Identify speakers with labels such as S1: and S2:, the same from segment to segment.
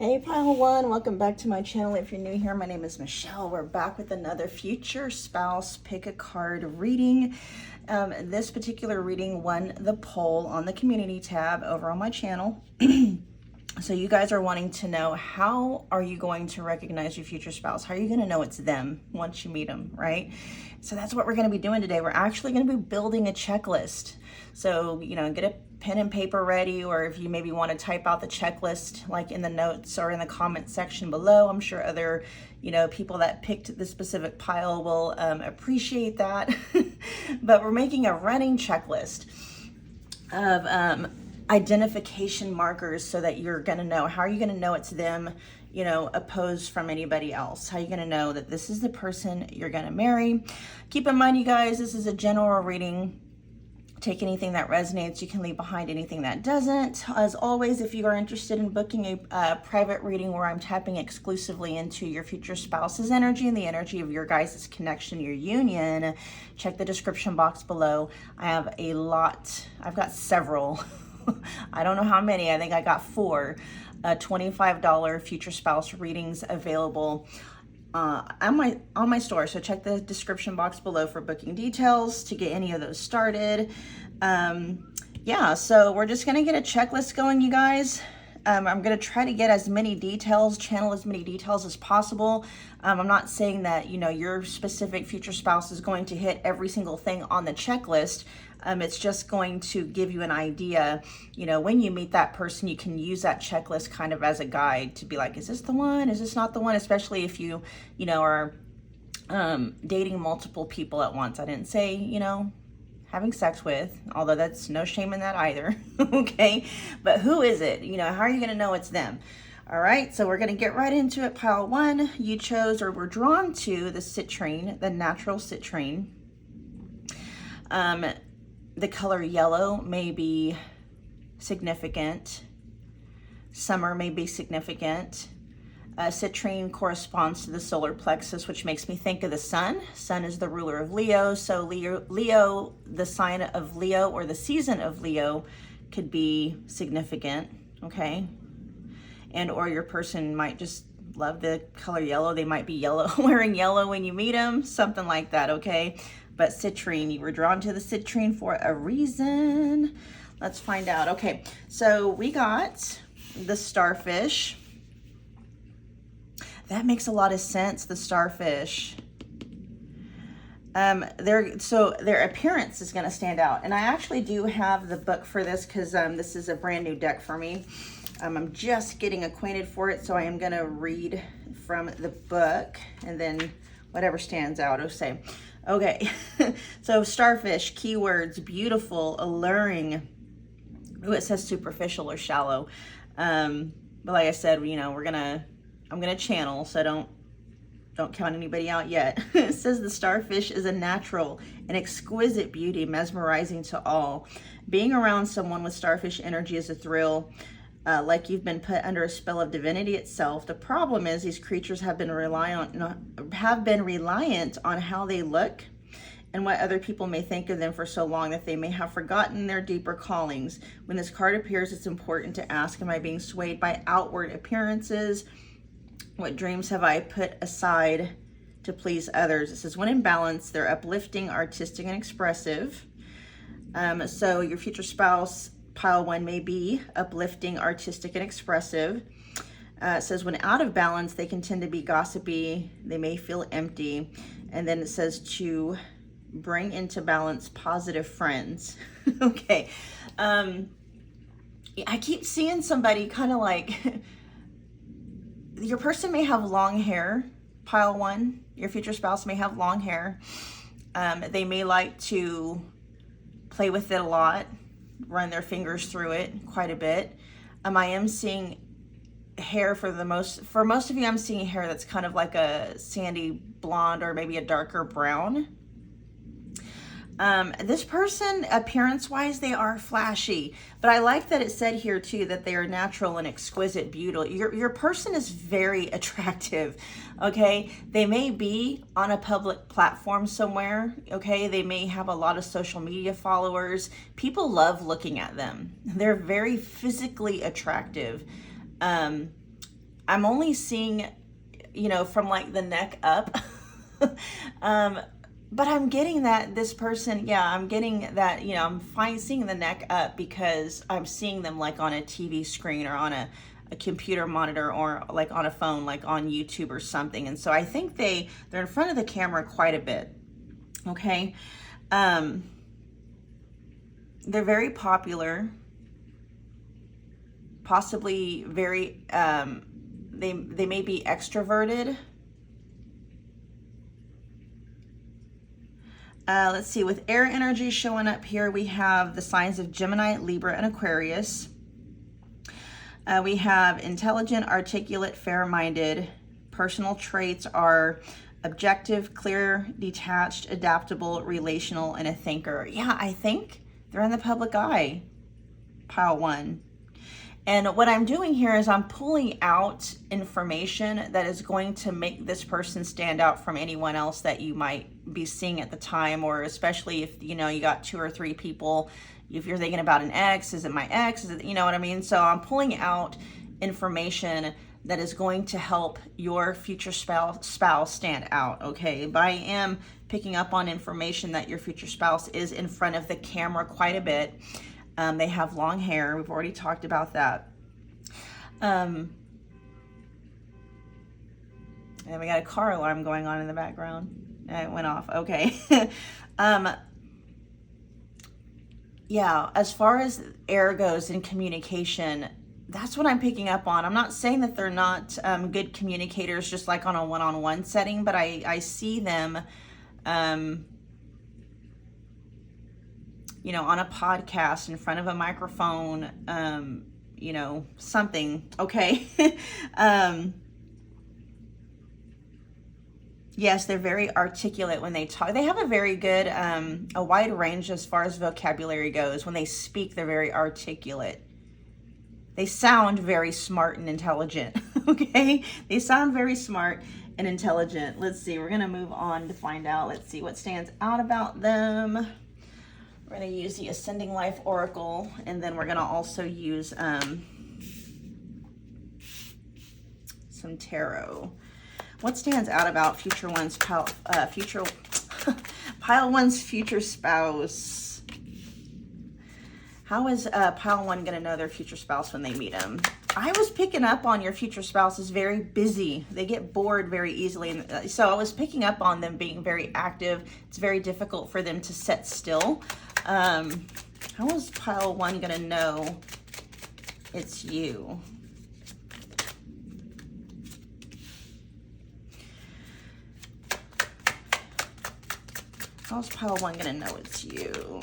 S1: Hey Pile One, welcome back to my channel. If you're new here, my name is Michelle. We're back with another future spouse pick a card reading. This particular reading won the poll on the community tab over on my channel. So you guys are wanting to know, how are you going to recognize your future spouse? How are you going to know it's them once you meet them, right? So that's what we're going to be doing today. We're actually going to be building a checklist. So, get a pen and paper ready, or if you maybe want to type out the checklist like in the notes or in the comment section below. I'm sure other, people that picked the specific pile will appreciate that. But we're making a running checklist of identification markers so that you're going to know. How are you going to know it's them, opposed from anybody else? How are you going to know that this is the person you're going to marry? Keep in mind, you guys, this is a general reading. Take anything that resonates. You can leave behind anything that doesn't. As always, if you are interested in booking a private reading where I'm tapping exclusively into your future spouse's energy and the energy of your guys' connection, your union, check the description box below. I have a lot. I've got several. I don't know how many. I think I got 4 $25 future spouse readings available on my store. So check the description box below for booking details to get any of those started. Yeah, so we're just gonna get a checklist going, you guys. I'm gonna try to get as many details, channel as many details as possible. I'm not saying that, your specific future spouse is going to hit every single thing on the checklist. It's just going to give you an idea, when you meet that person, you can use that checklist kind of as a guide to be like, is this the one? Is this not the one? Especially if you, are dating multiple people at once. I didn't say, having sex with, although that's no shame in that either. Okay. But who is it? How are you going to know it's them? All right. So we're going to get right into it. Pile 1, you chose, or were drawn to the citrine, the natural citrine. The color yellow may be significant. Summer may be significant. Citrine corresponds to the solar plexus, which makes me think of the sun. Sun is the ruler of Leo. So Leo, the sign of Leo or the season of Leo could be significant, okay? And or your person might just love the color yellow. They might be yellow, wearing yellow when you meet them, something like that, okay? But citrine, you were drawn to the citrine for a reason. Let's find out. Okay, so we got the starfish. That makes a lot of sense, the starfish. Their appearance is going to stand out. And I actually do have the book for this because this is a brand new deck for me. I'm just getting acquainted for it, so I am going to read from the book and then whatever stands out, I'll say. Okay, so starfish, keywords: beautiful, alluring. Ooh, it says superficial or shallow. But like I said, I'm gonna channel, so don't count anybody out yet. It says the starfish is a natural and exquisite beauty, mesmerizing to all. Being around someone with starfish energy is a thrill. Like you've been put under a spell of divinity itself. The problem is these creatures have been reliant on how they look and what other people may think of them for so long that they may have forgotten their deeper callings. When this card appears, it's important to ask, am I being swayed by outward appearances? What dreams have I put aside to please others? It says, when in balance, they're uplifting, artistic, and expressive. So your future spouse, Pile 1, may be uplifting, artistic, and expressive. It says when out of balance, they can tend to be gossipy. They may feel empty. And then it says to bring into balance positive friends. Okay. I keep seeing somebody kind of like, your person may have long hair, Pile 1. Your future spouse may have long hair. They may like to play with it a lot, run their fingers through it quite a bit. I am seeing hair for most of you. I'm seeing hair that's kind of like a sandy blonde or maybe a darker brown. This person, appearance-wise, they are flashy, but I like that it said here too that they are natural and exquisite beauty. Your person is very attractive, okay? They may be on a public platform somewhere, okay? They may have a lot of social media followers. People love looking at them. They're very physically attractive. I'm only seeing, you know, from like the neck up. But I'm getting that this person, yeah, I'm getting that, you know, I'm seeing the neck up because I'm seeing them like on a TV screen or on a computer monitor or like on a phone, like on YouTube or something. And so I think they're in front of the camera quite a bit. Okay. They're very popular, possibly very, they may be extroverted. Let's see, with air energy showing up here, we have the signs of Gemini, Libra, and Aquarius. We have intelligent, articulate, fair-minded. Personal traits are objective, clear, detached, adaptable, relational, and a thinker. Yeah, I think they're in the public eye, pile 1. And what I'm doing here is I'm pulling out information that is going to make this person stand out from anyone else that you might be seeing at the time, or especially if, you know, you got 2 or 3 people. If you're thinking about an ex, is it my ex? Is it, you know what I mean? So I'm pulling out information that is going to help your future spouse stand out, okay? But I am picking up on information that your future spouse is in front of the camera quite a bit. They have long hair. We've already talked about that. And we got a car alarm going on in the background. It went off. Okay. Yeah, as far as air goes in communication, that's what I'm picking up on. I'm not saying that they're not good communicators, just like on a one-on-one setting, but I see them, you know, on a podcast in front of a microphone, you know, something, okay? Yes, they're very articulate when they talk. They have a very good, a wide range as far as vocabulary goes. When they speak, they're very articulate. They sound very smart and intelligent, okay? They sound very smart and intelligent. Let's see, we're gonna move on to find out. Let's see what stands out about them. We're gonna use the Ascending Life Oracle, and then we're gonna also use some tarot. What stands out about future one's pile one's future spouse? How is pile 1 gonna know their future spouse when they meet him? I was picking up on your future spouse is very busy. They get bored very easily. So I was picking up on them being very active. It's very difficult for them to sit still. How is pile 1 gonna know it's you? How's pile 1 gonna know it's you?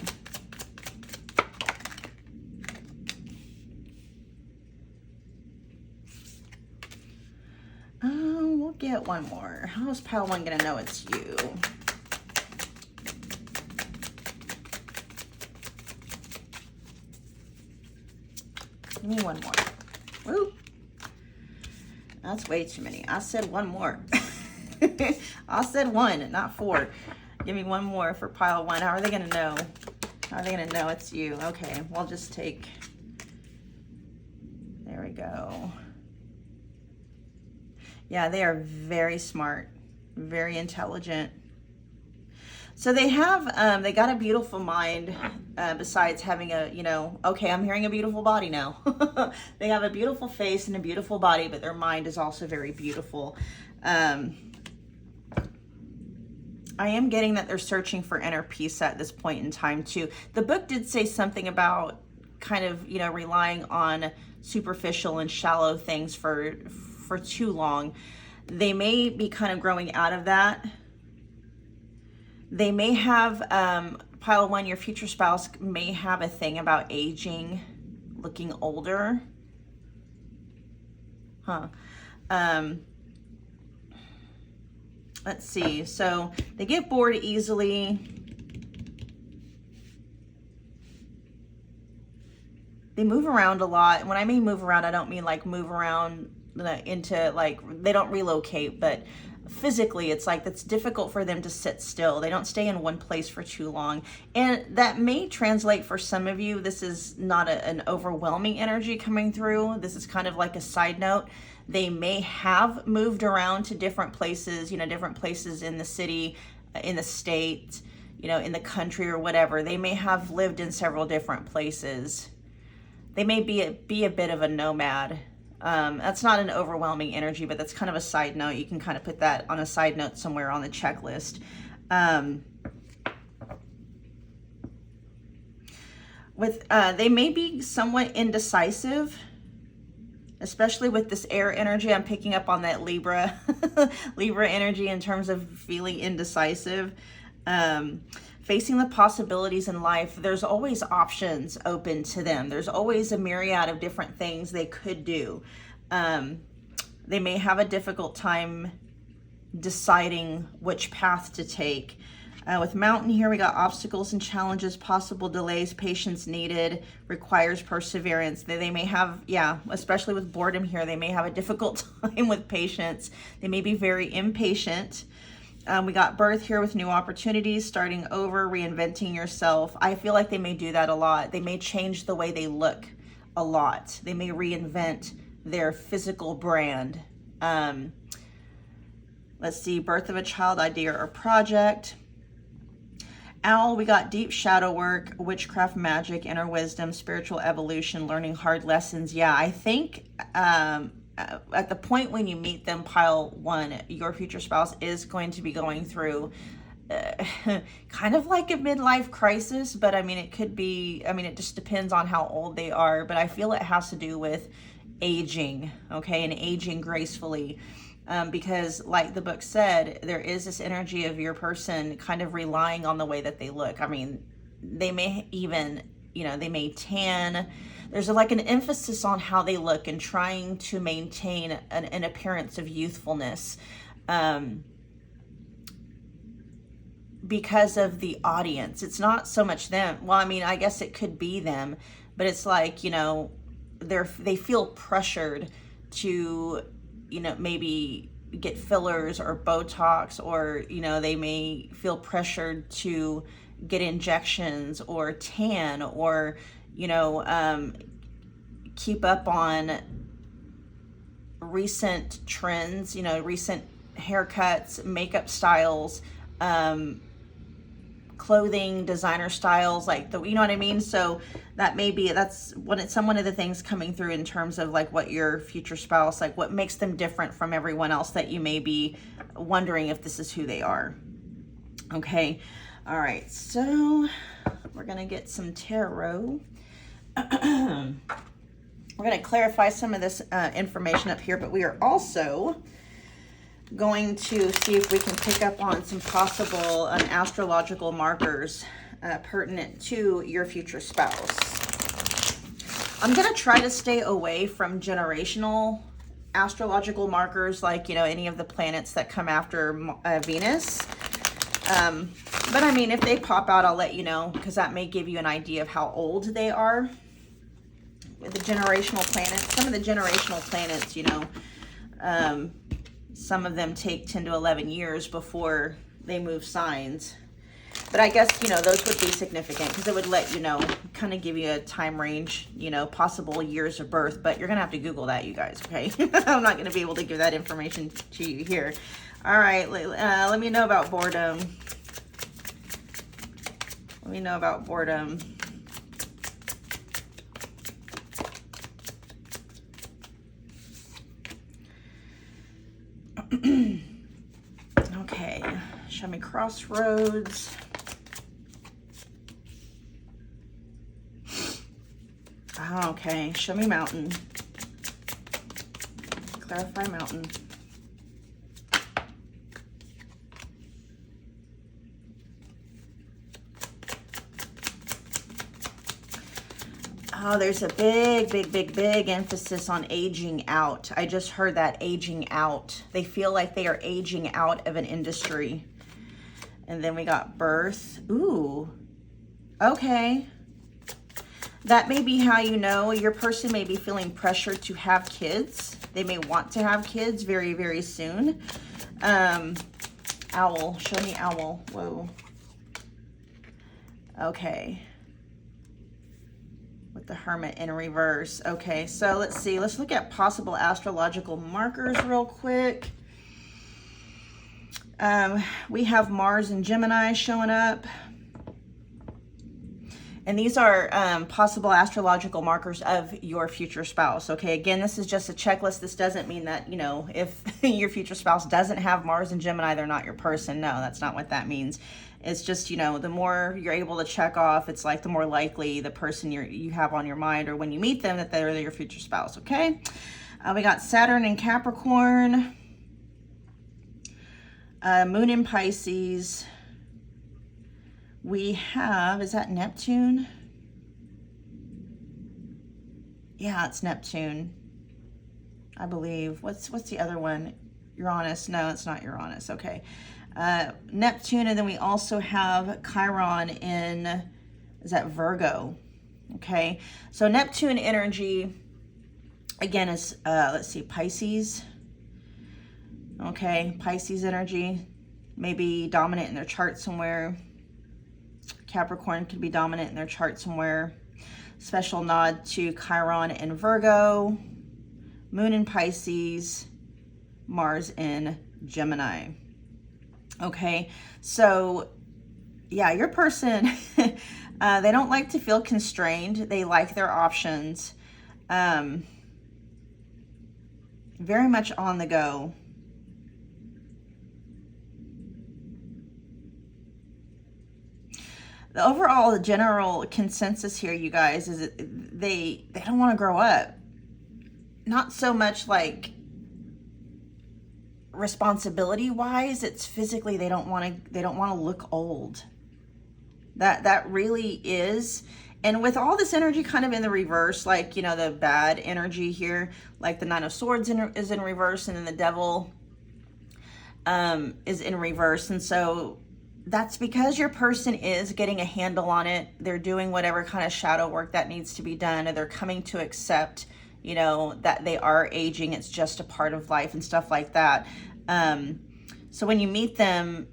S1: We'll get one more. How's pile 1 gonna know it's you? Give me one more. Woo! That's way too many. I said one more. I said 1, not 4. Give me one more for pile 1. How are they gonna know? How are they gonna know it's you? Okay, we'll just take, there we go. Yeah, they are very smart, very intelligent. So they have, they got a beautiful mind, besides having a, you know, okay, I'm hearing a beautiful body now. They have a beautiful face and a beautiful body, but their mind is also very beautiful. I am getting that they're searching for inner peace at this point in time too. The book did say something about kind of, you know, relying on superficial and shallow things for too long. They may be kind of growing out of that. They may have, pile 1, your future spouse may have a thing about aging, looking older. Let's see. So they get bored easily. They move around a lot. And when I mean move around, I don't mean like move around into like, they don't relocate, but physically, it's like it's difficult for them to sit still. They don't stay in one place for too long. And that may translate for some of you. This is not an overwhelming energy coming through. This is kind of like a side note. They may have moved around to different places, different places in the city, in the state, in the country or whatever. They may have lived in several different places. They may be a bit of a nomad. That's not an overwhelming energy, but that's kind of a side note. You can kind of put that on a side note somewhere on the checklist. They may be somewhat indecisive, especially with this air energy. I'm picking up on that Libra energy in terms of feeling indecisive. Facing the possibilities in life, there's always options open to them. There's always a myriad of different things they could do. They may have a difficult time deciding which path to take. With Mountain here, we got obstacles and challenges, possible delays, patience needed, requires perseverance. They may have, especially with boredom here, they may have a difficult time with patience. They may be very impatient. We got Birth here with new opportunities, starting over, reinventing yourself. I feel like they may do that a lot. They may change the way they look a lot. They may reinvent their physical brand. Let's see, birth of a child, idea or project. Owl, we got deep shadow work, witchcraft, magic, inner wisdom, spiritual evolution, learning hard lessons. Yeah, I think at the point when you meet them, pile one, your future spouse is going to be going through kind of like a midlife crisis, but it could be, it just depends on how old they are, but I feel it has to do with aging, okay, and aging gracefully. Because like the book said, there is this energy of your person kind of relying on the way that they look. They may even, they may tan. There's like an emphasis on how they look and trying to maintain an appearance of youthfulness because of the audience. It's not so much them. Well, I guess it could be them, but it's like, they feel pressured to, maybe get fillers or Botox, or, they may feel pressured to get injections or tan, or, keep up on recent trends, recent haircuts, makeup styles, clothing, designer styles, like the, what I mean? So that's some of the things coming through in terms of like what your future spouse, like what makes them different from everyone else that you may be wondering if this is who they are. Okay. All right. So we're going to get some tarot. We're going to clarify some of this information up here, but we are also going to see if we can pick up on some possible astrological markers pertinent to your future spouse. I'm going to try to stay away from generational astrological markers, like, any of the planets that come after Venus. But if they pop out, I'll let you know, because that may give you an idea of how old they are. With the generational planets, some of the generational planets, some of them take 10 to 11 years before they move signs. But I guess, those would be significant because it would let you know, kind of give you a time range, possible years of birth. But you're going to have to Google that, you guys, okay? I'm not going to be able to give that information to you here. All right, let me know about boredom. Let me know about boredom. Okay, show me crossroads. Okay, show me mountain. Clarify mountain. Oh, there's a big emphasis on aging out. I just heard that, aging out. They feel like they are aging out of an industry. And then we got birth. Ooh, okay. That may be how your person may be feeling pressure to have kids. They may want to have kids very, very soon. Owl, show me owl. Whoa. Okay. With the Hermit in reverse. Okay, so let's see. Let's look at possible astrological markers real quick. We have Mars and Gemini showing up. And these are possible astrological markers of your future spouse. Okay, again, this is just a checklist. This doesn't mean that, you know, if your future spouse doesn't have Mars and Gemini, they're not your person. No, that's not what that means. It's just, you know, the more you're able to check off, it's like the more likely the person you have on your mind, or when you meet them, that they're your future spouse. Okay, we got Saturn in Capricorn, Moon in Pisces. We have, is that Neptune? Yeah, it's Neptune, I believe. What's the other one? Uranus? No, it's not Uranus. Okay. Neptune, and then we also have Chiron in, is that Virgo? Okay. So Neptune energy, again, is, let's see, Pisces. Okay, Pisces energy, maybe dominant in their chart somewhere. Capricorn could be dominant in their chart somewhere. Special nod to Chiron in Virgo, Moon in Pisces, Mars in Gemini. Okay, so yeah, your person, they don't like to feel constrained. They like their options. Very much on the go. The overall general consensus here, you guys, is that they don't want to grow up. Not so much like responsibility wise, it's physically they don't want to look old. That really is. And with all this energy kind of in the reverse, like, you know, the bad energy here, like the Nine of Swords is in reverse, and then the Devil is in reverse. And so that's because your person is getting a handle on it. They're doing whatever kind of shadow work that needs to be done, and they're coming to accept, you know, that they are aging. It's just a part of life and stuff like that. So when you meet them,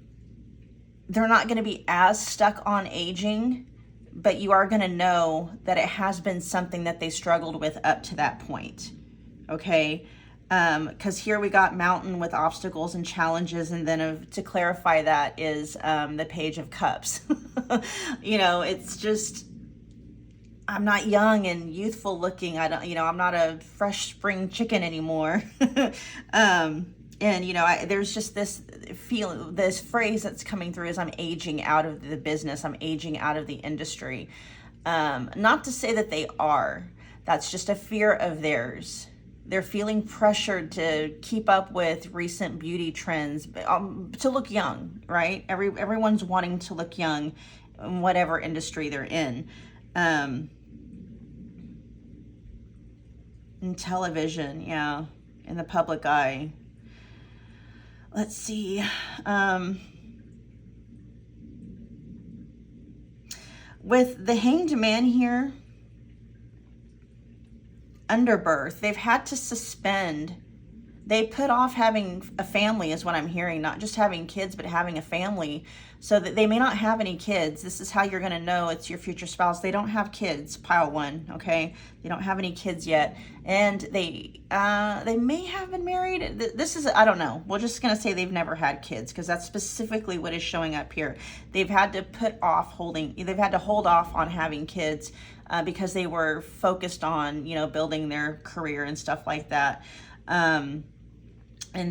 S1: they're not going to be as stuck on aging, but you are going to know that it has been something that they struggled with up to that point. Okay. Because here we got Mountain with obstacles and challenges, and then to clarify that is the Page of Cups. You know, it's just, I'm not young and youthful looking. I don't, you know, I'm not a fresh spring chicken anymore. And you know, there's just this feeling, this phrase that's coming through is I'm aging out of the business. I'm aging out of the industry. Not to say that they are. That's just a fear of theirs. They're feeling pressured to keep up with recent beauty trends, to look young, right? Everyone's wanting to look young in whatever industry they're in. In television, yeah, in the public eye. Let's see. With the Hanged Man here, under birth, they've had to suspend. They put off having a family is what I'm hearing, not just having kids, but having a family, so that they may not have any kids. This is how you're going to know it's your future spouse. They don't have kids, pile one, okay? They don't have any kids yet. And they may have been married. This is, I don't know. We're just going to say they've never had kids, because that's specifically what is showing up here. They've had to they've had to hold off on having kids because they were focused on, you know, building their career and stuff like that. And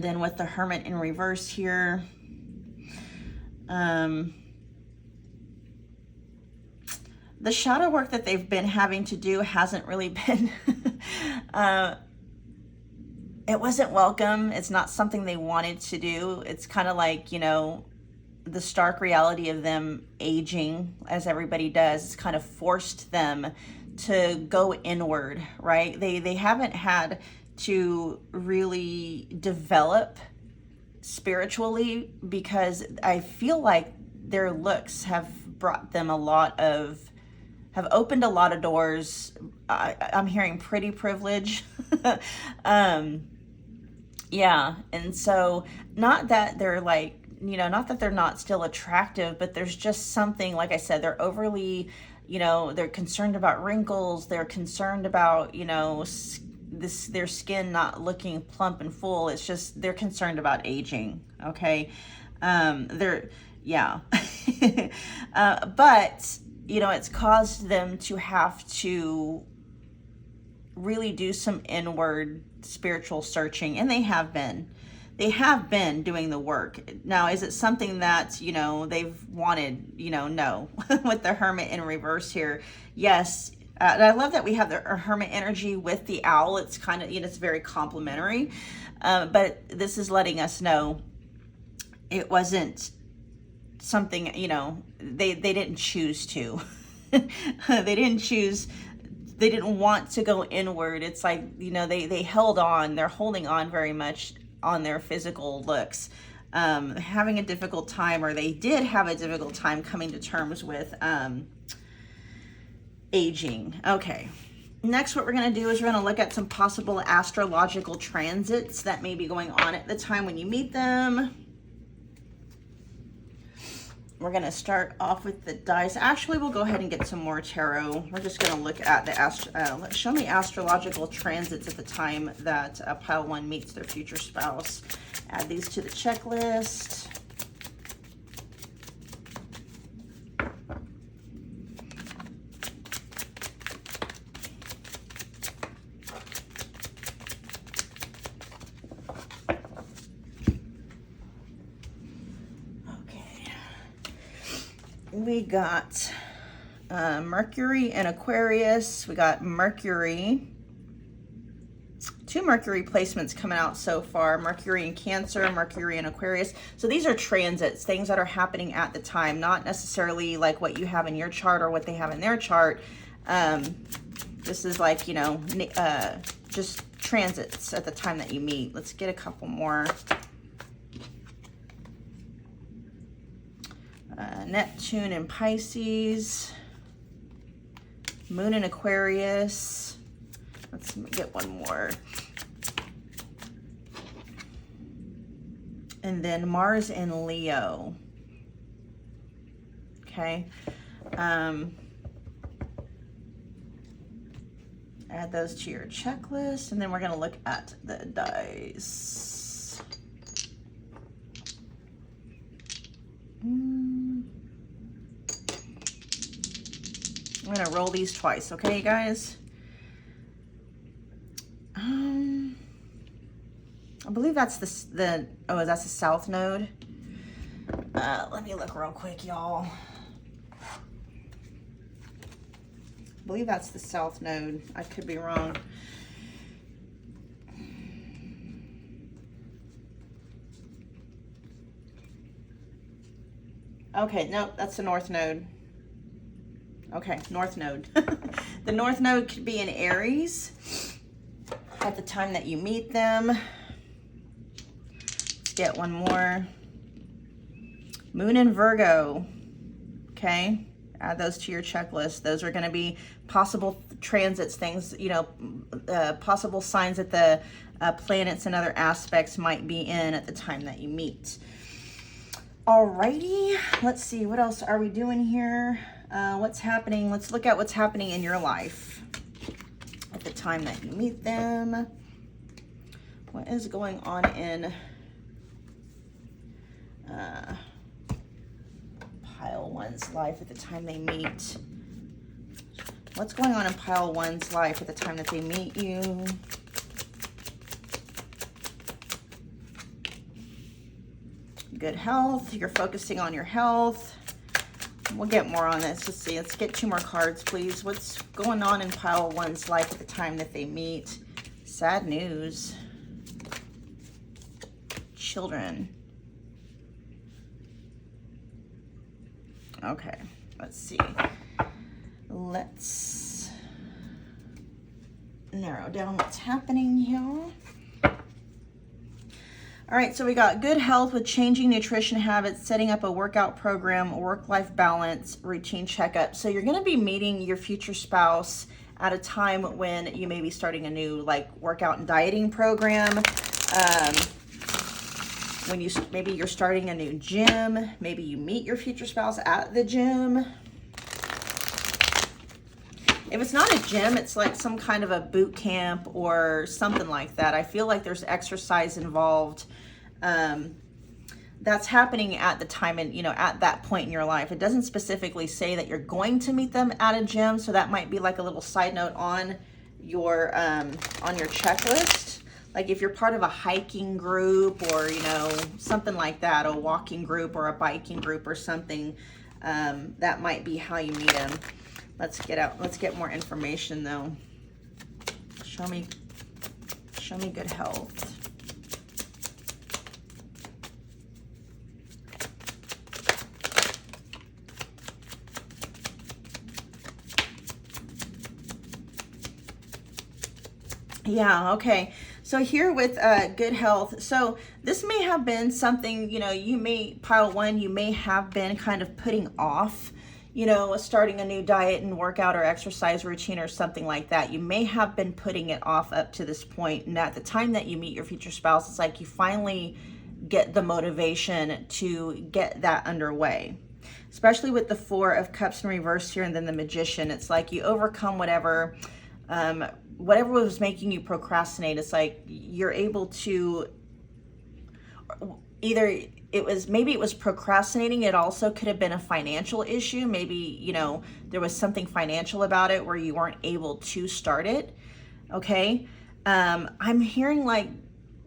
S1: then with the Hermit in reverse here, the shadow work that they've been having to do hasn't really been, it wasn't welcome. It's not something they wanted to do. It's kind of like, you know, the stark reality of them aging, as everybody does, it's kind of forced them to go inward, right? They haven't had to really develop spiritually, because I feel like their looks have brought them have opened a lot of doors. I'm hearing pretty privilege. Yeah. And so not that they're like, you know, not that they're not still attractive, but there's just something, like I said, they're overly, you know, they're concerned about wrinkles. They're concerned about, you know, their skin not looking plump and full. It's just, they're concerned about aging. Okay. They're, yeah. But, you know, it's caused them to have to really do some inward spiritual searching, and they have been doing the work. Now, is it something that, you know, they've wanted? You know, no. With the Hermit in reverse here, yes. And I love that we have the Hermit energy with the owl. It's kind of, you know, it's very complementary. But this is letting us know it wasn't something, you know, they didn't choose to. They didn't want to go inward. It's like, you know, they held on. They're holding on very much on their physical looks, having a difficult time, or they did have a difficult time coming to terms with aging. Okay. Next, what we're going to do is we're going to look at some possible astrological transits that may be going on at the time when you meet them. We're going to start off with the dice. Actually, we'll go ahead and get some more tarot. We're just going to look at the show me astrological transits at the time that pile 1 meets their future spouse. Add these to the checklist. We got Mercury and Aquarius. We got Mercury. 2 Mercury placements coming out so far. Mercury in Cancer, Mercury in Aquarius. So these are transits, things that are happening at the time, not necessarily like what you have in your chart or what they have in their chart. This is like, you know, just transits at the time that you meet. Let's get a couple more. Neptune in Pisces, Moon in Aquarius. Let's get one more. And then Mars in Leo. Okay. Add those to your checklist, and then we're going to look at the dice. I'm going to roll these twice, okay, guys? I believe that's that's the south node. Let me look real quick, y'all. I believe that's the south node. I could be wrong. Okay, nope, that's the north node. Okay, north node. The north node could be in Aries at the time that you meet them. Let's get one more. Moon in Virgo. Okay, add those to your checklist. Those are going to be possible transits, things, you know, possible signs that the planets and other aspects might be in at the time that you meet. Alrighty, let's see, what else are we doing here? What's happening? Let's look at what's happening in your life at the time that you meet them. What is going on in pile 1's life at the time they meet? What's going on in pile 1's life at the time that they meet you? Good health. You're focusing on your health. We'll get more on this. Let's see. Let's get 2 more cards, please. What's going on in pile 1's life at the time that they meet? Sad news. Children. Okay. Let's see. Let's narrow down what's happening here. All right, so we got good health with changing nutrition habits, setting up a workout program, work-life balance, routine checkup. So you're going to be meeting your future spouse at a time when you may be starting a new like workout and dieting program. When maybe you're starting a new gym, maybe you meet your future spouse at the gym. If it's not a gym, it's like some kind of a boot camp or something like that. I feel like there's exercise involved. That's happening at the time and, at that point in your life. It doesn't specifically say that you're going to meet them at a gym. So that might be like a little side note on your checklist. Like if you're part of a hiking group or, something like that, a walking group or a biking group or something, that might be how you meet them. Let's get more information though. Show me good health. Yeah, okay. So here with good health, so this may have been something, you may, pile one, you may have been kind of putting off, starting a new diet and workout or exercise routine or something like that. You may have been putting it off up to this point. And at the time that you meet your future spouse, it's like you finally get the motivation to get that underway. Especially with the Four of Cups in reverse here and then the Magician. It's like you overcome whatever was making you procrastinate. It's like you're able to maybe it was procrastinating. It also could have been a financial issue. Maybe, there was something financial about it where you weren't able to start it. Okay. I'm hearing like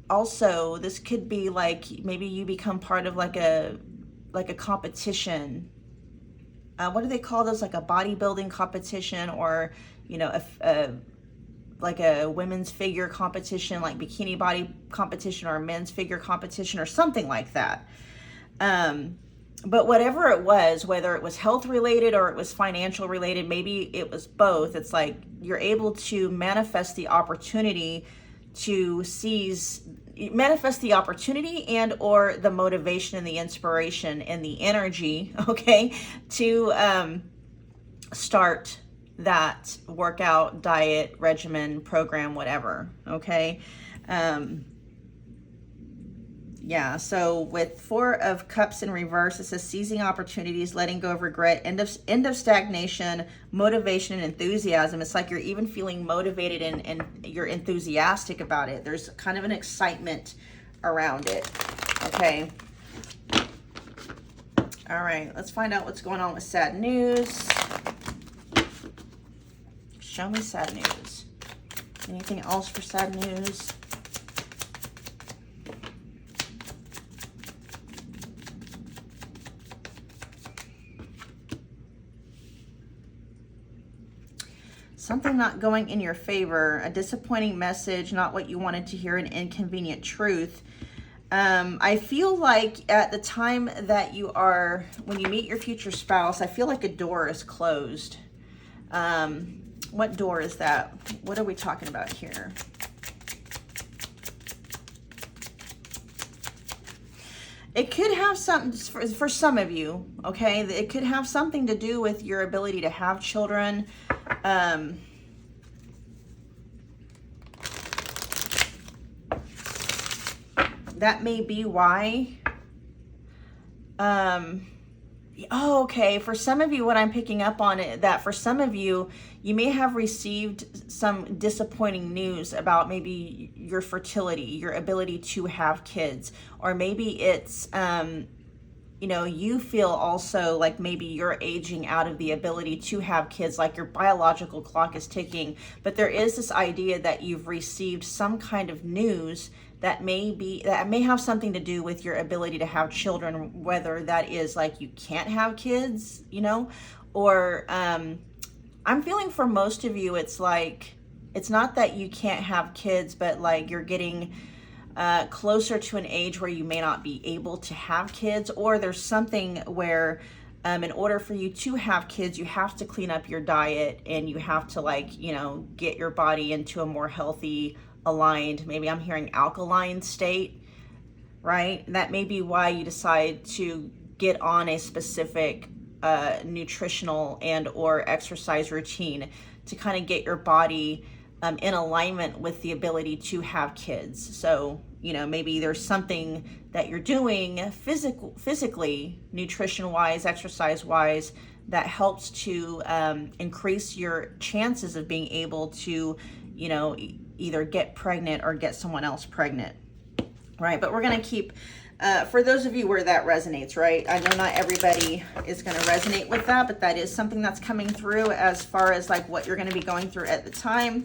S1: also this could be like maybe you become part of like a competition. What do they call those? Like a bodybuilding competition or, like a women's figure competition, like bikini body competition or a men's figure competition or something like that. But whatever it was, whether it was health related or it was financial related, maybe it was both. It's like you're able to manifest the opportunity and or the motivation and the inspiration and the energy, okay, to start that workout, diet, regimen, program, whatever, okay? Yeah, so with Four of Cups in reverse, it says seizing opportunities, letting go of regret, end of stagnation, motivation, and enthusiasm. It's like you're even feeling motivated and you're enthusiastic about it. There's kind of an excitement around it, okay? All right, let's find out what's going on with sad news. Show me sad news. Anything else for sad news? Something not going in your favor, a disappointing message, not what you wanted to hear, an inconvenient truth. I feel like at the time that when you meet your future spouse, I feel like a door is closed. What door is that? What are we talking about here? It could have something, for some of you, okay? It could have something to do with your ability to have children. That may be why. Oh, okay. For some of you, what I'm picking up on it, that for some of you, you may have received some disappointing news about maybe your fertility, your ability to have kids, or maybe it's, you feel also like maybe you're aging out of the ability to have kids, like your biological clock is ticking. But there is this idea that you've received some kind of news that may have something to do with your ability to have children, whether that is like you can't have kids, or I'm feeling for most of you, it's like, it's not that you can't have kids, but like you're getting closer to an age where you may not be able to have kids, or there's something where in order for you to have kids, you have to clean up your diet and you have to get your body into a more healthy, aligned, maybe I'm hearing alkaline state, right? That may be why you decide to get on a specific nutritional and or exercise routine to kind of get your body in alignment with the ability to have kids. So, you know, maybe there's something that you're doing physically, nutrition wise, exercise wise, that helps to increase your chances of being able to, you know, either get pregnant or get someone else pregnant, right? But we're going to keep, for those of you where that resonates, right? I know not everybody is going to resonate with that, but that is something that's coming through as far as like what you're going to be going through at the time.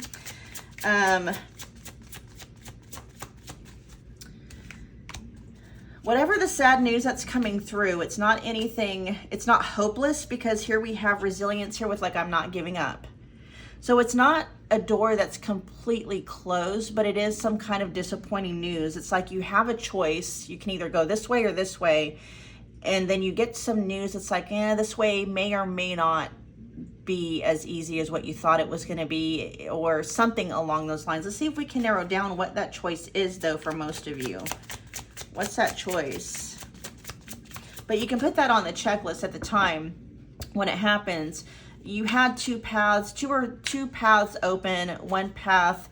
S1: Whatever the sad news that's coming through, it's not anything, it's not hopeless, because here we have resilience here with like, I'm not giving up. So it's not a door that's completely closed, but it is some kind of disappointing news. It's like you have a choice. You can either go this way or this way. And then you get some news that's like, this way may or may not be as easy as what you thought it was going to be, or something along those lines. Let's see if we can narrow down what that choice is, though, for most of you. What's that choice? But you can put that on the checklist at the time when it happens. You had two paths open. One path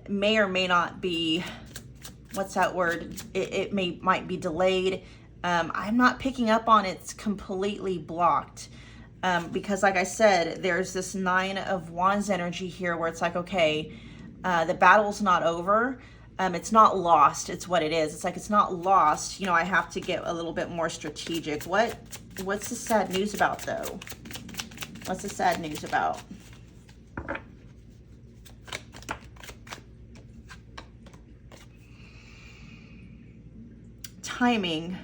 S1: may or may not be, what's that word? It might be delayed. I'm not picking up on it's completely blocked. Because like I said, there's this 9 of Wands energy here where it's like, okay, the battle's not over. It's not lost. It's what it is. It's like, it's not lost. You know, I have to get a little bit more strategic. What's the sad news about, though? What's the sad news about? Timing.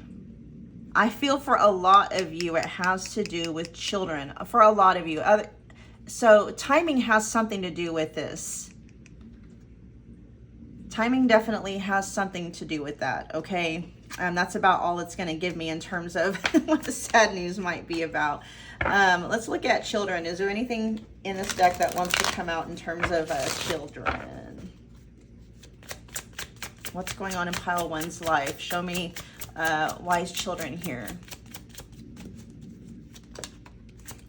S1: I feel for a lot of you, it has to do with children. For a lot of you. So timing has something to do with this. Timing definitely has something to do with that, okay? That's about all it's going to give me in terms of what the sad news might be about. Let's look at children. Is there anything in this deck that wants to come out in terms of children? What's going on in pile one's life? Show me wise children here.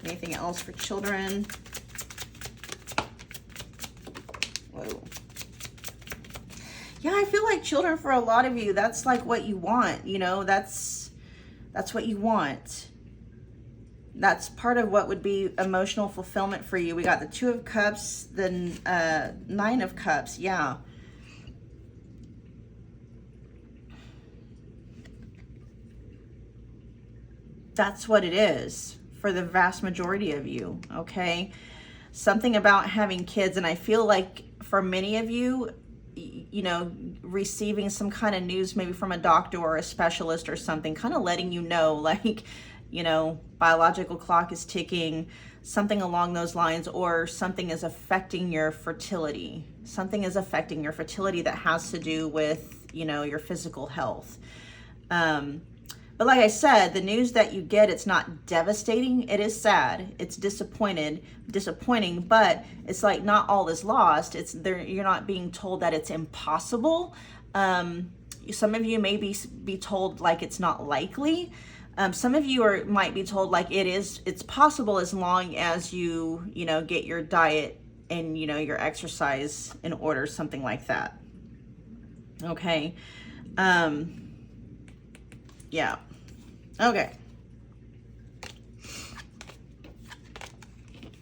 S1: Anything else for children? Whoa. Yeah, I feel like children, for a lot of you, that's like what you want, you know, that's what you want. That's part of what would be emotional fulfillment for you. We got the 2 of Cups, the 9 of Cups, yeah. That's what it is for the vast majority of you, okay? Something about having kids, and I feel like for many of you, you know, receiving some kind of news maybe from a doctor or a specialist or something, kind of letting you know, like, you know, biological clock is ticking, something along those lines, or something is affecting your fertility. Something is affecting your fertility that has to do with, you know, your physical health. But like I said, the news that you get, it's not devastating. It is sad. It's disappointing, but it's like not all is lost. It's there. You're not being told that it's impossible. Some of you may be told like it's not likely. Some of you might be told like it's possible as long as you know, get your diet and, you know, your exercise in order, something like that. Okay. Yeah. Okay.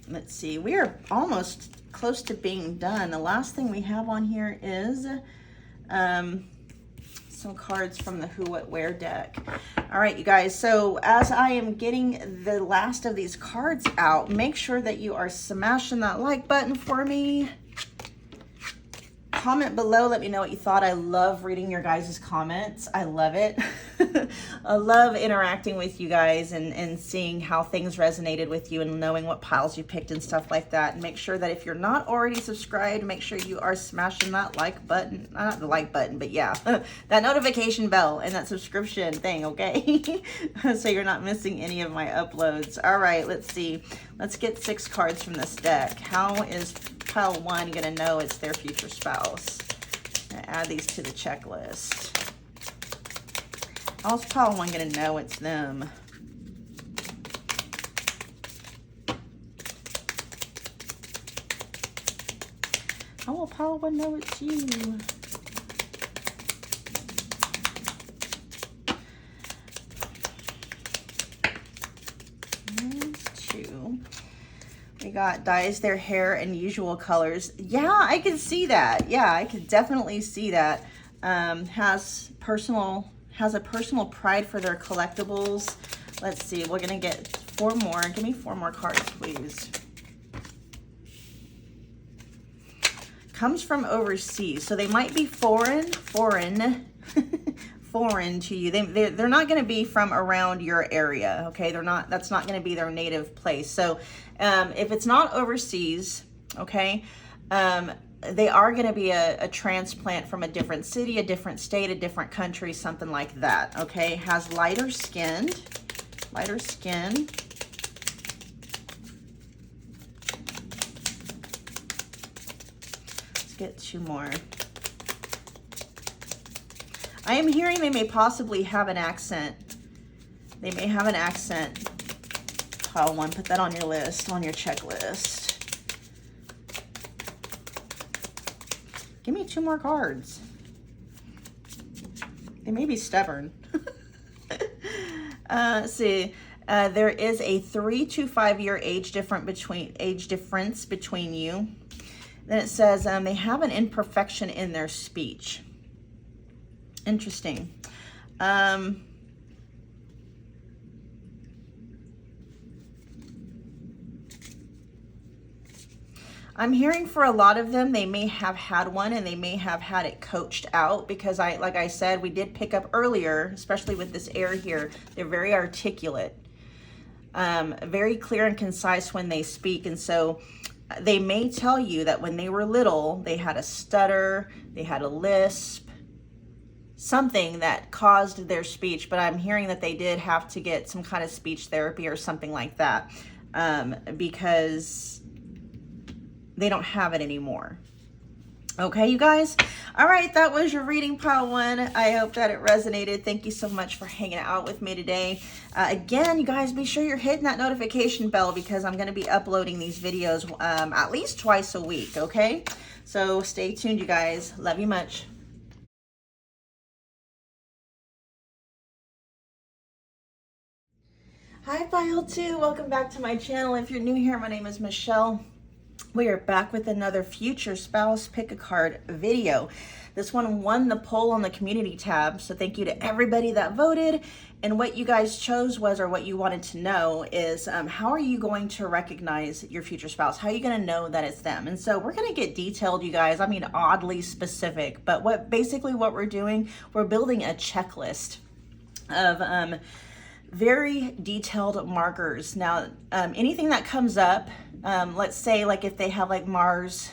S1: Let's see. We are almost close to being done. The last thing we have on here is some cards from the Who, What, Where deck. All right, you guys. So as I am getting the last of these cards out, make sure that you are smashing that like button for me. Comment below. Let me know what you thought. I love reading your guys' comments. I love it. I love interacting with you guys and seeing how things resonated with you and knowing what piles you picked and stuff like that. And make sure that if you're not already subscribed, make sure you are smashing that like button. Not the like button, but yeah, that notification bell and that subscription thing, okay? So you're not missing any of my uploads. All right, let's see. Let's get 6 cards from this deck. How is pile 1 gonna know it's their future spouse? I'm gonna add these to the checklist. How's pile 1 gonna know it's them? pile one know it's you? Two. We got dyes their hair in usual colors. Yeah, I can see that. Yeah, I can definitely see that. Has a personal pride for their collectibles. Let's see, we're gonna get 4 more. Give me 4 more cards, please. Comes from overseas, so they might be foreign foreign to you. They're not going to be from around your area, okay? That's not going to be their native place. So if it's not overseas, okay, they are going to be a transplant from a different city, a different state, a different country, something like that, okay? Has lighter skin. Let's get 2 more. I am hearing they may possibly have an accent. They may have an accent. Pile 1, put that on your list, on your checklist. Give me 2 more cards. They may be stubborn. Let's see. There is a 3 to 5 year age difference between you. Then it says they have an imperfection in their speech. Interesting. I'm hearing for a lot of them, they may have had one and they may have had it coached out because like I said, we did pick up earlier, especially with this air here, they're very articulate, very clear and concise when they speak. And so they may tell you that when they were little, they had a stutter, they had a lisp, something that caused their speech, but I'm hearing that they did have to get some kind of speech therapy or something like that because they don't have it anymore. Okay, you guys? All right, that was your reading, pile 1. I hope that it resonated. Thank you so much for hanging out with me today. Again, you guys, be sure you're hitting that notification bell because I'm going to be uploading these videos at least twice a week, okay? So stay tuned, you guys. Love you much. Hi, pile 2. Welcome back to my channel. If you're new here, my name is Michelle. We are back with another future spouse pick a card video. This one won the poll on the community tab, so thank you to everybody that voted. And what you guys chose was, or what you wanted to know is, how are you going to recognize your future spouse? How are you going to know that it's them? And so we're going to get detailed, you guys. I mean, oddly specific, but basically what we're doing, we're building a checklist of very detailed markers. Now, anything that comes up, let's say like if they have like Mars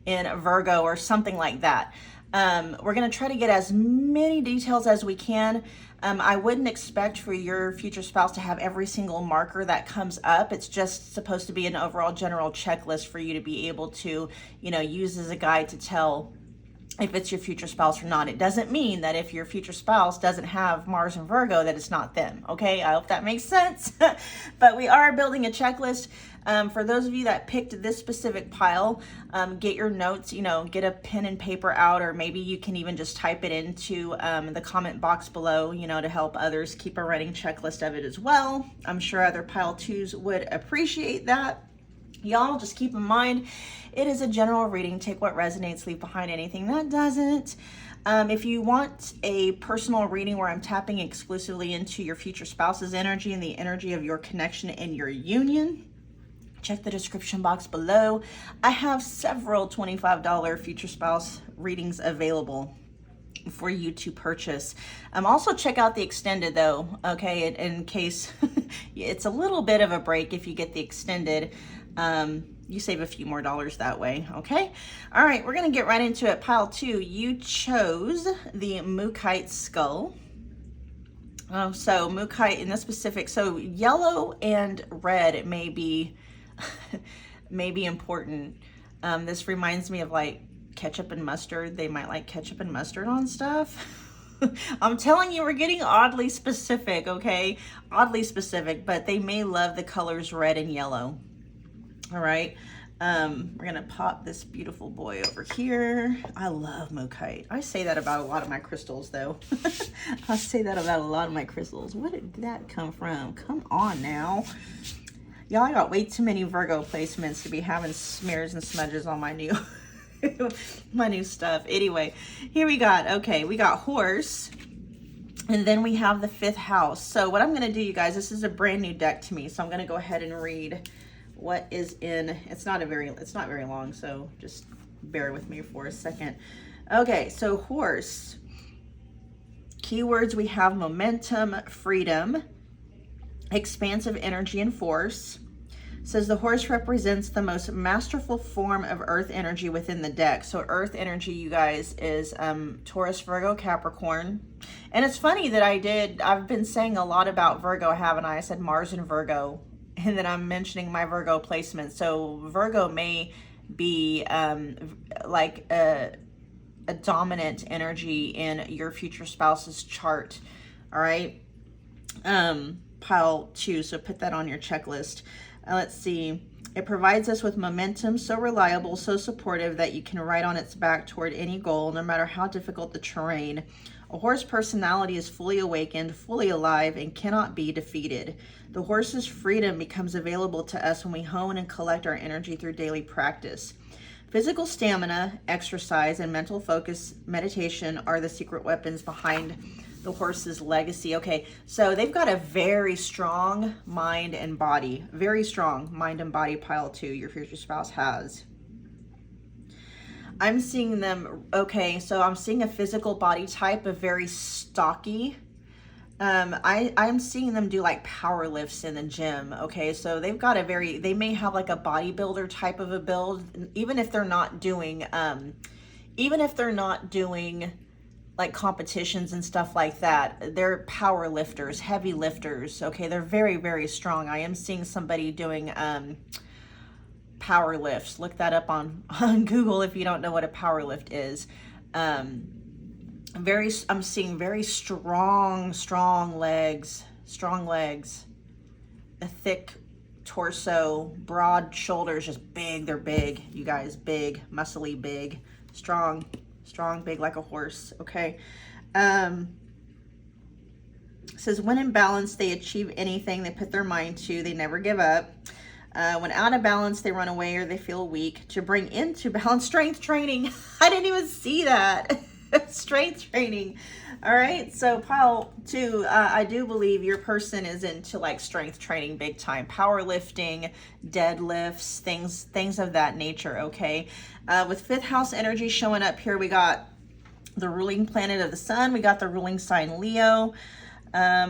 S1: in Virgo or something like that, we're going to try to get as many details as we can. I wouldn't expect for your future spouse to have every single marker that comes up. It's just supposed to be an overall general checklist for you to be able to, use as a guide to tell if it's your future spouse or not. It doesn't mean that if your future spouse doesn't have Mars and Virgo that it's not them, okay? I hope that makes sense. But we are building a checklist. For those of you that picked this specific pile, get your notes, get a pen and paper out, or maybe you can even just type it into the comment box below, to help others keep a running checklist of it as well. I'm sure other pile 2s would appreciate that. Y'all just keep in mind, it is a general reading. Take what resonates, leave behind anything that doesn't. If you want a personal reading where I'm tapping exclusively into your future spouse's energy and the energy of your connection and your union, check the description box below. I have several $25 future spouse readings available for you to purchase. Also check out the extended though, okay, in case it's a little bit of a break if you get the extended. You save a few more dollars that way, okay? All right, we're gonna get right into it. Pile 2, you chose the Mookaite skull. Oh, so Mookaite in this specific, so yellow and red may be important. This reminds me of like ketchup and mustard. They might like ketchup and mustard on stuff. I'm telling you, we're getting oddly specific, okay? Oddly specific, but they may love the colors red and yellow. All right. We're gonna pop this beautiful boy over here. I love Mookaite. I say that about a lot of my crystals though. I say that about a lot of my crystals. Where did that come from? Come on now. Y'all, I got way too many Virgo placements to be having smears and smudges on my new my new stuff. Anyway, here we got, okay, we got horse, and then we have the 5th house. So what I'm going to do, you guys, this is a brand new deck to me, so I'm going to go ahead and read what is in. It's not very long, so just bear with me for a second. Okay, so horse keywords, we have momentum, freedom, expansive energy, and force. Says the horse represents the most masterful form of earth energy within the deck. So earth energy, you guys, is Taurus, Virgo, Capricorn. And it's funny that I've been saying a lot about Virgo, haven't I? I said Mars and Virgo, and then I'm mentioning my Virgo placement. So Virgo may be like a dominant energy in your future spouse's chart. All right. Pile 2, so put that on your checklist. Let's see. It provides us with momentum, so reliable, so supportive that you can ride on its back toward any goal, no matter how difficult the terrain. A horse personality is fully awakened, fully alive, and cannot be defeated. The horse's freedom becomes available to us when we hone and collect our energy through daily practice. Physical stamina, exercise, and mental focus, meditation are the secret weapons behind the horse's legacy. Okay, so they've got a very strong mind and body. Very strong mind and body, pile 2, your future spouse has. I'm seeing them, okay, so I'm seeing a physical body type of very stocky. I'm seeing them do like power lifts in the gym. Okay, so they've got they may have like a bodybuilder type of a build, even if they're not doing like competitions and stuff like that. They're power lifters, heavy lifters. Okay, they're very, very strong. I am seeing somebody doing power lifts. Look that up on Google if you don't know what a power lift is. I'm seeing very strong legs, a thick torso, broad shoulders, just big. They're big, you guys, big, muscly, big, strong, big like a horse. Okay. Says when in balance, they achieve anything they put their mind to. They never give up. When out of balance, they run away or they feel weak. To bring into balance, strength training. I didn't even see that. Strength training. All right, so pile 2, I do believe your person is into like strength training big time, powerlifting, deadlifts, things of that nature. Okay, with 5th house energy showing up here, we got the ruling planet of the sun, we got the ruling sign Leo,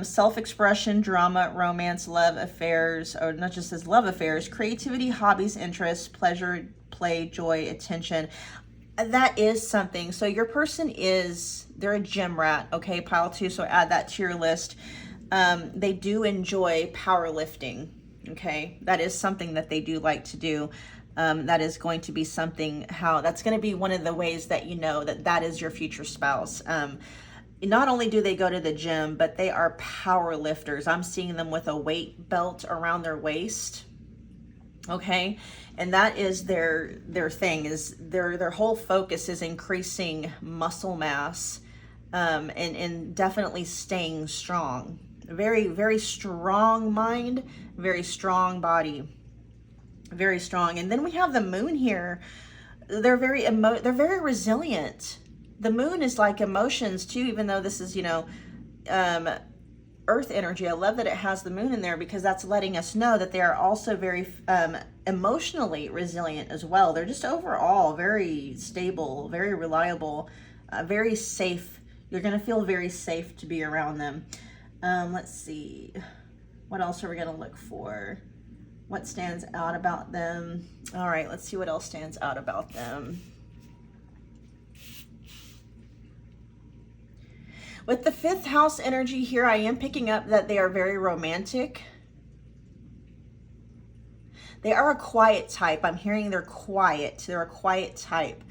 S1: self-expression, drama, romance, love affairs, or not just as love affairs, creativity, hobbies, interests, pleasure, play, joy, attention. That is something. So your person they're a gym rat. Okay, pile 2, so add that to your list. They do enjoy powerlifting. Okay, that is something that they do like to do. That is going to be something, that's going to be one of the ways that you know that is your future spouse. Not only do they go to the gym, but they are power lifters. I'm seeing them with a weight belt around their waist. Okay, and that is their thing, is their whole focus is increasing muscle mass, and definitely staying strong. Very, very strong mind, very strong body, very strong. And then we have the moon here. They're very resilient. The moon is like emotions too, even though this is, earth energy. I love that it has the moon in there, because that's letting us know that they are also very emotionally resilient as well. They're just overall very stable, very reliable, very safe. You're going to feel very safe to be around them. Let's see, what else are we going to look for? What stands out about them? All right, let's see what else stands out about them. With the 5th house energy here, I am picking up that they are very romantic. They are a quiet type. I'm hearing they're quiet. They're a quiet type.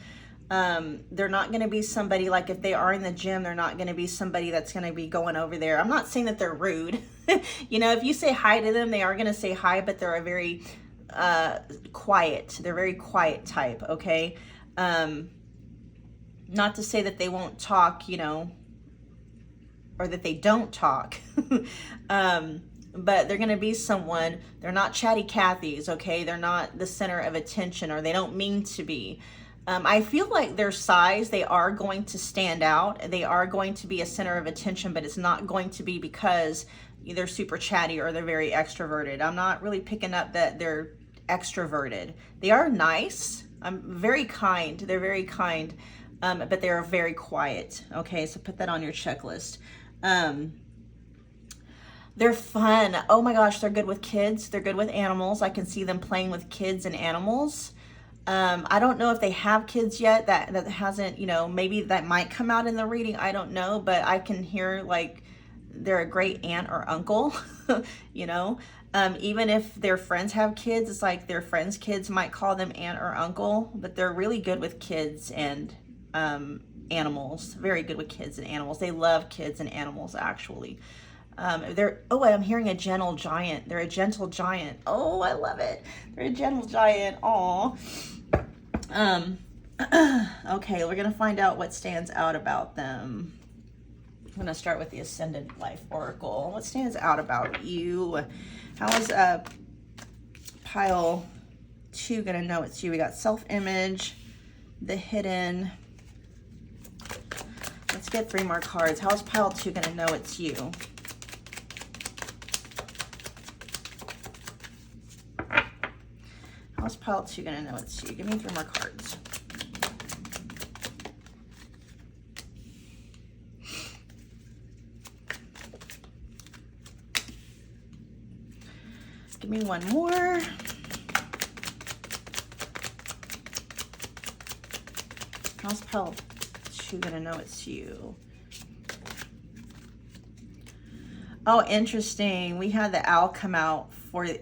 S1: They're not going to be somebody, like if they are in the gym, they're not going to be somebody that's going to be going over there. I'm not saying that they're rude. If you say hi to them, they are going to say hi, but they're a very quiet. They're very quiet type, okay? Not to say that they won't talk, you know, or that they don't talk. But they're going to be someone, they're not chatty Cathys, okay? They're not the center of attention, or they don't mean to be. I feel like their size, they are going to stand out. They are going to be a center of attention, but it's not going to be because they're super chatty or they're very extroverted. I'm not really picking up that they're extroverted. They are nice. I'm very kind. They're very kind, but they're very quiet. Okay, so put that on your checklist. They're fun. Oh my gosh, they're good with kids. They're good with animals. I can see them playing with kids and animals. I don't know if they have kids yet. That hasn't, you know, maybe that might come out in the reading. I don't know, but I can hear like they're a great aunt or uncle, you know. Even if their friends have kids, it's like their friends' kids might call them aunt or uncle, but they're really good with kids and animals. Very good with kids and animals. They love kids and animals, actually. I'm hearing a gentle giant. They're a gentle giant. Oh, I love it. They're a gentle giant. Aw. Okay, we're going to find out what stands out about them. I'm going to start with the Ascendant Life Oracle. What stands out about you? How is pile 2 going to know it's you? We got self-image, the hidden. Let's get 3 more cards. How is pile 2 going to know it's you? How's pile 2 going to know it's you? Give me 3 more cards. Give me 1 more. How's pile 2 going to know it's you? Oh, interesting. We had the owl come out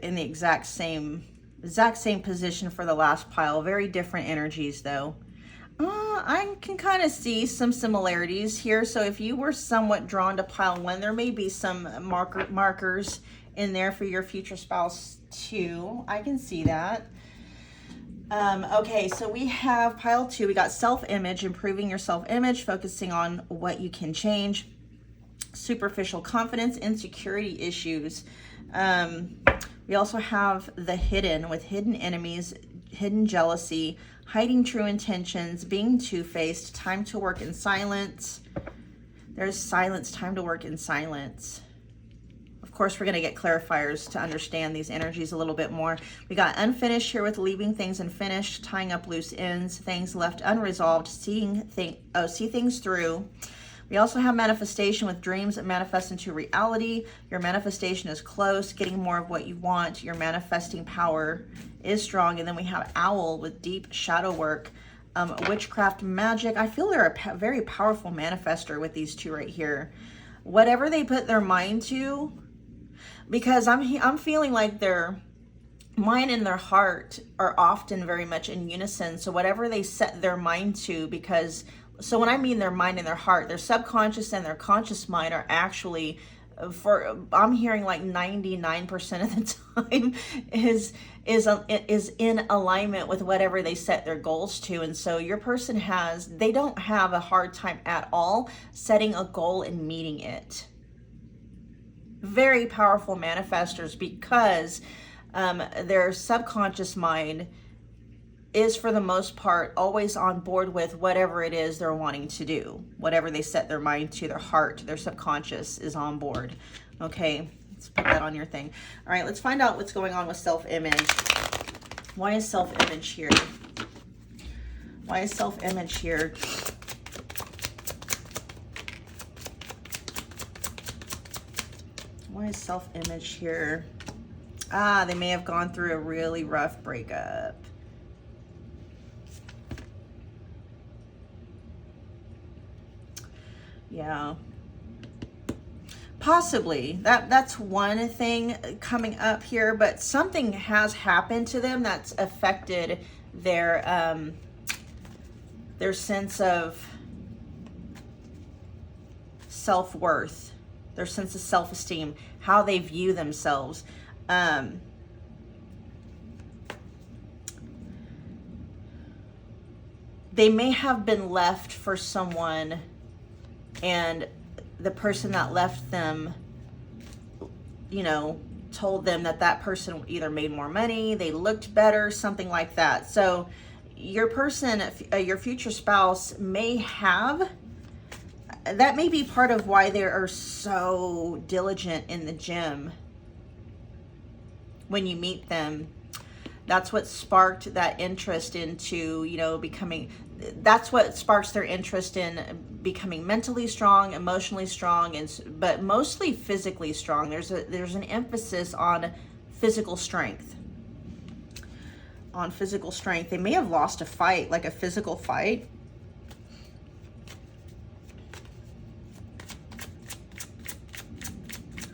S1: in the exact same position for the last pile. Very different energies though. I can kind of see some similarities here. So if you were somewhat drawn to pile 1, there may be some markers in there for your future spouse too. I can see that. Okay, so we have pile 2. We got self-image, improving your self-image, focusing on what you can change. Superficial confidence, insecurity issues. We also have the hidden, with hidden enemies, hidden jealousy, hiding true intentions, being two-faced, time to work in silence. There's silence, time to work in silence. Of course, we're going to get clarifiers to understand these energies a little bit more. We got unfinished here with leaving things unfinished, tying up loose ends, things left unresolved, see things through. We also have manifestation with dreams that manifest into reality. Your manifestation is close, getting more of what you want. Your manifesting power is strong. And then we have owl with deep shadow work, witchcraft, magic. I feel they're a very powerful manifester with these 2 right here. Whatever they put their mind to, because I'm feeling like their mind and their heart are often very much in unison. So whatever they set their mind to, so when I mean their mind and their heart, their subconscious and their conscious mind are actually, I'm hearing like 99% of the time is in alignment with whatever they set their goals to. And so your person they don't have a hard time at all setting a goal and meeting it. Very powerful manifestors, because their subconscious mind is for the most part always on board with whatever it is they're wanting to do. Whatever they set their mind to, their heart, their subconscious is on board. Okay, let's put that on your thing. All right, let's find out what's going on with self-image. Why is self-image here? Why is self-image here? Why is self-image here? They may have gone through a really rough breakup. Yeah, possibly. That's one thing coming up here, but something has happened to them that's affected their sense of self-worth, their sense of self-esteem, how they view themselves. they may have been left for someone, and the person that left them, you know, told them that that person either made more money, they looked better, something like that. So your person, your future spouse may have, that may be part of why they are so diligent in the gym when you meet them. That's what sparked that interest into, you know, becoming, that's what sparks their interest in becoming mentally strong, emotionally strong, and but mostly physically strong. There's an emphasis on physical strength. On physical strength. They may have lost a fight, like a physical fight.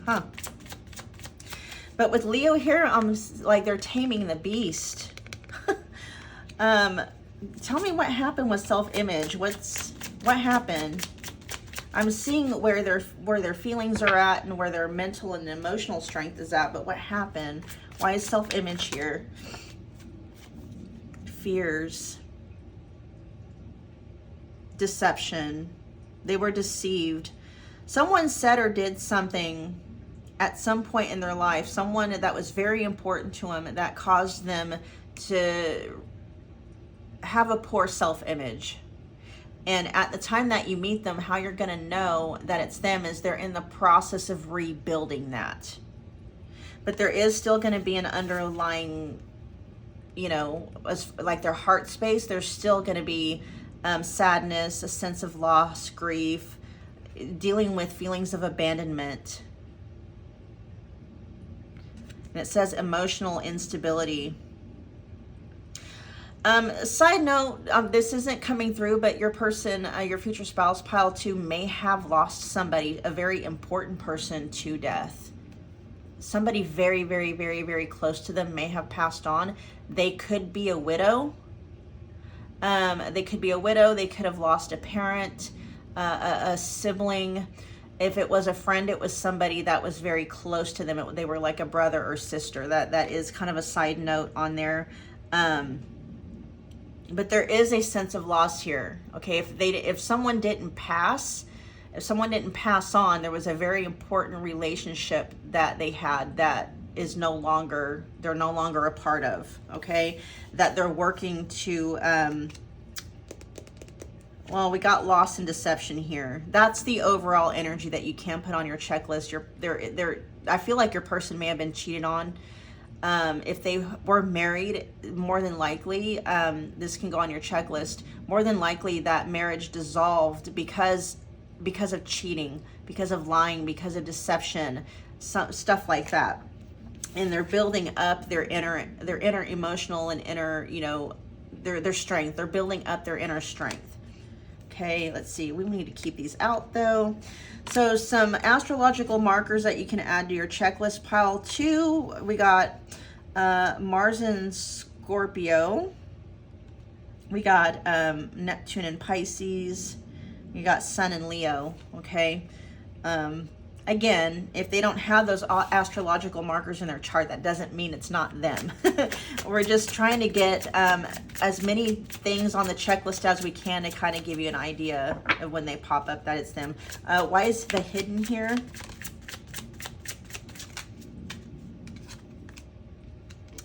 S1: Huh. But with Leo here, like they're taming the beast. Tell me what happened with self-image. What happened? I'm seeing where their feelings are at and where their mental and emotional strength is at, but what happened? Why is self-image here? Fears. Deception. They were deceived. Someone said or did something at some point in their life, someone that was very important to them, that caused them to have a poor self-image. And at the time that you meet them, how you're going to know that it's them is they're in the process of rebuilding that. But there is still going to be an underlying, you know, like their heart space, there's still going to be sadness, a sense of loss, grief, dealing with feelings of abandonment. And it says emotional instability. Side note, this isn't coming through, but your person, your future spouse, pile 2, may have lost somebody, a very important person, to death. Somebody very, very, very, very close to them may have passed on. They could be a widow. They could be a widow. They could have lost a parent, a sibling. If it was a friend, it was somebody that was very close to them. They were like a brother or sister. That is kind of a side note on there. But there is a sense of loss here. Okay, if someone didn't pass on, there was a very important relationship that they had that is they're no longer a part of. Okay, that they're working to. Well, we got loss and deception here. That's the overall energy that you can put on your checklist. I feel like your person may have been cheated on. If they were married, more than likely, this can go on your checklist. More than likely that marriage dissolved because of cheating, because of lying, because of deception, stuff like that. And they're building up their inner emotional and inner, you know, their strength. They're building up their inner strength. Okay, let's see. We need to keep these out though. So some astrological markers that you can add to your checklist. Pile 2, we got Mars in Scorpio. We got Neptune in Pisces. You got Sun in Leo. Okay. Again, if they don't have those astrological markers in their chart, that doesn't mean it's not them. We're just trying to get as many things on the checklist as we can to kind of give you an idea of when they pop up that it's them. Why is the hidden here?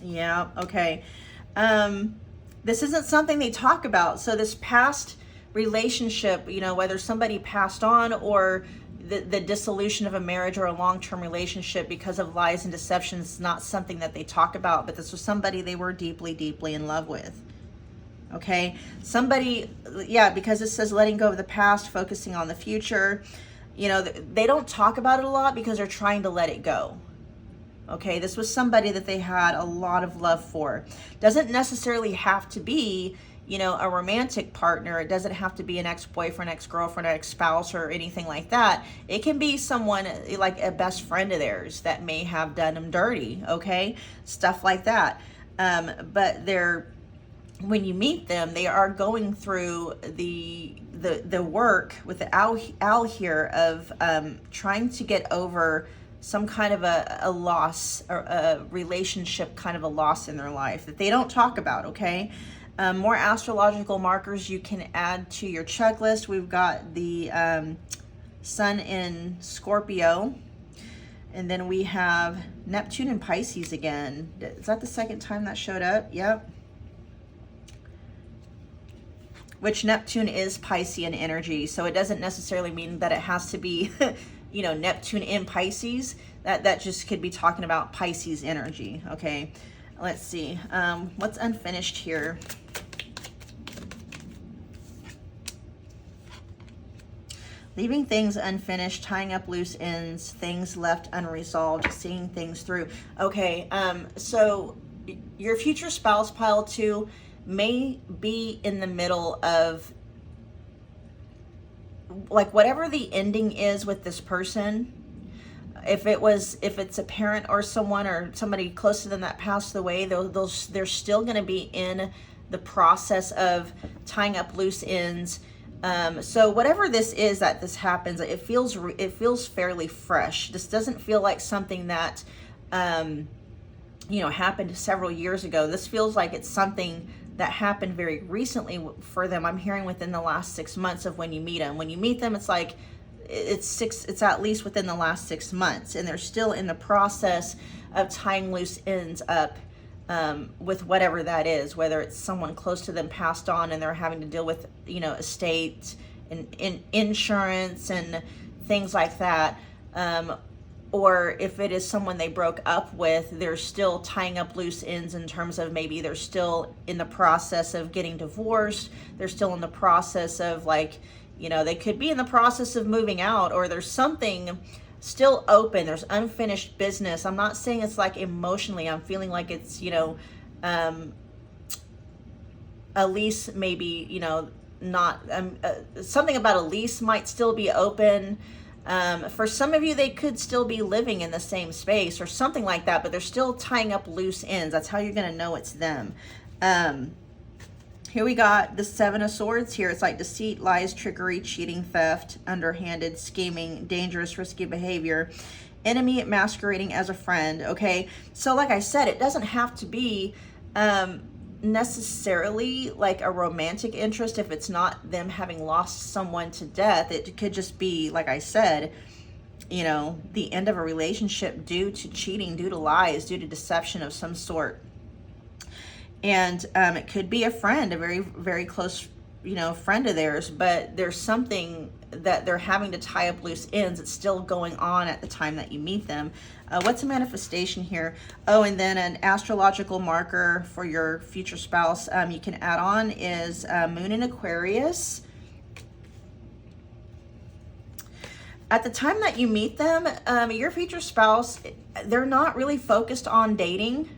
S1: Yeah, okay. This isn't something they talk about. So this past relationship, you know, whether somebody passed on or the dissolution of a marriage or a long-term relationship because of lies and deception is not something that they talk about, but this was somebody they were deeply, deeply in love with. Okay, somebody, yeah, because it says letting go of the past, focusing on the future. You know, they don't talk about it a lot because they're trying to let it go. Okay, this was somebody that they had a lot of love for. Doesn't necessarily have to be, you know, a romantic partner. It doesn't have to be an ex-boyfriend, ex-girlfriend, ex-spouse, or anything like that. It can be someone like a best friend of theirs that may have done them dirty, okay? Stuff like that. But when you meet them, they are going through the work with the owl here of trying to get over some kind of a loss or a relationship kind of a loss in their life that they don't talk about, okay? More astrological markers you can add to your checklist. We've got the Sun in Scorpio. And then we have Neptune in Pisces again. Is that the second time that showed up? Yep. Which Neptune is Piscean energy. So it doesn't necessarily mean that it has to be, you know, Neptune in Pisces. That just could be talking about Pisces energy. Okay. Let's see. What's unfinished here? Leaving things unfinished, tying up loose ends, things left unresolved, seeing things through. Okay, so your future spouse, pile 2, may be in the middle of, like, whatever the ending is with this person. If it's a parent or someone or somebody close to them that passed away, they're still going to be in the process of tying up loose ends. So whatever this is that this happens, it feels fairly fresh. This doesn't feel like something that, you know, happened several years ago. This feels like it's something that happened very recently for them. I'm hearing within the last 6 months of when you meet them. When you meet them, it's like, it's at least within the last 6 months, and they're still in the process of tying loose ends up. With whatever that is, whether it's someone close to them passed on and they're having to deal with, you know, estate and insurance and things like that, or if it is someone they broke up with, they're still tying up loose ends in terms of maybe they're still in the process of getting divorced, they're still in the process of, like, you know, they could be in the process of moving out, or there's something still open, there's unfinished business. I'm not saying it's like emotionally, I'm feeling like it's, you know, a lease maybe, you know, not, something about a lease might still be open. For some of you, they could still be living in the same space or something like that, but they're still tying up loose ends. That's how you're going to know it's them. Here we got the 7 of Swords here. It's like deceit, lies, trickery, cheating, theft, underhanded, scheming, dangerous, risky behavior, enemy masquerading as a friend. Okay, so like I said, it doesn't have to be necessarily like a romantic interest. If it's not them having lost someone to death, it could just be, like I said, you know, the end of a relationship due to cheating, due to lies, due to deception of some sort. And it could be a friend, a very, very close, you know, friend of theirs, but there's something that they're having to tie up loose ends. It's still going on at the time that you meet them. What's a manifestation here? Oh, and then an astrological marker for your future spouse you can add on is Moon in Aquarius. At the time that you meet them, your future spouse, they're not really focused on dating.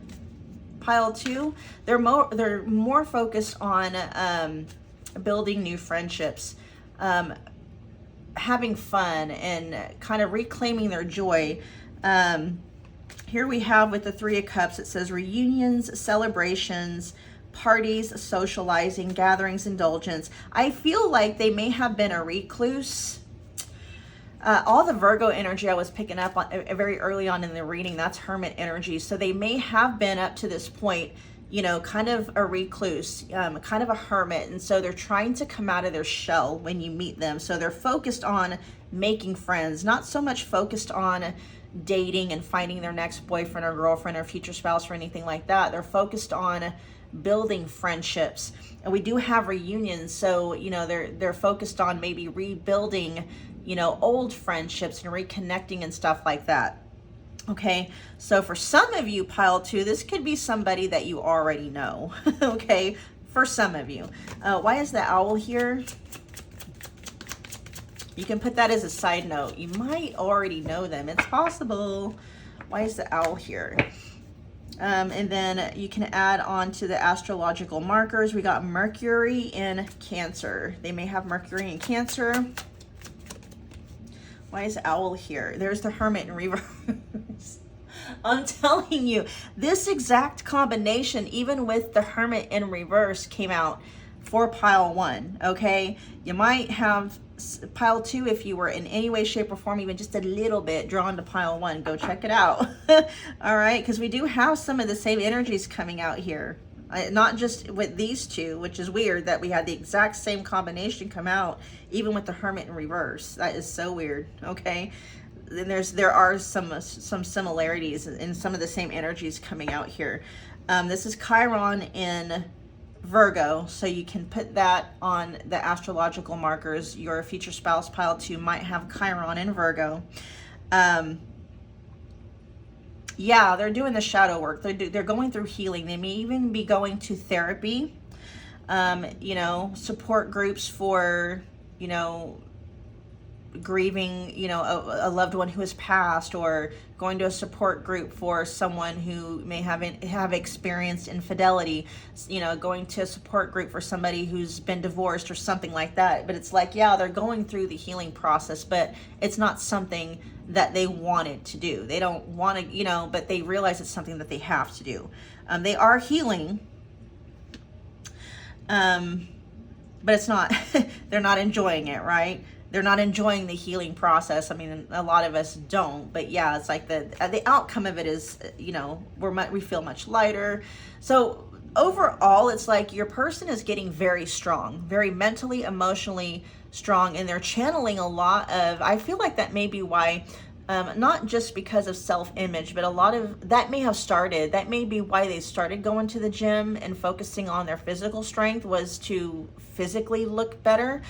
S1: Pile 2, they're more focused on building new friendships, having fun, and kind of reclaiming their joy. Here we have with the 3 of Cups, it says reunions, celebrations, parties, socializing, gatherings, indulgence. I feel like they may have been a recluse. All the Virgo energy I was picking up on very early on in the reading, that's Hermit energy. So they may have been up to this point, you know, kind of a recluse, kind of a hermit. And so they're trying to come out of their shell when you meet them. So they're focused on making friends, not so much focused on dating and finding their next boyfriend or girlfriend or future spouse or anything like that. They're focused on building friendships. And we do have reunions. So, you know, they're focused on maybe rebuilding, you know, old friendships and reconnecting and stuff like that. Okay, so for some of you, pile 2, this could be somebody that you already know. Okay, for some of you. Why is the owl here? You can put that as a side note. You might already know them. It's possible. Why is the owl here? And then you can add on to the astrological markers. We got Mercury in Cancer. They may have Mercury in Cancer. Why is owl here? There's the Hermit in reverse. I'm telling you, this exact combination, even with the Hermit in reverse, came out for pile 1, okay? You might have pile 2 if you were in any way, shape, or form, even just a little bit drawn to pile 1. Go check it out. All right, because we do have some of the same energies coming out here. Not just with these two, which is weird that we had the exact same combination come out, even with the Hermit in reverse. That is so weird, okay? And there are some similarities in some of the same energies coming out here. This is Chiron in Virgo, so you can put that on the astrological markers. Your future spouse, pile 2, might have Chiron in Virgo. Yeah, they're doing the shadow work. They're going through healing. They may even be going to therapy, you know, support groups for, you know, grieving, you know, a loved one who has passed, or going to a support group for someone who may have experienced infidelity, you know, going to a support group for somebody who's been divorced or something like that. But it's like, yeah, they're going through the healing process, but it's not something that they wanted to do. They don't want to, you know, but they realize it's something that they have to do. They are healing, but it's not, they're not enjoying it, right? They're not enjoying the healing process. I mean, a lot of us don't, but yeah, it's like the outcome of it is, you know, we feel much lighter. So overall, it's like your person is getting very strong, very mentally, emotionally strong, and they're channeling a lot of, I feel like that may be why, not just because of self-image, but a lot of that may have started, that may be why they started going to the gym and focusing on their physical strength, was to physically look better.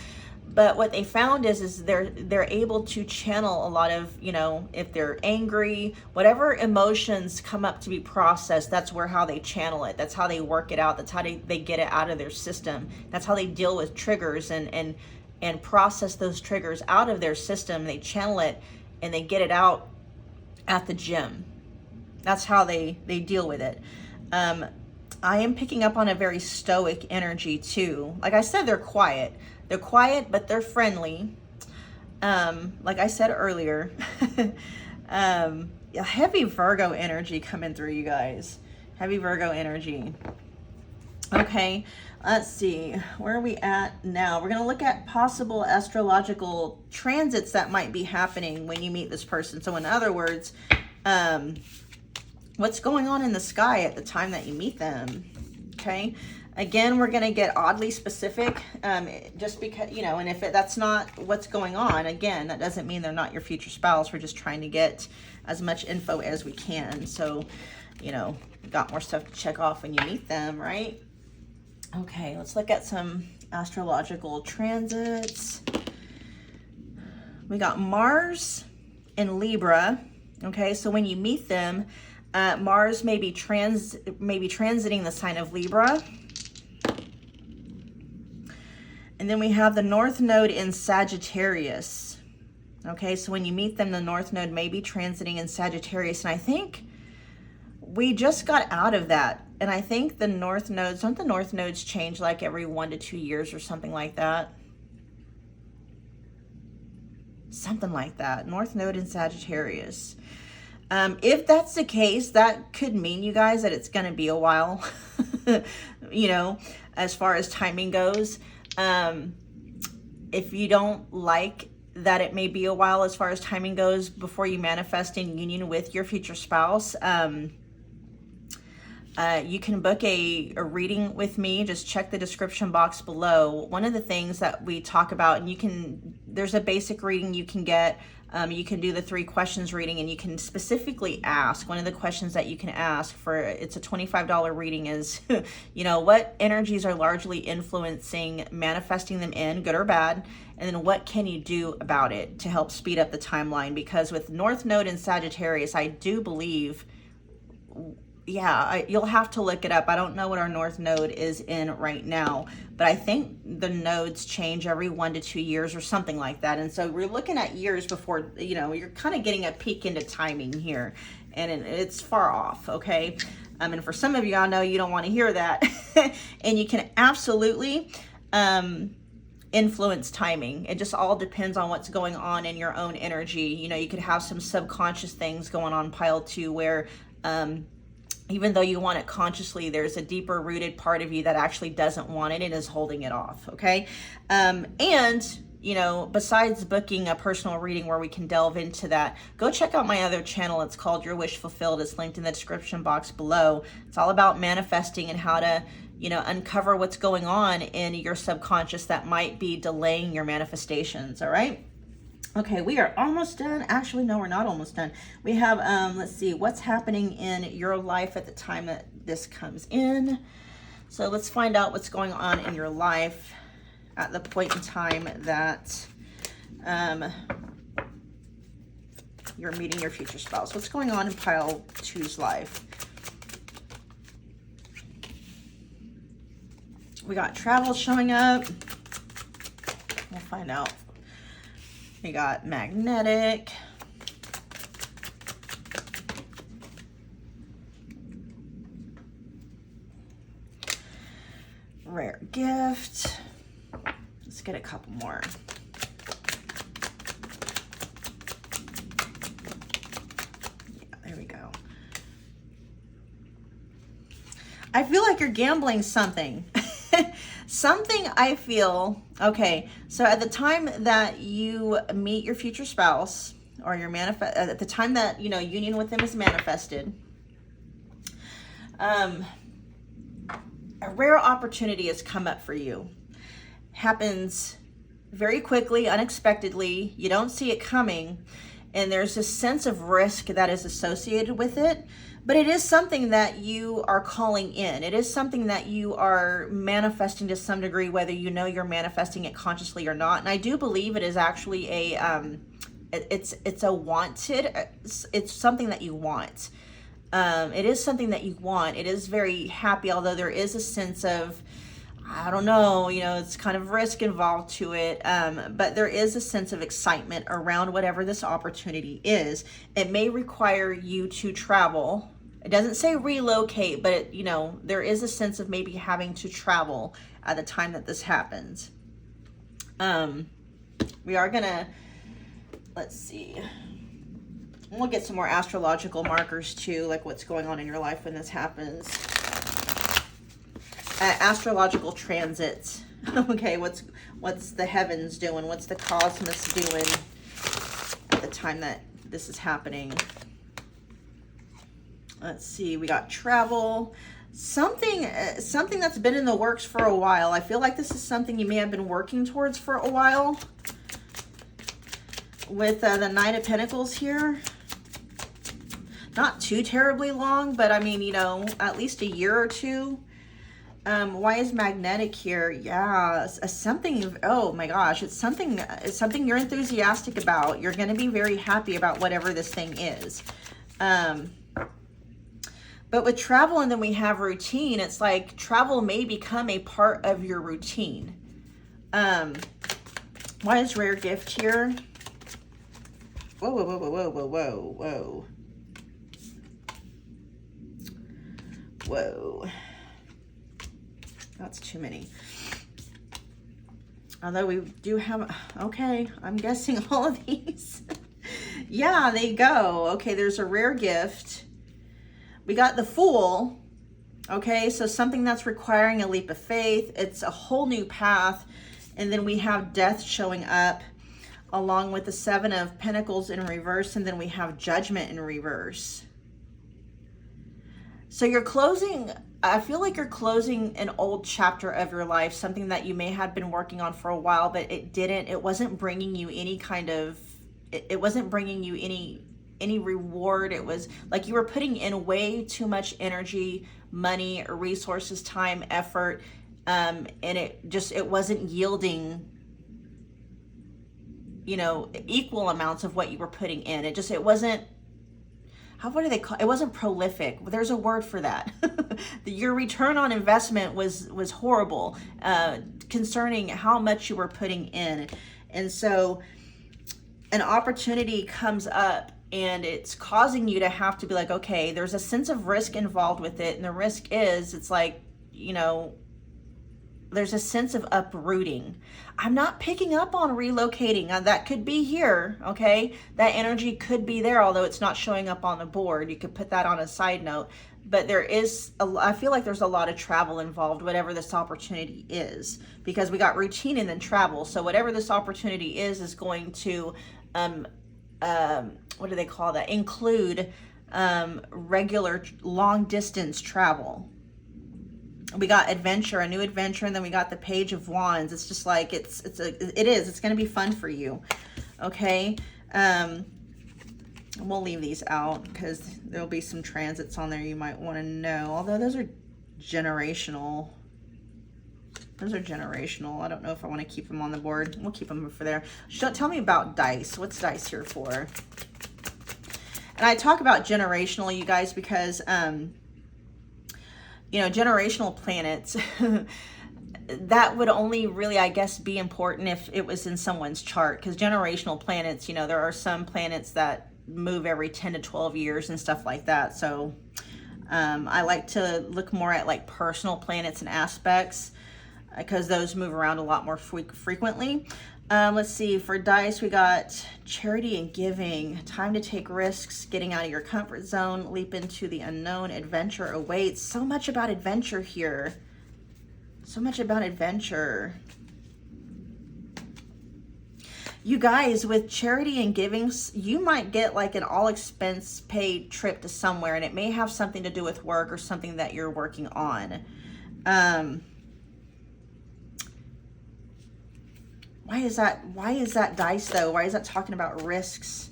S1: But what they found is they're able to channel a lot of, you know, if they're angry, whatever emotions come up to be processed, that's how they channel it. That's how they work it out. That's how they get it out of their system. That's how they deal with triggers and process those triggers out of their system. They channel it and they get it out at the gym. That's how they deal with it. I am picking up on a very stoic energy too. Like I said, they're quiet. They're quiet, but they're friendly. Like I said earlier, a heavy Virgo energy coming through, you guys. Heavy Virgo energy. Okay, let's see. Where are we at now? We're going to look at possible astrological transits that might be happening when you meet this person. So in other words, what's going on in the sky at the time that you meet them? Okay. Again, we're going to get oddly specific, just because, you know, and if that's not what's going on, again, that doesn't mean they're not your future spouse. We're just trying to get as much info as we can. So, you know, got more stuff to check off when you meet them, right? Okay, let's look at some astrological transits. We got Mars in Libra. Okay, so when you meet them, Mars may be transiting the sign of Libra. And then we have the North Node in Sagittarius. Okay, so when you meet them, the North Node may be transiting in Sagittarius. And I think we just got out of that. And I think the North Nodes, don't the North Nodes change like every 1 to 2 years or something like that? Something like that. North Node in Sagittarius. If that's the case, that could mean, you guys, that it's going to be a while, you know, as far as timing goes. If you don't like that it may be a while as far as timing goes before you manifest in union with your future spouse, you can book a reading with me. Just check the description box below. One of the things that we talk about, and there's a basic reading you can get. You can do the 3 questions reading, and you can specifically ask. One of the questions that you can ask for, it's a $25 reading, is, you know, what energies are largely influencing manifesting them in, good or bad? And then what can you do about it to help speed up the timeline? Because with North Node in Sagittarius, I do believe, yeah, you'll have to look it up. I don't know what our North Node is in right now, but I think the nodes change every 1 to 2 years or something like that. And so we're looking at years before, you know, you're kind of getting a peek into timing here, and it's far off, okay? And for some of you, I know you don't want to hear that. And you can absolutely influence timing. It just all depends on what's going on in your own energy. You know, you could have some subconscious things going on, pile 2, where, even though you want it consciously, there's a deeper rooted part of you that actually doesn't want it and is holding it off, okay? And you know, besides booking a personal reading where we can delve into that, go check out my other channel. It's called Your Wish Fulfilled. It's linked in the description box below. It's all about manifesting and how to, you know, uncover what's going on in your subconscious that might be delaying your manifestations. All right. Okay, we are almost done. Actually, no, we're not almost done. We have, let's see, what's happening in your life at the time that this comes in. So let's find out what's going on in your life at the point in time that you're meeting your future spouse. What's going on in pile 2's life? We got travel showing up. We'll find out. We got magnetic. Rare gift. Let's get a couple more. Yeah, there we go. I feel like you're gambling something. Something I feel, okay, so at the time that you meet your future spouse, or your at the time that, you know, union with them is manifested, a rare opportunity has come up for you. Happens very quickly, unexpectedly, you don't see it coming, and there's a sense of risk that is associated with it. But it is something that you are calling in. It is something that you are manifesting to some degree, whether you know you're manifesting it consciously or not. And I do believe it is actually a, it's a wanted, it's something that you want. It is something that you want. It is very happy, although there is a sense of, I don't know, you know, it's kind of risk involved to it. But there is a sense of excitement around whatever this opportunity is. It may require you to travel. It doesn't say relocate, but it, you know, there is a sense of maybe having to travel at the time that this happens. We are gonna, let's see. We'll get some more astrological markers too, like what's going on in your life when this happens. Astrological transits. Okay, what's the heavens doing? What's the cosmos doing at the time that this is happening? Let's see, we got travel. Something that's been in the works for a while. I feel like this is something you may have been working towards for a while. With the Knight of Pentacles here. Not too terribly long, but I mean, you know, at least a year or two. Why is magnetic here? Yeah, something, oh my gosh, it's something you're enthusiastic about. You're going to be very happy about whatever this thing is. But with travel, and then we have routine, it's like travel may become a part of your routine. Why is rare gift here? Whoa, whoa, whoa, whoa, whoa, whoa, whoa, whoa. Whoa. That's too many. Although we do have, okay, I'm guessing all of these. Yeah, they go. Okay, there's a rare gift. We got the Fool. Okay, so something that's requiring a leap of faith. It's a whole new path. And then we have Death showing up along with the Seven of Pentacles in reverse. And then we have Judgment in reverse. So you're closing, I feel like you're closing an old chapter of your life, something that you may have been working on for a while, but it wasn't bringing you any kind of, it wasn't bringing you any reward. It was like you were putting in way too much energy, money, resources, time, effort, and it wasn't yielding, you know, equal amounts of what you were putting in. It wasn't, what do they call it? It wasn't prolific. There's a word for that. Your return on investment was horrible concerning how much you were putting in. And so an opportunity comes up and it's causing you to have to be like, okay, there's a sense of risk involved with it. And the risk is, it's like, you know, there's a sense of uprooting. I'm not picking up on relocating. That could be here, okay? That energy could be there, although it's not showing up on the board. You could put that on a side note. but I feel like there's a lot of travel involved, whatever this opportunity is, because we got routine and then travel. So whatever this opportunity is going to, what do they call that? Include regular long distance travel. We got adventure, a new adventure, and then we got the Page of Wands. It's just like, it's going to be fun for you. Okay. We'll leave these out because there'll be some transits on there you might want to know. Although those are generational. Those are generational. I don't know if I want to keep them on the board. We'll keep them for there. Tell me about dice. What's dice here for? And I talk about generational, you guys, because, you know, generational planets, that would only really, I guess, be important if it was in someone's chart. Because generational planets, you know, there are some planets that move every 10 to 12 years and stuff like that. So I like to look more at like personal planets and aspects because those move around a lot more frequently. Let's see, for dice, we got charity and giving, time to take risks, getting out of your comfort zone, leap into the unknown, adventure awaits. So much about adventure here. So much about adventure. You guys, with charity and giving, you might get like an all expense paid trip to somewhere, and it may have something to do with work or something that you're working on. Why is that dice though? Why is that talking about risks?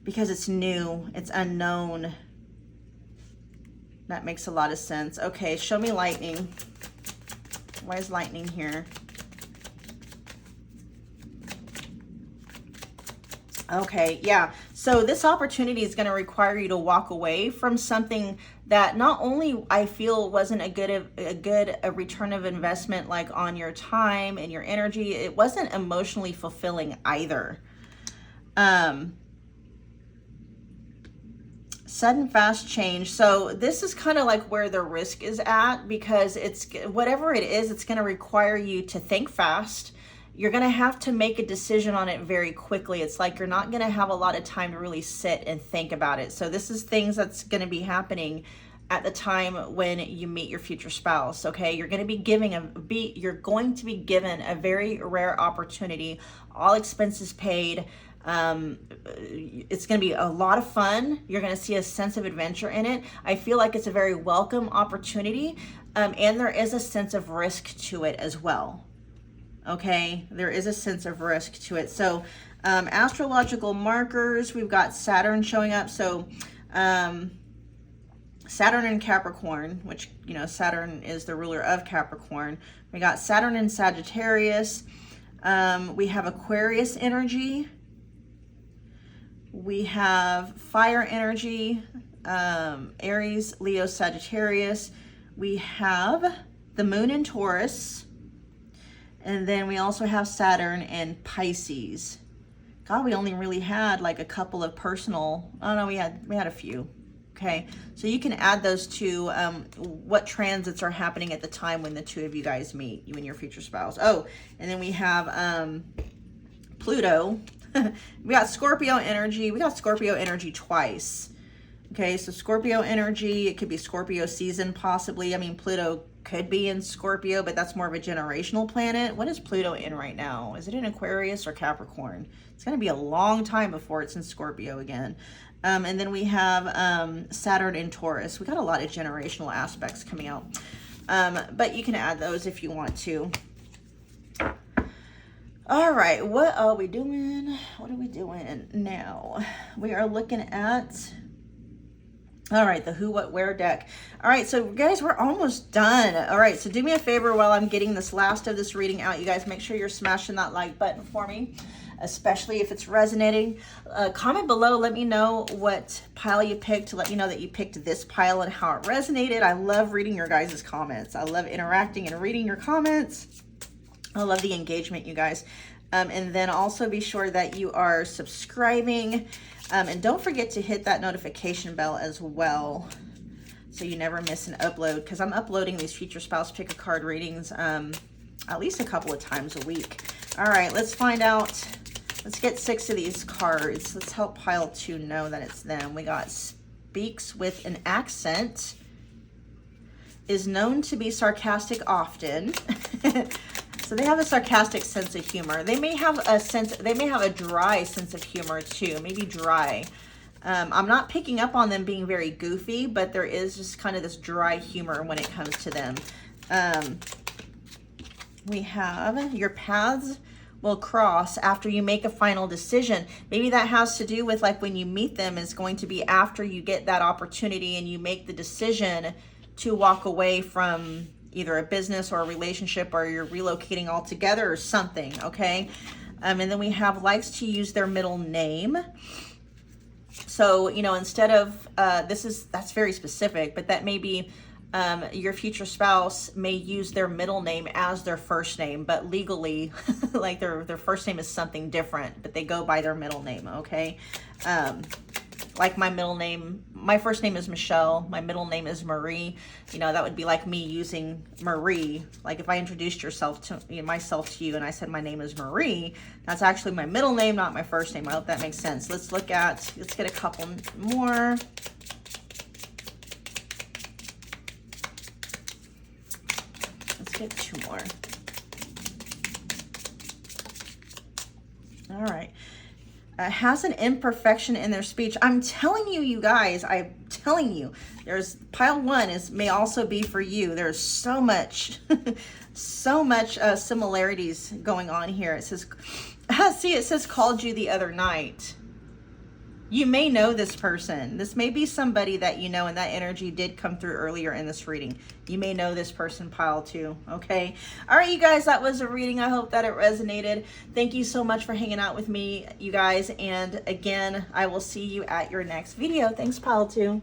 S1: Because it's new, it's unknown. That makes a lot of sense. Okay, show me lightning. Why is lightning here? Okay, yeah. So this opportunity is going to require you to walk away from something that not only I feel wasn't a good return of investment, like on your time and your energy, it wasn't emotionally fulfilling either. Sudden fast change. So this is kind of like where the risk is at, because it's whatever it is, it's going to require you to think fast. You're going to have to make a decision on it very quickly. It's like you're not going to have a lot of time to really sit and think about it. So this is things that's going to be happening at the time when you meet your future spouse. Okay, you're going to be given a very rare opportunity, all expenses paid. It's going to be a lot of fun. You're going to see a sense of adventure in it. I feel like it's a very welcome opportunity, and there is a sense of risk to it as well. Okay, there is a sense of risk to it. So astrological markers, we've got Saturn showing up. So Saturn in Capricorn, which, you know, Saturn is the ruler of Capricorn. We got Saturn in Sagittarius. We have Aquarius energy. We have fire energy, Aries, Leo, Sagittarius. We have the moon in Taurus. And then we also have Saturn and Pisces. God, we only really had like a couple of personal, oh no, we had a few. Okay, so you can add those to what transits are happening at the time when the two of you guys meet, you and your future spouse. Oh, and then we have Pluto. We got Scorpio energy. We got Scorpio energy twice. Okay, so Scorpio energy, it could be Scorpio season possibly. I mean, Pluto could be in Scorpio, but that's more of a generational planet. What is Pluto in right now? Is it in Aquarius or Capricorn? It's going to be a long time before it's in Scorpio again. And then we have Saturn in Taurus. We got a lot of generational aspects coming out. But you can add those if you want to. All right, what are we doing? What are we doing now? We are looking at... All right, the who, what, where deck. All right, so guys, we're almost done. All right, so do me a favor while I'm getting this last of this reading out. You guys make sure you're smashing that like button for me, especially if it's resonating. Comment below, let me know what pile you picked, to let me know that you picked this pile and how it resonated. I love reading your guys' comments. I love interacting and reading your comments. I love the engagement, you guys. And then also be sure that you are subscribing. And don't forget to hit that notification bell as well, so you never miss an upload, because I'm uploading these future spouse pick a card readings at least a couple of times a week. All right, let's find out. Let's get 6 of these cards. Let's help pile 2 know that it's them. We got speaks with an accent, is known to be sarcastic often. So they have a sarcastic sense of humor. They may have a dry sense of humor too, maybe dry. I'm not picking up on them being very goofy, but there is just kind of this dry humor when it comes to them. We have your paths will cross after you make a final decision. Maybe that has to do with like when you meet them is going to be after you get that opportunity and you make the decision to walk away from either a business or a relationship, or you're relocating altogether or something, okay? And then we have likes to use their middle name. So, you know, instead of, that's very specific, but that may be your future spouse may use their middle name as their first name, but legally, like their first name is something different, but they go by their middle name, okay? Like my first name is Michelle, my middle name is Marie. You know, that would be like me using Marie. Like if I introduced myself to you and I said my name is Marie, that's actually my middle name, not my first name. I hope that makes sense. Let's get a couple more. Let's get 2 more. All right. Has an imperfection in their speech. I'm telling you, you guys, I'm telling you, there's pile 1 may also be for you. There's so much, so much similarities going on here. It says, see, it says called you the other night. You may know this person. This may be somebody that you know, and that energy did come through earlier in this reading. You may know this person, pile 2, okay? All right, you guys, that was a reading. I hope that it resonated. Thank you so much for hanging out with me, you guys. And again, I will see you at your next video. Thanks, pile 2.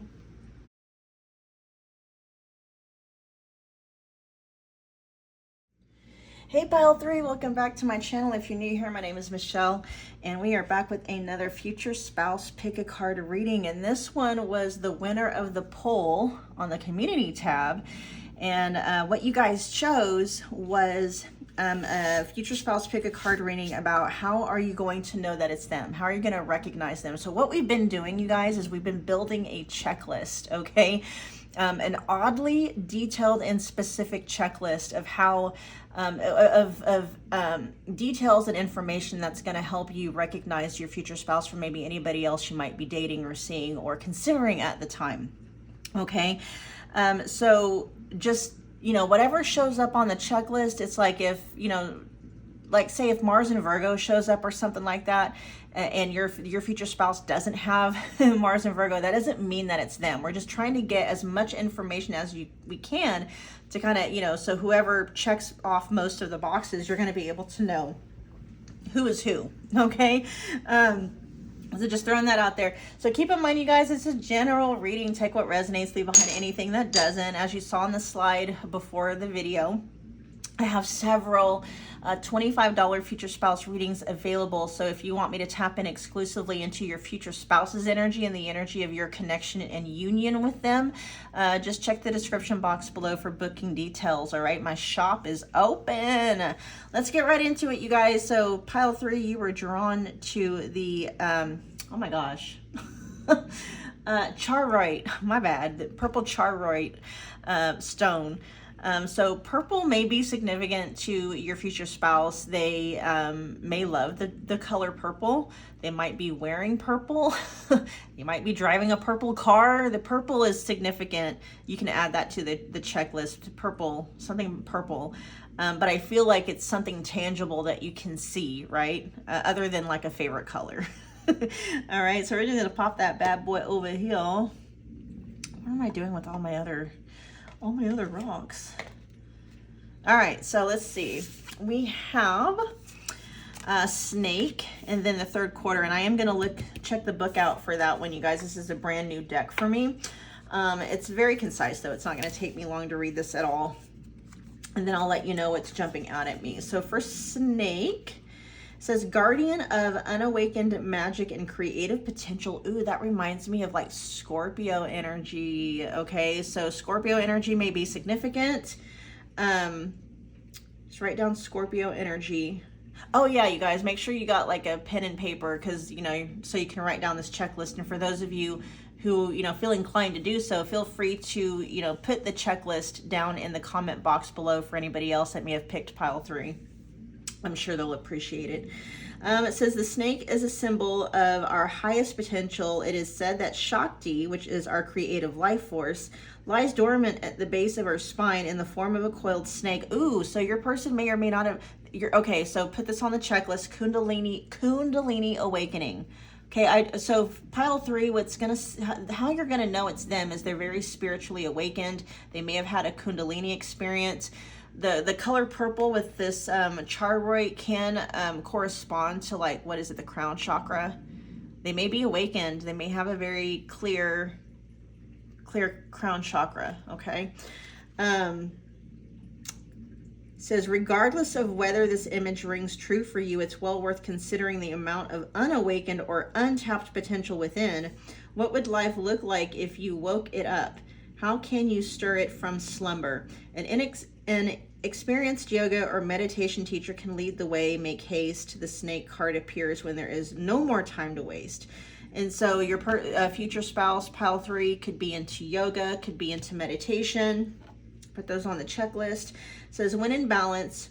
S1: Hey pile 3, welcome back to my channel. If you're new here, my name is Michelle and we are back with another future spouse pick a card reading, and this one was the winner of the poll on the community tab. And what you guys chose was a future spouse pick a card reading about how are you going to know that it's them? How are you going to recognize them? So what we've been doing, you guys, is we've been building a checklist, okay? An oddly detailed and specific checklist of how details and information that's going to help you recognize your future spouse from maybe anybody else you might be dating or seeing or considering at the time. Okay, so just, you know, whatever shows up on the checklist, it's like if, you know, like say if Mars and Virgo shows up or something like that, and your future spouse doesn't have Mars and Virgo, that doesn't mean that it's them. We're just trying to get as much information as we can to kind of, you know, so whoever checks off most of the boxes, you're going to be able to know who is who, okay? So just throwing that out there. So keep in mind, you guys, it's a general reading. Take what resonates, leave behind anything that doesn't. As you saw on the slide before the video, I have several $25 future spouse readings available. So if you want me to tap in exclusively into your future spouse's energy and the energy of your connection and union with them, just check the description box below for booking details. All right, my shop is open. Let's get right into it, you guys. So pile 3, you were drawn to the, oh my gosh, Charoite, my bad, the purple Charoite stone. So purple may be significant to your future spouse. They may love the color purple. They might be wearing purple. You might be driving a purple car. The purple is significant. You can add that to the checklist, purple, something purple. But I feel like it's something tangible that you can see, right? Other than like a favorite color. All right, so we're just gonna pop that bad boy over here. What am I doing with all my other rocks? All right, so let's see. We have a snake and then the third quarter, and I am gonna check the book out for that one, you guys. This is a brand new deck for me. It's very concise though. It's not gonna take me long to read this at all. And then I'll let you know what's jumping out at me. So for snake, it says guardian of unawakened magic and creative potential. Ooh, that reminds me of like Scorpio energy. Okay, so Scorpio energy may be significant. Just write down Scorpio energy. Oh yeah, you guys, make sure you got like a pen and paper, because, you know, so you can write down this checklist. And for those of you who, you know, feel inclined to do so, feel free to, you know, put the checklist down in the comment box below for anybody else that may have picked pile 3. I'm sure they'll appreciate it. It says the snake is a symbol of our highest potential. It is said that Shakti, which is our creative life force, lies dormant at the base of our spine in the form of a coiled snake. Ooh, so your person may or may not have, okay, so put this on the checklist, Kundalini awakening. Okay, so pile 3, how you're gonna know it's them is they're very spiritually awakened. They may have had a Kundalini experience. The color purple with this Charoite can correspond to, like, what is it, the crown chakra. They may be awakened. They may have a very clear crown chakra, okay? Says, regardless of whether this image rings true for you, it's well worth considering the amount of unawakened or untapped potential within. What would life look like if you woke it up? How can you stir it from slumber? An experienced yoga or meditation teacher can lead the way. Make haste. The snake card appears when there is no more time to waste. And so your future spouse, pile 3, could be into yoga, could be into meditation. Put those on the checklist. It says, when in balance,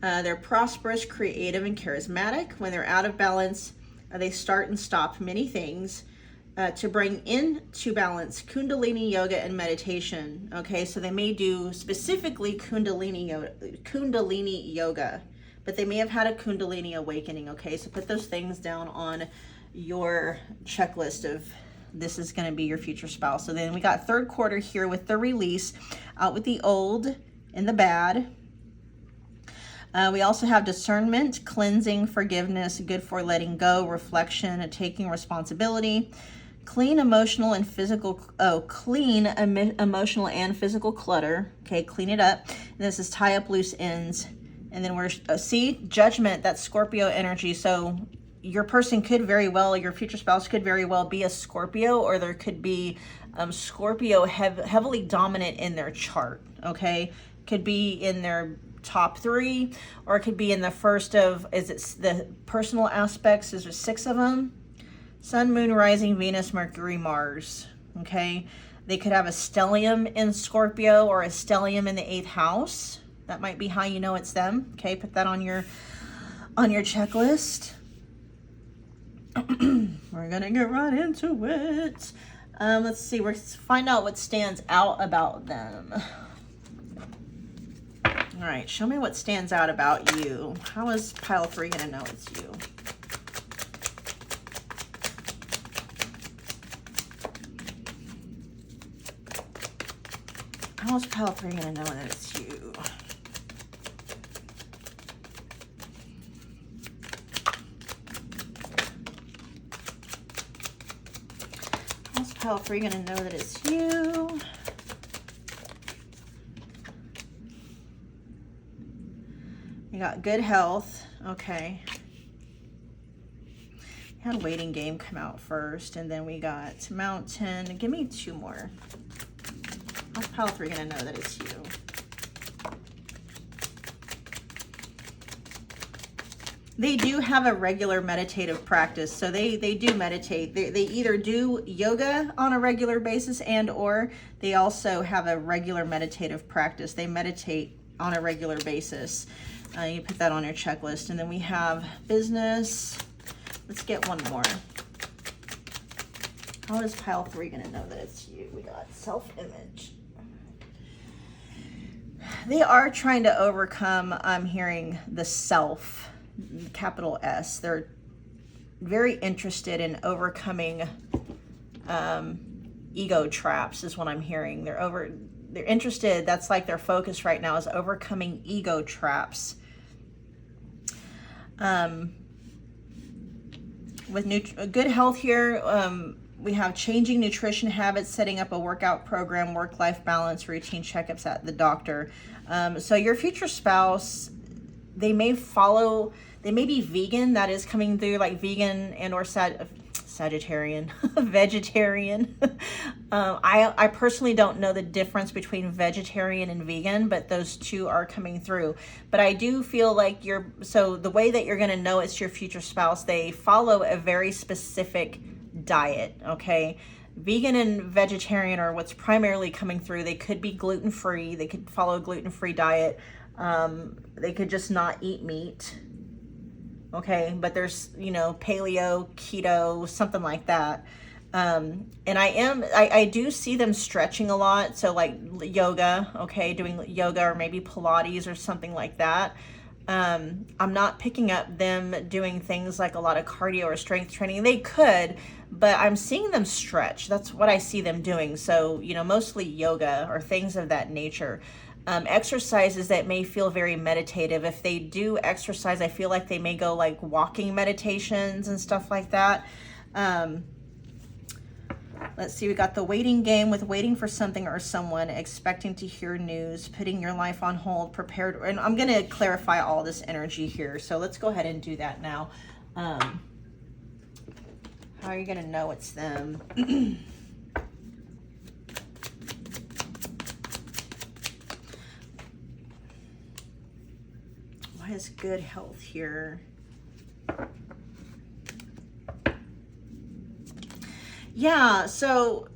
S1: they're prosperous, creative, and charismatic. When they're out of balance, they start and stop many things. To bring into balance Kundalini yoga and meditation. Okay, so they may do specifically Kundalini yoga, but they may have had a Kundalini awakening. Okay, so put those things down on your checklist of this is going to be your future spouse. So then we got third quarter here with the release, out with the old and the bad. We also have discernment, cleansing, forgiveness, good for letting go, reflection, and taking responsibility. Clean emotional and physical, emotional and physical clutter. Okay, clean it up. And this is tie up loose ends. And then we're, judgment, that's Scorpio energy. So your person could very well, your future spouse could very well be a Scorpio, or there could be Scorpio heavily dominant in their chart, okay? Could be in their top 3, or it could be in the first of, is it the personal aspects? Is there 6 of them? Sun, Moon, Rising, Venus, Mercury, Mars, okay? They could have a stellium in Scorpio or a stellium in the 8th house. That might be how you know it's them, okay? Put that on your checklist. We're gonna get right into it. Let's see, let's find out what stands out about them. All right, show me what stands out about you. How is pile 3 gonna know it's you? How is pile 3 gonna know that it's you? How's pile 3 gonna know that it's you? You got good health, okay. We had waiting game come out first, and then we got mountain. Give me 2 more. How's pile 3 gonna know that it's you? They do have a regular meditative practice, so they do meditate. They either do yoga on a regular basis, and or they also have a regular meditative practice. They meditate on a regular basis. You put that on your checklist. And then we have business. Let's get one more. How is pile 3 gonna know that it's you? We got self-image. They are trying to overcome, I'm hearing, the self, capital S. They're very interested in overcoming ego traps is what I'm hearing. They're interested, that's like their focus right now, is overcoming ego traps. With good health here, we have changing nutrition habits, setting up a workout program, work-life balance, routine checkups at the doctor. So your future spouse, they may be vegan. That is coming through, like vegan and or Sagittarian, vegetarian. I personally don't know the difference between vegetarian and vegan, but those two are coming through. But I do feel like so the way that you're going to know it's your future spouse, they follow a very specific diet, okay? Vegan and vegetarian are what's primarily coming through. They could be gluten-free. They could follow a gluten-free diet. They could just not eat meat, okay? But there's, you know, paleo, keto, something like that. And I do see them stretching a lot. So like yoga, okay, doing yoga or maybe Pilates or something like that. I'm not picking up them doing things like a lot of cardio or strength training. They could, but I'm seeing them stretch. That's what I see them doing. So, you know, mostly yoga or things of that nature. Exercises that may feel very meditative. If they do exercise, I feel like they may go like walking meditations and stuff like that. Let's see, we got the waiting game with waiting for something or someone, expecting to hear news, putting your life on hold, prepared. And I'm going to clarify all this energy here. So let's go ahead and do that now. How are you going to know it's them? Why is good health here? Yeah, so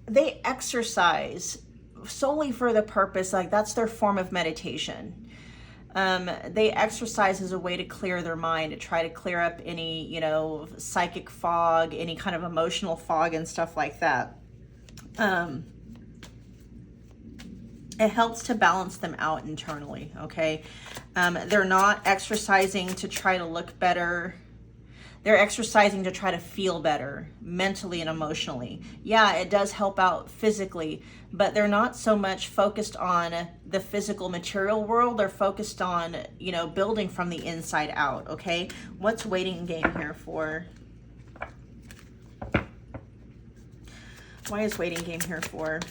S1: they exercise solely for the purpose, like that's their form of meditation. They exercise as a way to clear their mind, to try to clear up any, you know, psychic fog, any kind of emotional fog and stuff like that. It helps to balance them out internally, okay? They're not exercising to try to look better. They're exercising to try to feel better mentally and emotionally. Yeah, it does help out physically, but they're not so much focused on the physical material world. They're focused on, you know, building from the inside out, okay? What's waiting game here for? Why is waiting game here for?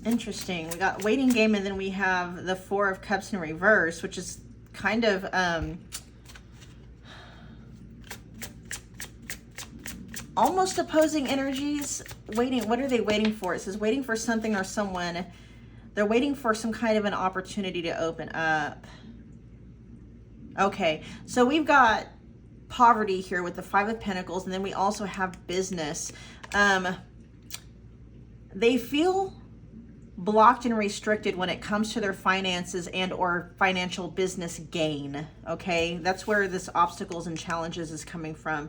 S1: Interesting. We got waiting game, and then we have the Four of Cups in reverse, which is kind of almost opposing energies. Waiting, what are they waiting for? It says waiting for something or someone. They're waiting for some kind of an opportunity to open up. Okay, so we've got poverty here with the Five of Pentacles, and then we also have business. They feel blocked and restricted when it comes to their finances and or financial business gain, okay? That's where this obstacles and challenges is coming from.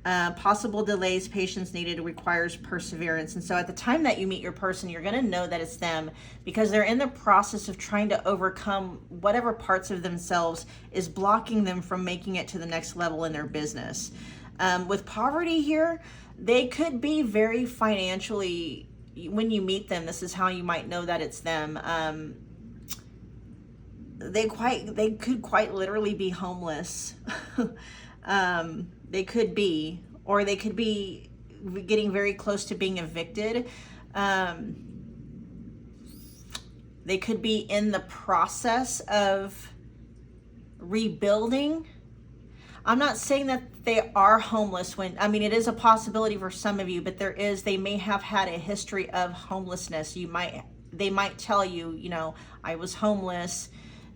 S1: Possible delays, patience needed, requires perseverance. And so at the time that you meet your person, you're going to know that it's them because they're in the process of trying to overcome whatever parts of themselves is blocking them from making it to the next level in their business. With poverty here, they could be very financially, when you meet them, this is how you might know that it's them. They could quite literally be homeless. They could be, or they could be getting very close to being evicted. They could be in the process of rebuilding. I'm not saying that they are homeless I mean, it is a possibility for some of you, but they may have had a history of homelessness. They might tell you, you know, I was homeless.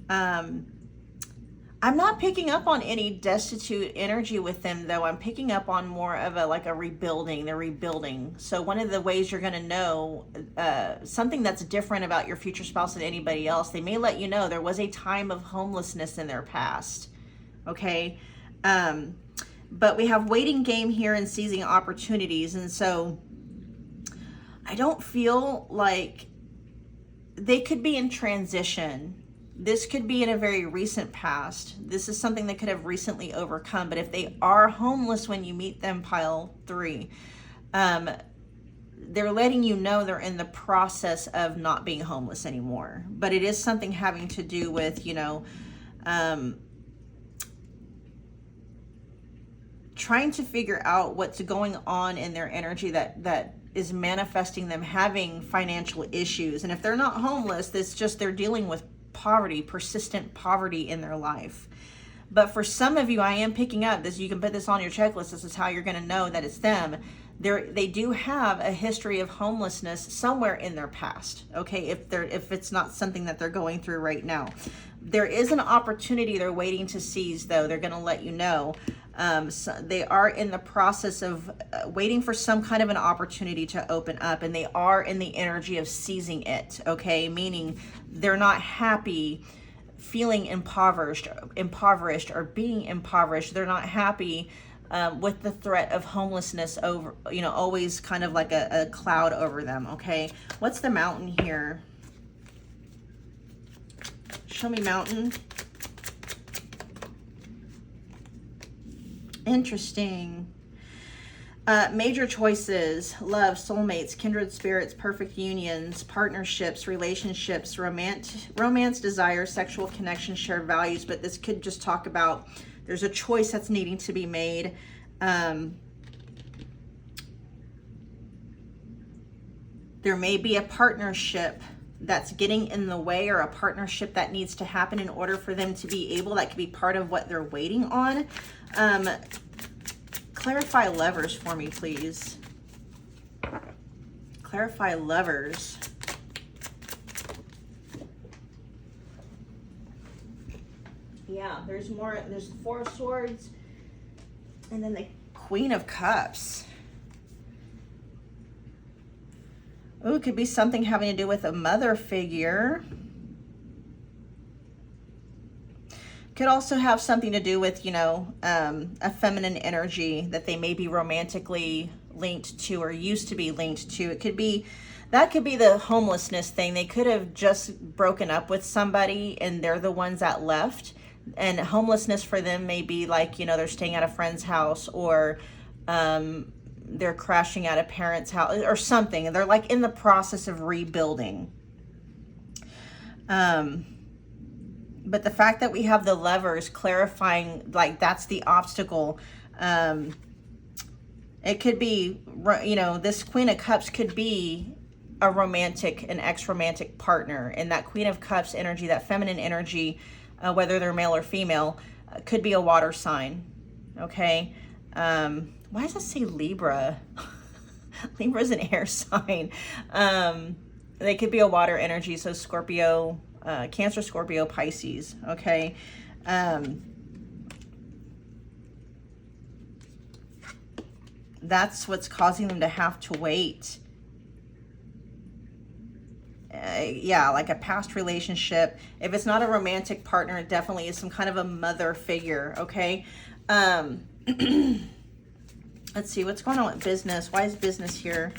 S1: I'm not picking up on any destitute energy with them though. I'm picking up on more of a rebuilding. They're rebuilding. So one of the ways you're going to know something that's different about your future spouse than anybody else, they may let you know there was a time of homelessness in their past. Okay. But we have waiting game here and seizing opportunities. And so I don't feel like they could be in transition. This could be in a very recent past. This is something that could have recently overcome. But if they are homeless when you meet them, pile 3, they're letting you know they're in the process of not being homeless anymore. But it is something having to do with, you know, trying to figure out what's going on in their energy that is manifesting them having financial issues. And if they're not homeless, it's just they're dealing with poverty, persistent poverty in their life. But for some of you, I am picking up this. You can put this on your checklist. This is how you're going to know that it's them. They do have a history of homelessness somewhere in their past. Okay, if it's not something that they're going through right now, there is an opportunity they're waiting to seize. Though they're going to let you know. So they are in the process of waiting for some kind of an opportunity to open up, and they are in the energy of seizing it. Okay, meaning they're not happy feeling impoverished or being impoverished. They're not happy with the threat of homelessness over, always kind of like a cloud over them. Okay, what's the mountain here? Show me mountain. Interesting. Major choices: love, soulmates, kindred spirits, perfect unions, partnerships, relationships, romance, desire, sexual connection, shared values. But this could just talk about there's a choice that's needing to be made. There may be a partnership that's getting in the way, or a partnership that needs to happen in order for them to be able, that could be part of what they're waiting on. Clarify lovers for me, please. Clarify lovers. Yeah, there's more. There's the Four of Swords, and then the Queen of Cups. Oh, it could be something having to do with a mother figure. Could also have something to do with, a feminine energy that they may be romantically linked to or used to be linked to. That could be the homelessness thing. They could have just broken up with somebody and they're the ones that left. And homelessness for them may be like, they're staying at a friend's house, or they're crashing at a parent's house or something. And they're like in the process of rebuilding. But the fact that we have the Lovers clarifying, like that's the obstacle. It could be, this Queen of Cups could be an ex-romantic partner. And that Queen of Cups energy, that feminine energy, whether they're male or female, could be a water sign. Okay. Why does it say Libra? Libra's an air sign. They could be a water energy. So Scorpio, Cancer, Scorpio, Pisces. Okay. That's what's causing them to have to wait. Yeah, like a past relationship. If it's not a romantic partner, it definitely is some kind of a mother figure. Okay. Let's see what's going on with business. Why is business here?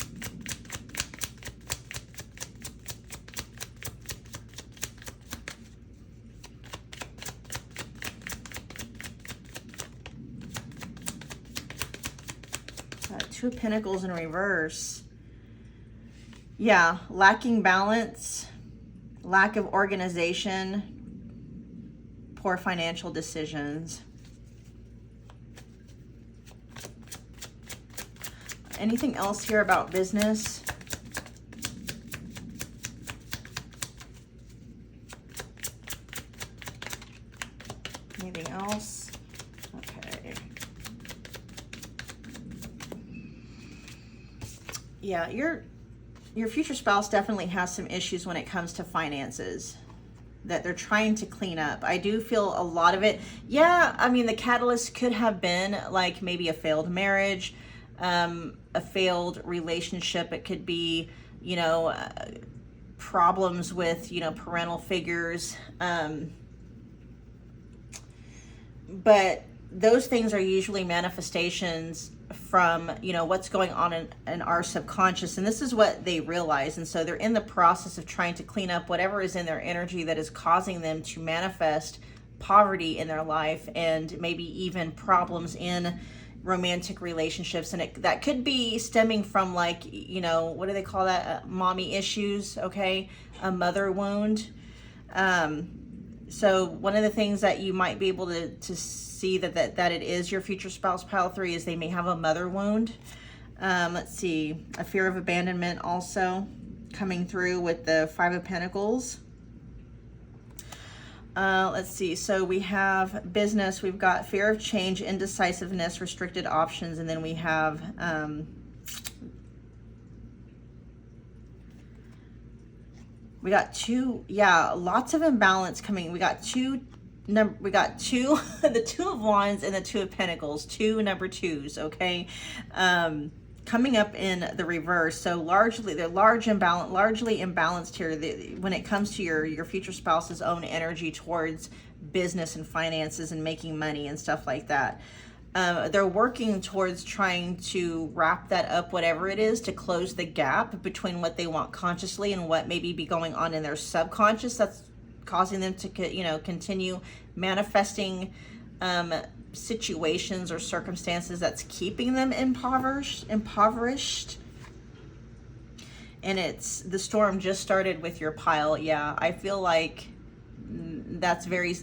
S1: Two of Pentacles in reverse. Yeah, lacking balance, lack of organization, poor financial decisions. Anything else here about business? Anything else? Okay. Yeah, your future spouse definitely has some issues when it comes to finances that they're trying to clean up. I do feel a lot of it. Yeah, I mean, the catalyst could have been like maybe a failed marriage, a failed relationship. It could be, problems with, parental figures. But those things are usually manifestations from, what's going on in our subconscious. And this is what they realize. And so they're in the process of trying to clean up whatever is in their energy that is causing them to manifest poverty in their life, and maybe even problems in romantic relationships. And that could be stemming from like, what do they call that? Mommy issues. Okay. A mother wound. So one of the things that you might be able to see that it is your future spouse, pile 3, is they may have a mother wound. Let's see, a fear of abandonment also coming through with the 5 of Pentacles. Let's see. So we have business, we've got fear of change, indecisiveness, restricted options, and then we have we got two, yeah, lots of imbalance coming. We got two, the Two of Wands and the Two of Pentacles, two number twos, okay? Coming up in the reverse. So they're largely imbalanced here when it comes to your future spouse's own energy towards business and finances and making money and stuff like that. They're working towards trying to wrap that up, whatever it is, to close the gap between what they want consciously and what maybe be going on in their subconscious that's causing them to, continue manifesting situations or circumstances that's keeping them impoverished. And the storm just started with your pile. Yeah, I feel like that's very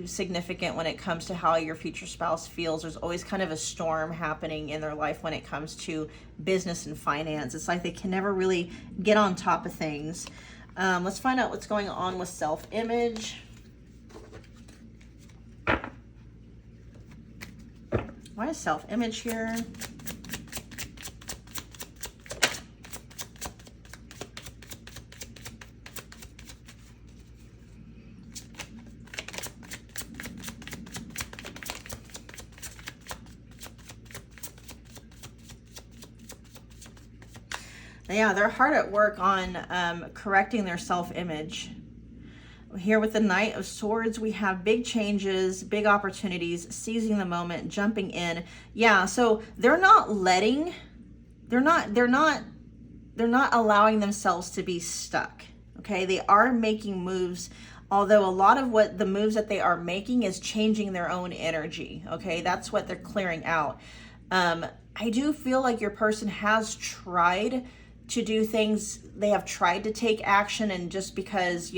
S1: significant when it comes to how your future spouse feels. There's always kind of a storm happening in their life when it comes to business and finance. It's like they can never really get on top of things. Let's find out what's going on with self-image. Why is self-image here? Yeah, they're hard at work on correcting their self-image. Here with the Knight of Swords, we have big changes, big opportunities, seizing the moment, jumping in. Yeah, so they're not allowing themselves to be stuck. Okay, they are making moves, although a lot of what the moves that they are making is changing their own energy. Okay, that's what they're clearing out. I do feel like your person has tried to do things. They have tried to take action, and just because,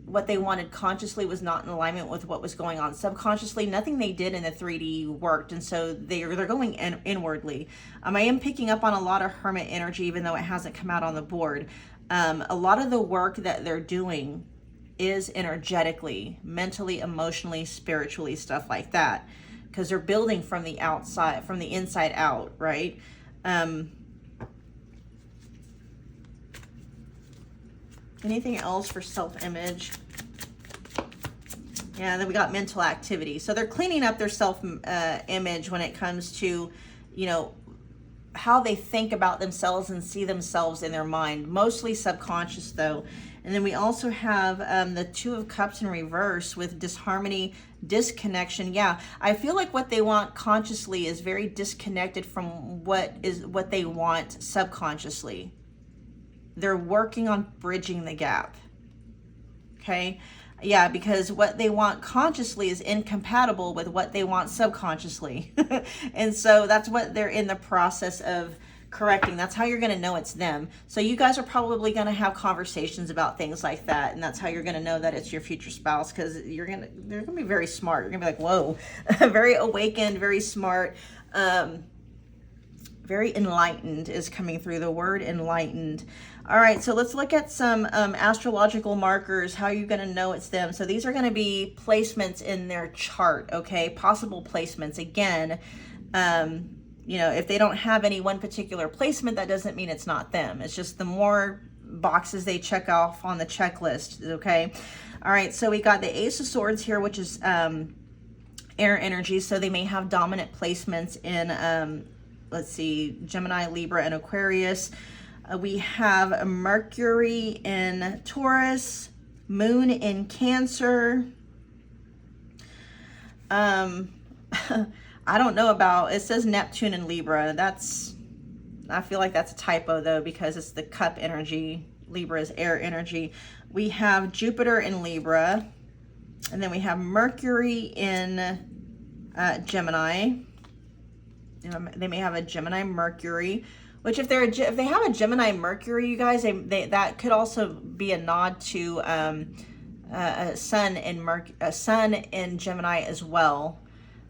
S1: what they wanted consciously was not in alignment with what was going on subconsciously, nothing they did in the 3D worked, and so they're going inwardly. I am picking up on a lot of Hermit energy, even though it hasn't come out on the board. A lot of the work that they're doing is energetically, mentally, emotionally, spiritually, stuff like that, because they're building from the outside, from the inside out, right? Anything else for self-image? Yeah, then we got mental activity. So they're cleaning up their self-image when it comes to, how they think about themselves and see themselves in their mind. Mostly subconscious, though. And then we also have the Two of Cups in reverse with disharmony, disconnection. Yeah, I feel like what they want consciously is very disconnected from what they want subconsciously. They're working on bridging the gap. Okay? Yeah, because what they want consciously is incompatible with what they want subconsciously. And so that's what they're in the process of correcting. That's how you're going to know it's them. So you guys are probably going to have conversations about things like that, and that's how you're going to know that it's your future spouse, because they're going to be very smart. You're going to be like, whoa, very awakened, very smart, very enlightened is coming through, the word enlightened. All right, so let's look at some astrological markers, how you're going to know it's them. So these are going to be placements in their chart, okay? Possible placements. Again, if they don't have any one particular placement, that doesn't mean it's not them. It's just the more boxes they check off on the checklist, okay? All right, so we got the Ace of Swords here, which is air energy. So they may have dominant placements in, let's see, Gemini, Libra, and Aquarius. We have Mercury in Taurus, Moon in Cancer. I don't know about, it says Neptune in Libra. I feel like that's a typo though, because it's the cup energy. Libra is air energy. We have Jupiter in Libra, and then we have Mercury in Gemini. They may have a Gemini Mercury, which if they have a Gemini Mercury, you guys, that could also be a nod to a sun in Gemini as well.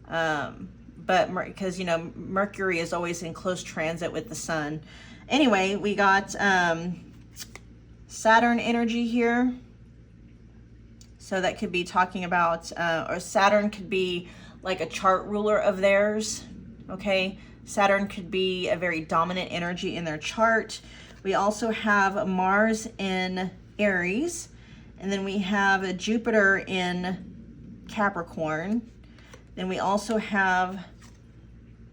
S1: But because Mercury is always in close transit with the sun. Anyway, we got Saturn energy here. So that could be talking about, or Saturn could be like a chart ruler of theirs, okay? Saturn could be a very dominant energy in their chart. We also have Mars in Aries, and then we have a Jupiter in Capricorn. Then we also have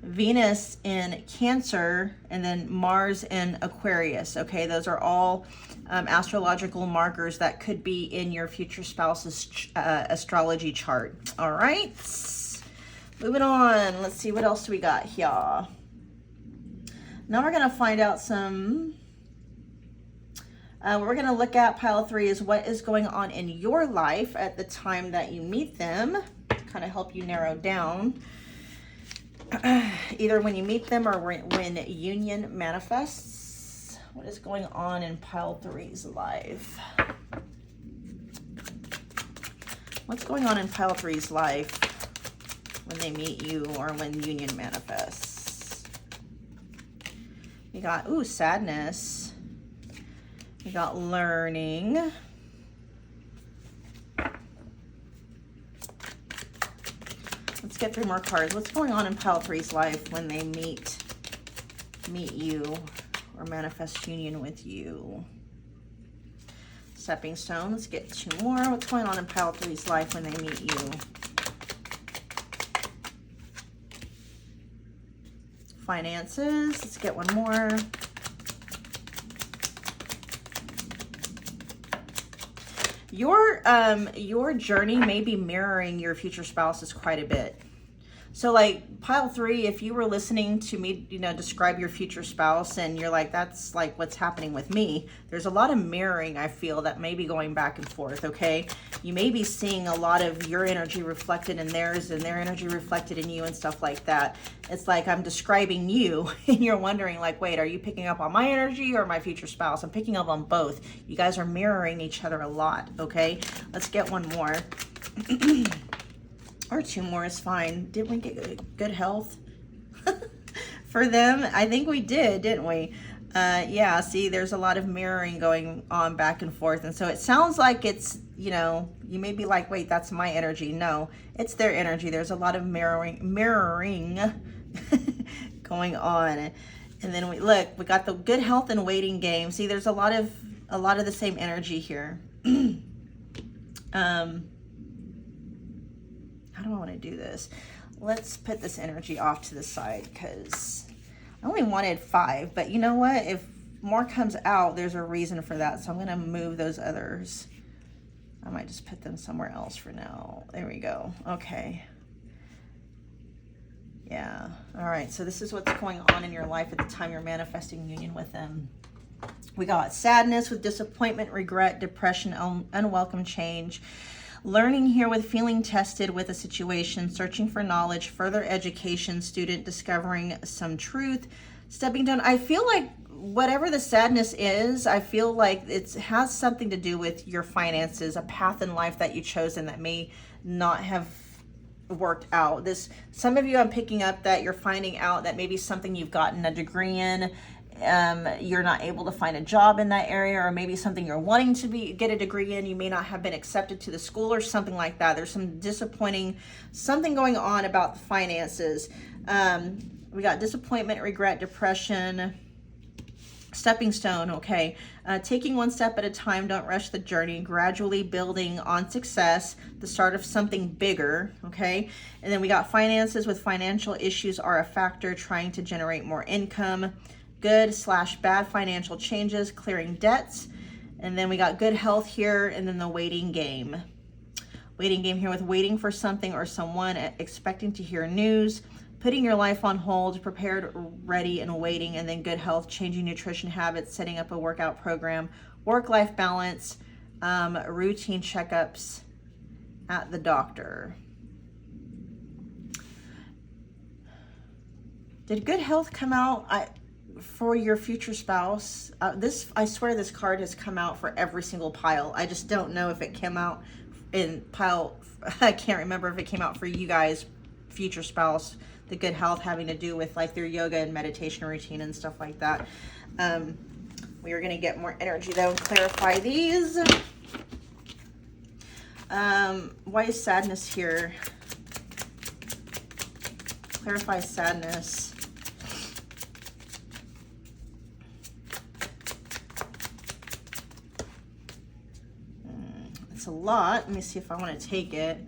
S1: Venus in Cancer, and then Mars in Aquarius. Okay, those are all astrological markers that could be in your future spouse's astrology chart. All right, moving on. Let's see, what else do we got here? Now we're going to find out some, what we're going to look at, pile 3, is what is going on in your life at the time that you meet them. Kind of help you narrow down. Either when you meet them or when union manifests. What is going on in pile 3's life? What's going on in pile 3's life when they meet you or when union manifests? You got, ooh, sadness. You got learning. Let's get 3 more cards. What's going on in pile 3's life when they meet you or manifest union with you? Stepping stone. Let's get 2 more. What's going on in pile 3's life when they meet you? Finances. Let's get 1 more. Your journey may be mirroring your future spouse's quite a bit. So like pile 3, if you were listening to me, you know, describe your future spouse and you're like, that's like what's happening with me. There's a lot of mirroring, I feel, that may be going back and forth, okay? You may be seeing a lot of your energy reflected in theirs and their energy reflected in you and stuff like that. It's like I'm describing you and you're wondering like, wait, are you picking up on my energy or my future spouse? I'm picking up on both. You guys are mirroring each other a lot, okay? Let's get 1 more. Or 2 more is fine. Didn't we get good health for them? I think we did, didn't we? Yeah, see, there's a lot of mirroring going on back and forth. And so it sounds like it's, you know, you may be like, wait, that's my energy. No, it's their energy. There's a lot of mirroring going on. And then we got the good health and waiting game. See, there's a lot of the same energy here. How do I want to do this? Let's put this energy off to the side because I only wanted 5, but you know what? If more comes out, there's a reason for that. So I'm going to move those others. I might just put them somewhere else for now. There we go. Okay. Yeah. All right. So this is what's going on in your life at the time you're manifesting union with them. We got sadness with disappointment, regret, depression, unwelcome change. Learning here with feeling tested with a situation, searching for knowledge, further education, student discovering some truth, stepping down. I feel like whatever the sadness is, I feel like it has something to do with your finances, a path in life that you chose and that may not have worked out. Some of you, I'm picking up that you're finding out that maybe something you've gotten a degree in, you're not able to find a job in that area, or maybe something you're wanting to get a degree in, you may not have been accepted to the school or something like that. There's some disappointing, something going on about the finances. We got disappointment, regret, depression, stepping stone. Okay. Taking 1 step at a time. Don't rush the journey. Gradually building on success, the start of something bigger. Okay. And then we got finances with financial issues are a factor, trying to generate more income. Good/bad financial changes, clearing debts. And then we got good health here, and then the waiting game. Waiting game here with waiting for something or someone, expecting to hear news, putting your life on hold, prepared, ready, and waiting. And then good health, changing nutrition habits, setting up a workout program, work-life balance, routine checkups at the doctor. Did good health come out? For your future spouse? I swear this card has come out for every single pile. I just don't know if it came out in pile, I can't remember if it came out for you guys, future spouse, the good health having to do with like their yoga and meditation routine and stuff like that. We are going to get more energy though and clarify these. Why is sadness here? Clarify sadness. It's a lot. Let me see if I want to take it.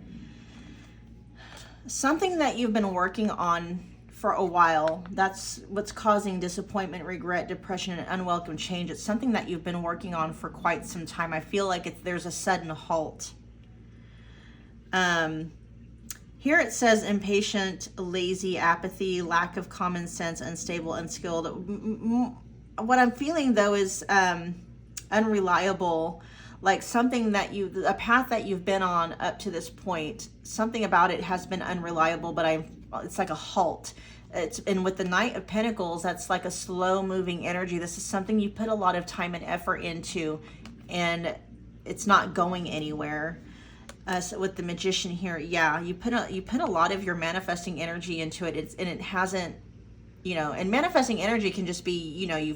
S1: Something that you've been working on for a while, that's what's causing disappointment, regret, depression, and unwelcome change. It's something that you've been working on for quite some time. I feel like there's a sudden halt. Here it says impatient, lazy, apathy, lack of common sense, unstable, unskilled. What I'm feeling though is unreliable, like something that a path that you've been on up to this point, something about it has been unreliable, but it's like a halt. And with the Knight of Pentacles, that's like a slow moving energy. This is something you put a lot of time and effort into, and it's not going anywhere. So with the Magician here, yeah, you put a lot of your manifesting energy into it. And it hasn't, and manifesting energy can just be,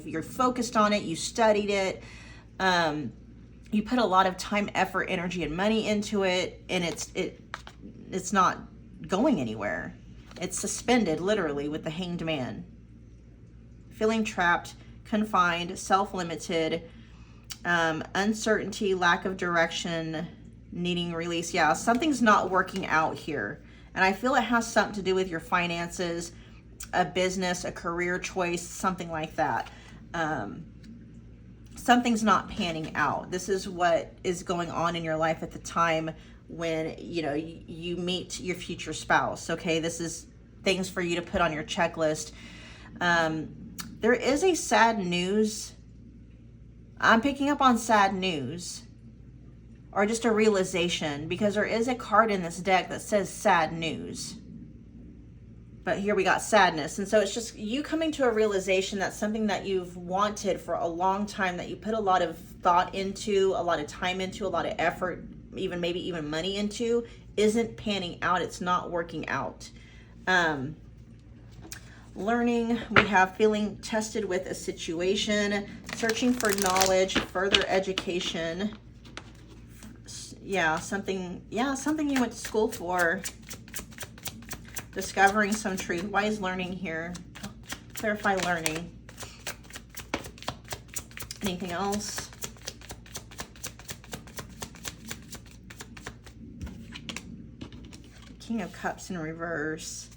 S1: you're focused on it, you studied it, you put a lot of time, effort, energy, and money into it, and it's not going anywhere. It's suspended, literally, with the Hanged Man. Feeling trapped, confined, self-limited, uncertainty, lack of direction, needing release. Yeah, something's not working out here. And I feel it has something to do with your finances, a business, a career choice, something like that. Something's not panning out. This is what is going on in your life at the time when, you meet your future spouse, okay? This is things for you to put on your checklist. There is a sad news. I'm picking up on sad news, or just a realization, because there is a card in this deck that says sad news. But here we got sadness. And so it's just you coming to a realization that something that you've wanted for a long time, that you put a lot of thought into, a lot of time into, a lot of effort, maybe even money into, isn't panning out. It's not working out. Learning, we have feeling tested with a situation, searching for knowledge, further education. Yeah, something you went to school for. Discovering some truth. Why is learning here? Clarify learning. Anything else? King of Cups in reverse.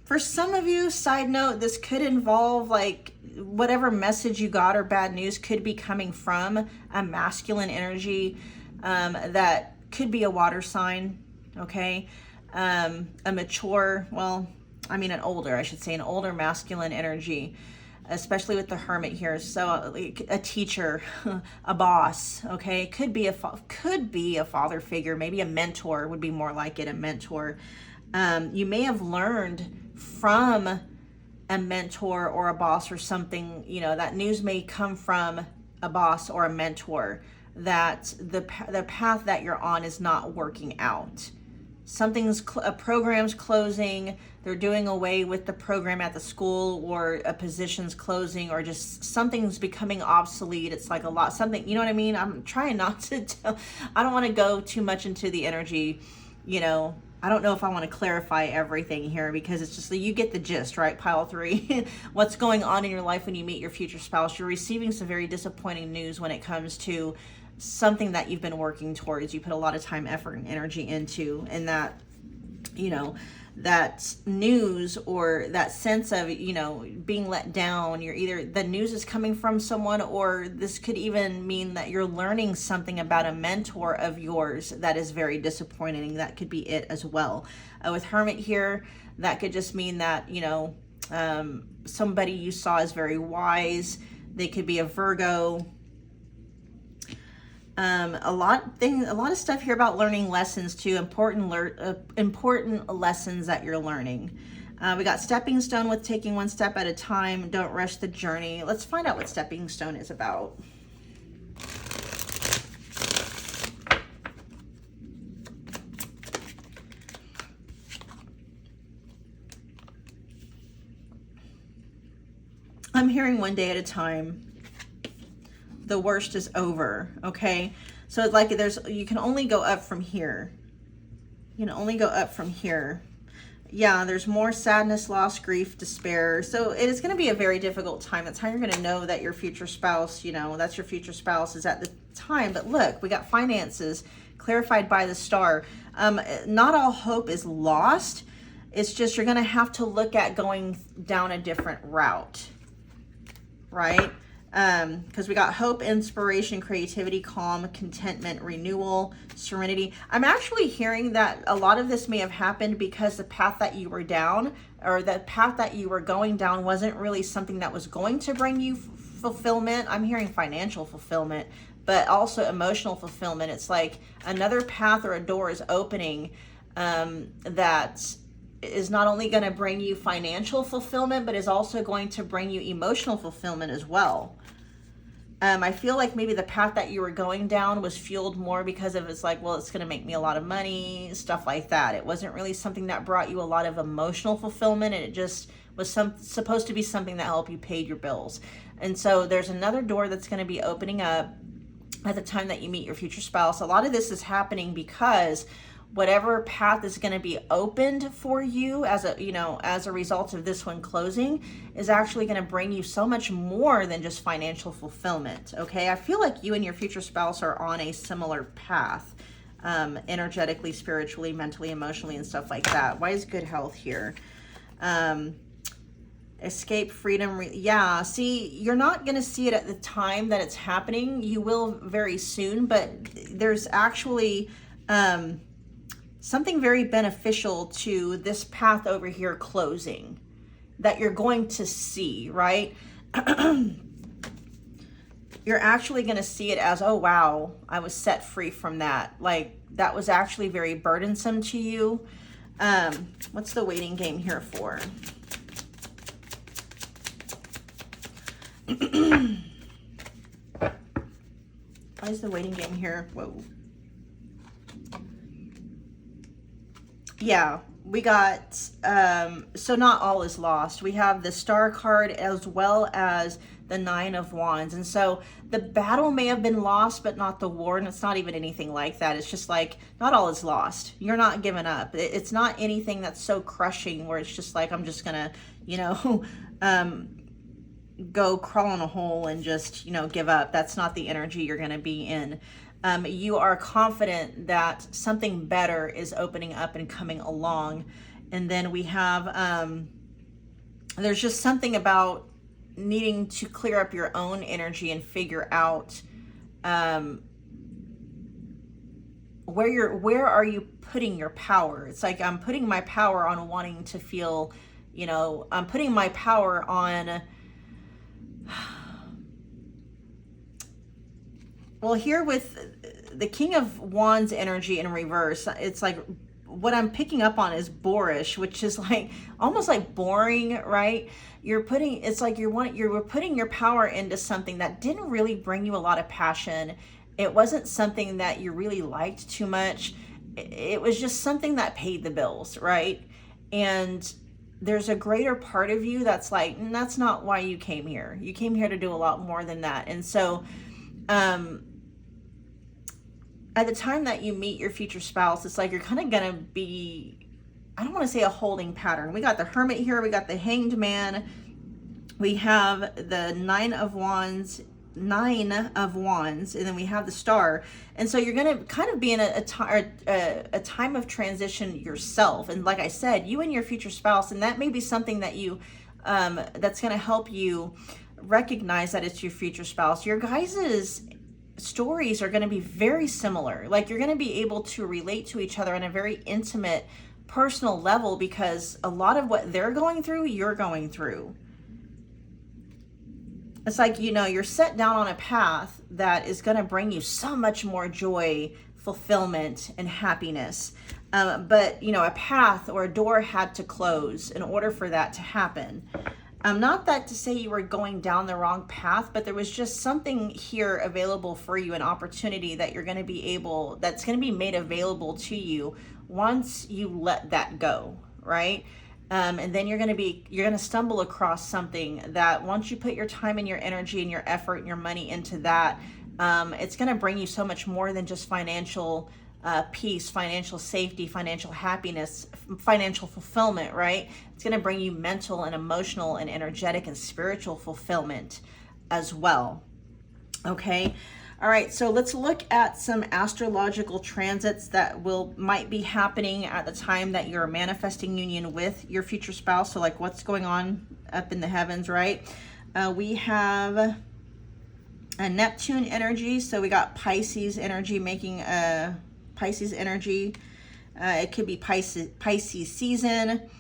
S1: For some of you, side note, this could involve like whatever message you got or bad news could be coming from a masculine energy, that could be a water sign, okay? A mature, an older masculine energy, especially with the Hermit here. So like a teacher, a boss, okay? Could be a father figure, maybe a mentor would be more like it, a mentor. You may have learned from a mentor or a boss or something, that news may come from a boss or a mentor, that the path that you're on is not working out. A program's closing, they're doing away with the program at the school, or a position's closing, or just something's becoming obsolete. It's like something, you know what I mean? I'm trying not to I don't want to go too much into the energy, I don't know if I want to clarify everything here, because it's just you get the gist, right? Pile 3. What's going on in your life when you meet your future spouse? You're receiving some very disappointing news when it comes to something that you've been working towards. You put a lot of time, effort, and energy into, and that, that news or that sense of, being let down. You're either, the news is coming from someone, or this could even mean that you're learning something about a mentor of yours that is very disappointing. That could be it as well. With Hermit here, that could just mean that, somebody you saw is very wise. They could be a Virgo. A lot of stuff here about learning lessons too. Important lessons that you're learning. We got stepping stone with taking one step at a time. Don't rush the journey. Let's find out what stepping stone is about. I'm hearing one day at a time. The worst is over, okay? So it's like you can only go up from here. You can only go up from here. Yeah, there's more sadness, loss, grief, despair. So it is going to be a very difficult time. That's how you're going to know that your future spouse, that's your future spouse is at the time. But look, we got finances clarified by the star. Not all hope is lost. It's just you're going to have to look at going down a different route, right? Because we got hope, inspiration, creativity, calm, contentment, renewal, serenity. I'm actually hearing that a lot of this may have happened because the path that you were down, or the path that you were going down, wasn't really something that was going to bring you fulfillment. I'm hearing financial fulfillment, but also emotional fulfillment. It's like another path or a door is opening that is not only going to bring you financial fulfillment, but is also going to bring you emotional fulfillment as well. I feel like maybe the path that you were going down was fueled more because of it's like, well, it's going to make me a lot of money, stuff like that. It wasn't really something that brought you a lot of emotional fulfillment, and it just was supposed to be something that helped you pay your bills. And so there's another door that's going to be opening up at the time that you meet your future spouse. A lot of this is happening because whatever path is going to be opened for you as a result of this one closing is actually going to bring you so much more than just financial fulfillment. Okay, I feel like you and your future spouse are on a similar path, energetically, spiritually, mentally, emotionally, and stuff like that. Why is good health here? Escape, freedom. Yeah, see, you're not going to see it at the time that it's happening. You will very soon, but there's actually something very beneficial to this path over here closing that you're going to see, right? You're actually going to see it as, oh, wow, I was set free from that. Like, that was actually very burdensome to you. What's the waiting game here for? Why is the waiting game here? Whoa. Yeah, we got, so not all is lost. We have the Star card as well as the Nine of Wands. And so the battle may have been lost, but not the war. And it's not even anything like that. It's just like, not all is lost. You're not giving up. It's not anything that's so crushing where it's just like, I'm just going to, go crawl in a hole and just, give up. That's not the energy you're going to be in. You are confident that something better is opening up and coming along. And then we have, there's just something about needing to clear up your own energy and figure out where are you putting your power? It's like, I'm putting my power on wanting to feel, I'm putting my power on, well, here with the King of Wands energy in reverse, it's like what I'm picking up on is boorish, which is like almost like boring, right? You're putting your power into something that didn't really bring you a lot of passion. It wasn't something that you really liked too much. It was just something that paid the bills, right? And there's a greater part of you that's like, that's not why you came here. You came here to do a lot more than that. And so, at the time that you meet your future spouse, it's like you're kind of going to be, I don't want to say a holding pattern. We got the Hermit here. We got the Hanged Man. We have the Nine of Wands, and then we have the Star. And so you're going to kind of be in a time of transition yourself. And like I said, you and your future spouse, and that may be something that you, that's going to help you recognize that it's your future spouse. Your guys's stories are going to be very similar. Like, you're going to be able to relate to each other on a very intimate, personal level, because a lot of what they're going through, you're going through. It's like, you're set down on a path that is going to bring you so much more joy, fulfillment, and happiness. But, a path or a door had to close in order for that to happen. Not that to say you were going down the wrong path, but there was just something here available for you, an opportunity that you're going to be that's going to be made available to you once you let that go, right? And then you're going to stumble across something that once you put your time and your energy and your effort and your money into that, it's going to bring you so much more than just financial peace, financial safety, financial happiness, financial fulfillment, right? It's going to bring you mental and emotional and energetic and spiritual fulfillment as well. Okay. All right. So let's look at some astrological transits that might be happening at the time that you're manifesting union with your future spouse. So like what's going on up in the heavens, right? We have a Neptune energy. So we got Pisces energy making a Pisces energy. It could be Pisces season.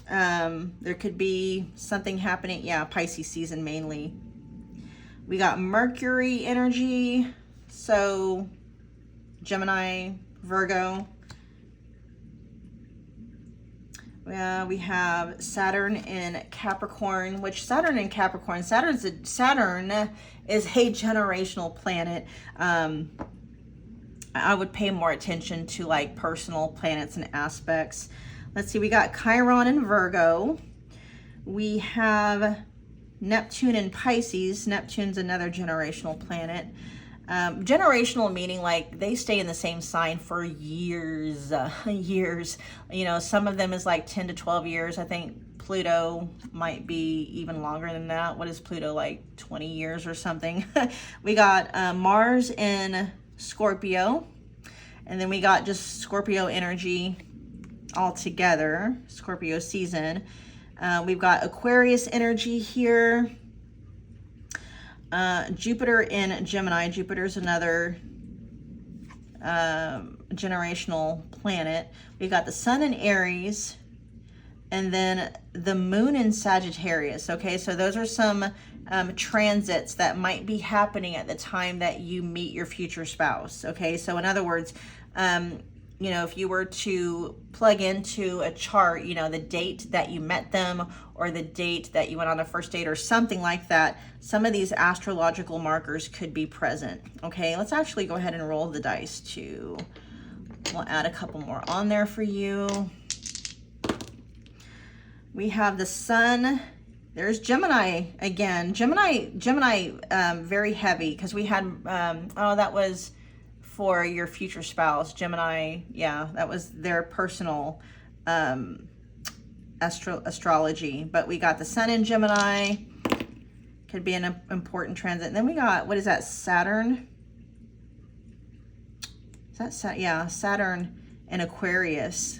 S1: There could be something happening. Yeah, Pisces season mainly. We got Mercury energy. So Gemini, Virgo. We have Saturn in Capricorn, which Saturn in Capricorn, Saturn is a generational planet. I would pay more attention to like personal planets and aspects. Let's see, we got Chiron in Virgo. We have Neptune in Pisces. Neptune's another generational planet. Generational meaning like they stay in the same sign for years, years. You know, some of them is like 10 to 12 years. I think Pluto might be even longer than that. What is Pluto, like 20 years or something? We got Mars in Scorpio, and then we got just Scorpio energy all together, Scorpio season. We've got Aquarius energy here. Jupiter in Gemini. Jupiter's another generational planet. We got the sun in Aries, and then the moon in Sagittarius. Okay, so those are some transits that might be happening at the time that you meet your future spouse. Okay, so in other words, you know, if you were to plug into a chart, you know, the date that you met them or the date that you went on a first date or something like that, some of these astrological markers could be present. Okay, let's actually go ahead and roll the dice too. We'll add a couple more on there for you. We have the sun. There's Gemini again. Gemini, very heavy because we had, oh, that was for your future spouse. Gemini, yeah, that was their personal astrology. But we got the sun in Gemini. Could be an important transit. And then we got, what is that, Saturn? Is that yeah, Saturn in Aquarius.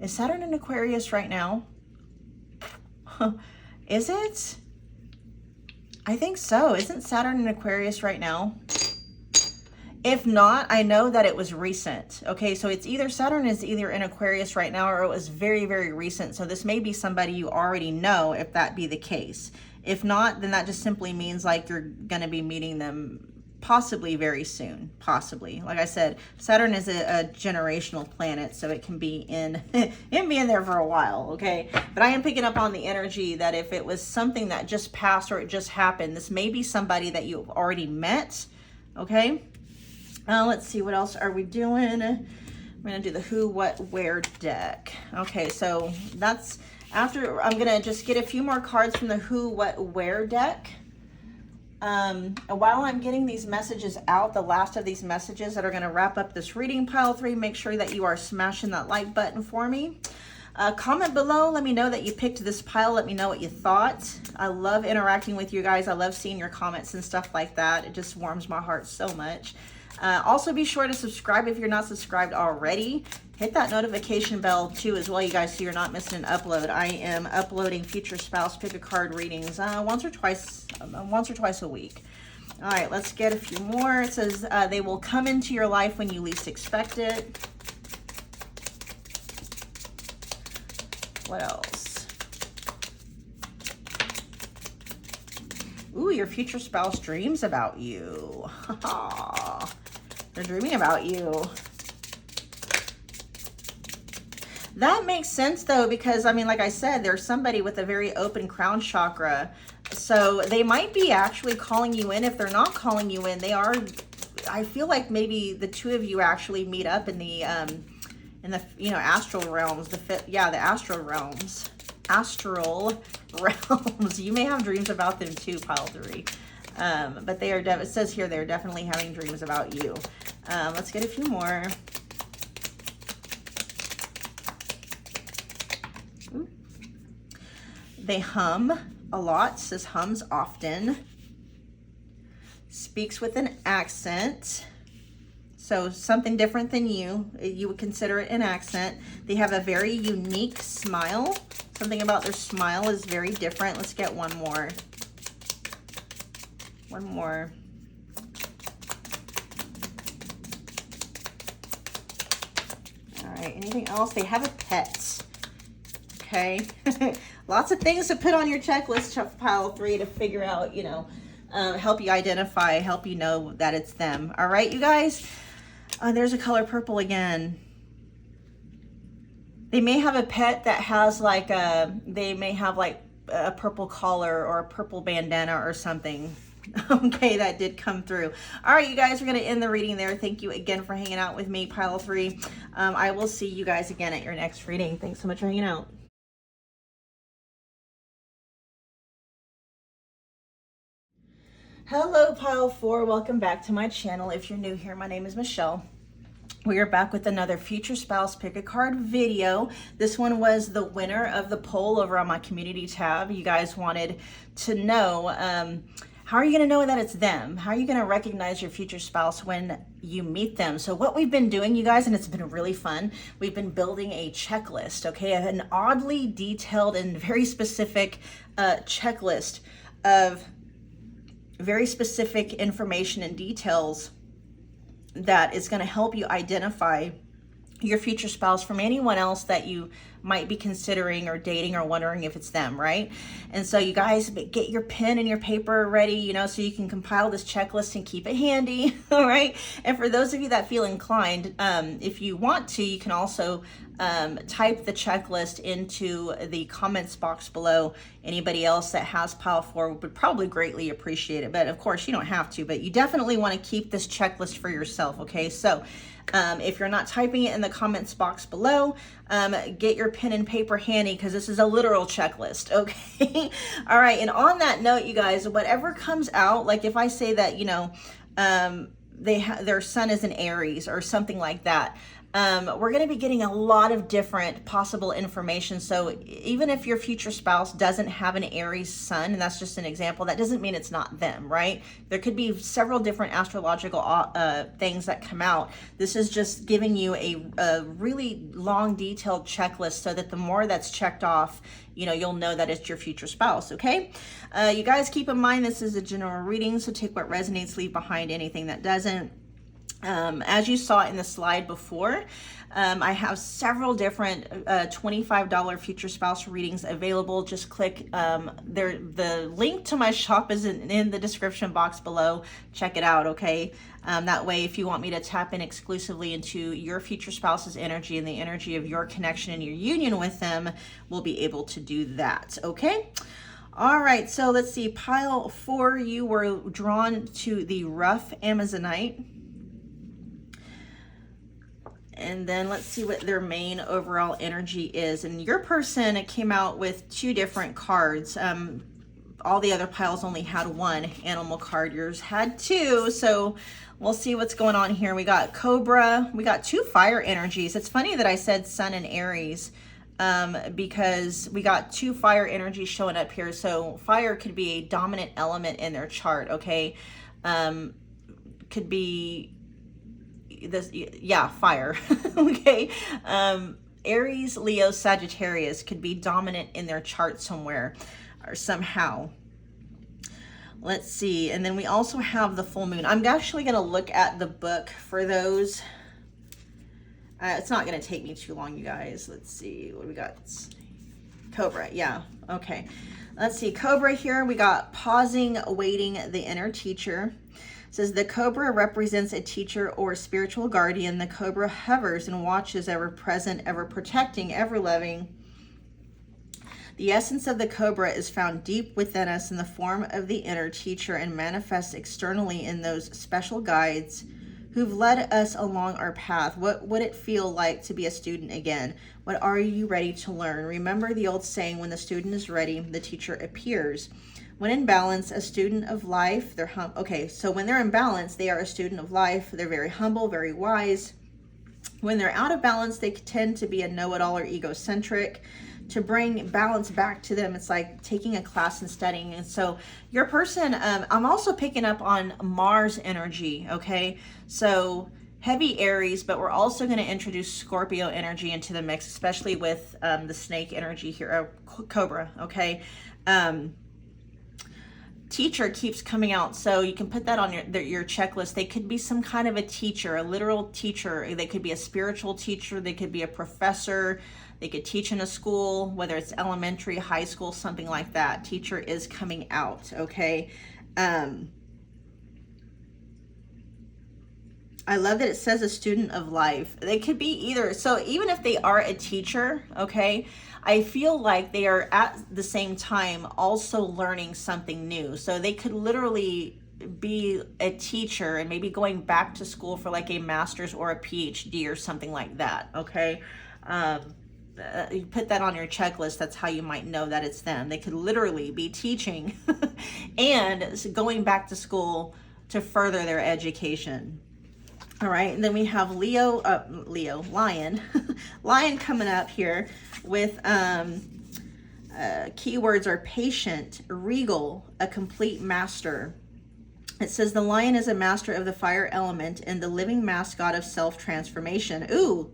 S1: Is Saturn in Aquarius right now? Is it? I think so. Isn't Saturn in Aquarius right now? If not, I know that it was recent. Okay, so it's either Saturn is either in Aquarius right now or it was very, very recent. So this may be somebody you already know if that be the case. If not, then that just simply means like you're going to be meeting them possibly very soon. Possibly. Like I said, Saturn is a generational planet, so it can be in there for a while, okay? But I am picking up on the energy that if it was something that just passed or it just happened, this may be somebody that you've already met, okay? Let's see, what else are we doing? I'm going to do the who, what, where deck. Okay, so that's after. I'm going to just get a few more cards from the who, what, where deck. While I'm getting these messages out, the last of these messages that are going to wrap up this reading, pile 3, make sure that you are smashing that like button for me. Comment below. Let me know that you picked this pile. Let me know what you thought. I love interacting with you guys. I love seeing your comments and stuff like that. It just warms my heart so much. Also, be sure to subscribe if you're not subscribed already. Hit that notification bell too as well, you guys, so you're not missing an upload. I am uploading future spouse pick a card readings once or twice a week. All right, let's get a few more. It says they will come into your life when you least expect it. What else? Ooh, your future spouse dreams about you. They're dreaming about you. That makes sense though, because I mean, like I said, there's somebody with a very open crown chakra. So they might be actually calling you in. If they're not calling you in, they are. I feel like maybe the two of you actually meet up in the astral realms. The astral realms. astral realms. You may have dreams about them too, pile 3. But they are, it says here, they're definitely having dreams about you. Let's get a few more. Ooh. They hum a lot, says hums often. Speaks with an accent. So something different than you would consider it an accent. They have a very unique smile. Something about their smile is very different. Let's get one more. One more. All right, anything else? They have a pet. Okay. Lots of things to put on your checklist, pile 3, to figure out, you know, help you identify, help you know that it's them. All right, you guys? There's a color purple again. They may have a pet that has like they may have like a purple collar or a purple bandana or something. Okay, that did come through. All right, you guys, we're going to end the reading there. Thank you again for hanging out with me, pile 3. I will see you guys again at your next reading. Thanks so much for hanging out. Hello, pile 4. Welcome back to my channel. If you're new here, my name is Michelle. We are back with another future spouse pick a card video. This one was the winner of the poll over on my community tab. You guys wanted to know, how are you going to know that it's them? How are you going to recognize your future spouse when you meet them? So what we've been doing, you guys, and it's been really fun, we've been building a checklist, okay? An oddly detailed and very specific checklist of very specific information and details that is going to help you identify your future spouse from anyone else that you might be considering or dating or wondering if it's them, right? And so you guys get your pen and your paper ready, you know, so you can compile this checklist and keep it handy, all right? And for those of you that feel inclined, if you want to, you can also type the checklist into the comments box below. Anybody else that has pile 4 would probably greatly appreciate it, but of course you don't have to, but you definitely want to keep this checklist for yourself, okay? So if you're not typing it in the comments box below, get your pen and paper handy because this is a literal checklist, okay? All right, and on that note, you guys, whatever comes out, like if I say that, you know, their sun is an Aries or something like that, we're going to be getting a lot of different possible information. So even if your future spouse doesn't have an Aries sun, and that's just an example, that doesn't mean it's not them, right? There could be several different astrological things that come out. This is just giving you a really long, detailed checklist so that the more that's checked off, you know, you'll know that it's your future spouse, okay? You guys keep in mind, this is a general reading, so take what resonates, leave behind anything that doesn't. As you saw in the slide before, I have several different $25 future spouse readings available. Just click the link to my shop is in the description box below. Check it out, okay? That way, if you want me to tap in exclusively into your future spouse's energy and the energy of your connection and your union with them, we'll be able to do that, okay? All right, so let's see. Pile 4, you were drawn to the rough Amazonite. And then let's see what their main overall energy is. And your person came out with 2 different cards. All the other piles only had 1 animal card. Yours had 2. So we'll see what's going on here. We got Cobra. We got 2 fire energies. It's funny that I said Sun and Aries because we got 2 fire energies showing up here. So fire could be a dominant element in their chart, okay? Could be this, yeah, fire. Okay. Aries, Leo, Sagittarius could be dominant in their chart somewhere or somehow. Let's see. And then we also have the full moon. I'm actually going to look at the book for those. It's not going to take me too long, you guys. Let's see what we got. Cobra. Yeah. Okay. Let's see. Cobra here. We got pausing, awaiting the inner teacher. It says the cobra represents a teacher or spiritual guardian. The cobra hovers and watches, ever present, ever protecting, ever loving. The essence of the cobra is found deep within us in the form of the inner teacher and manifests externally in those special guides who've led us along our path. What would it feel like to be a student again? What are you ready to learn? Remember the old saying, when the student is ready, the teacher appears. When in balance, a student of life, so when they're in balance, they are a student of life. They're very humble, very wise. When they're out of balance, they tend to be a know-it-all or egocentric. To bring balance back to them, it's like taking a class and studying. And so your person, I'm also picking up on Mars energy, okay? So heavy Aries, but we're also going to introduce Scorpio energy into the mix, especially with the snake energy here, Cobra, okay? Teacher keeps coming out, so you can put that on your checklist. They could be some kind of a teacher, a literal teacher. They could be a spiritual teacher. They could be a professor. They could teach in a school, whether it's elementary, high school, something like that. Teacher is coming out, okay? I love that it says a student of life. They could be either. So even if they are a teacher, okay, I feel like they are at the same time also learning something new. So they could literally be a teacher and maybe going back to school for like a master's or a PhD or something like that, okay? You put that on your checklist. That's how you might know that it's them. They could literally be teaching and going back to school to further their education. All right, and then we have Lion. Lion coming up here with keywords are patient, regal, a complete master. It says the lion is a master of the fire element and the living mascot of self-transformation. Ooh,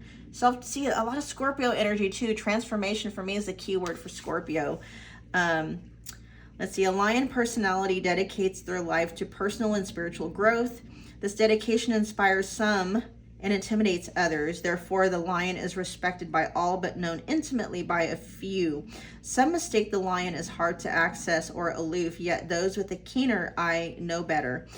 S1: see, a lot of Scorpio energy too. Transformation for me is the keyword for Scorpio. Let's see, a lion personality dedicates their life to personal and spiritual growth. This dedication inspires some and intimidates others. Therefore, the lion is respected by all but known intimately by a few. Some mistake the lion as hard to access or aloof, yet those with a keener eye know better.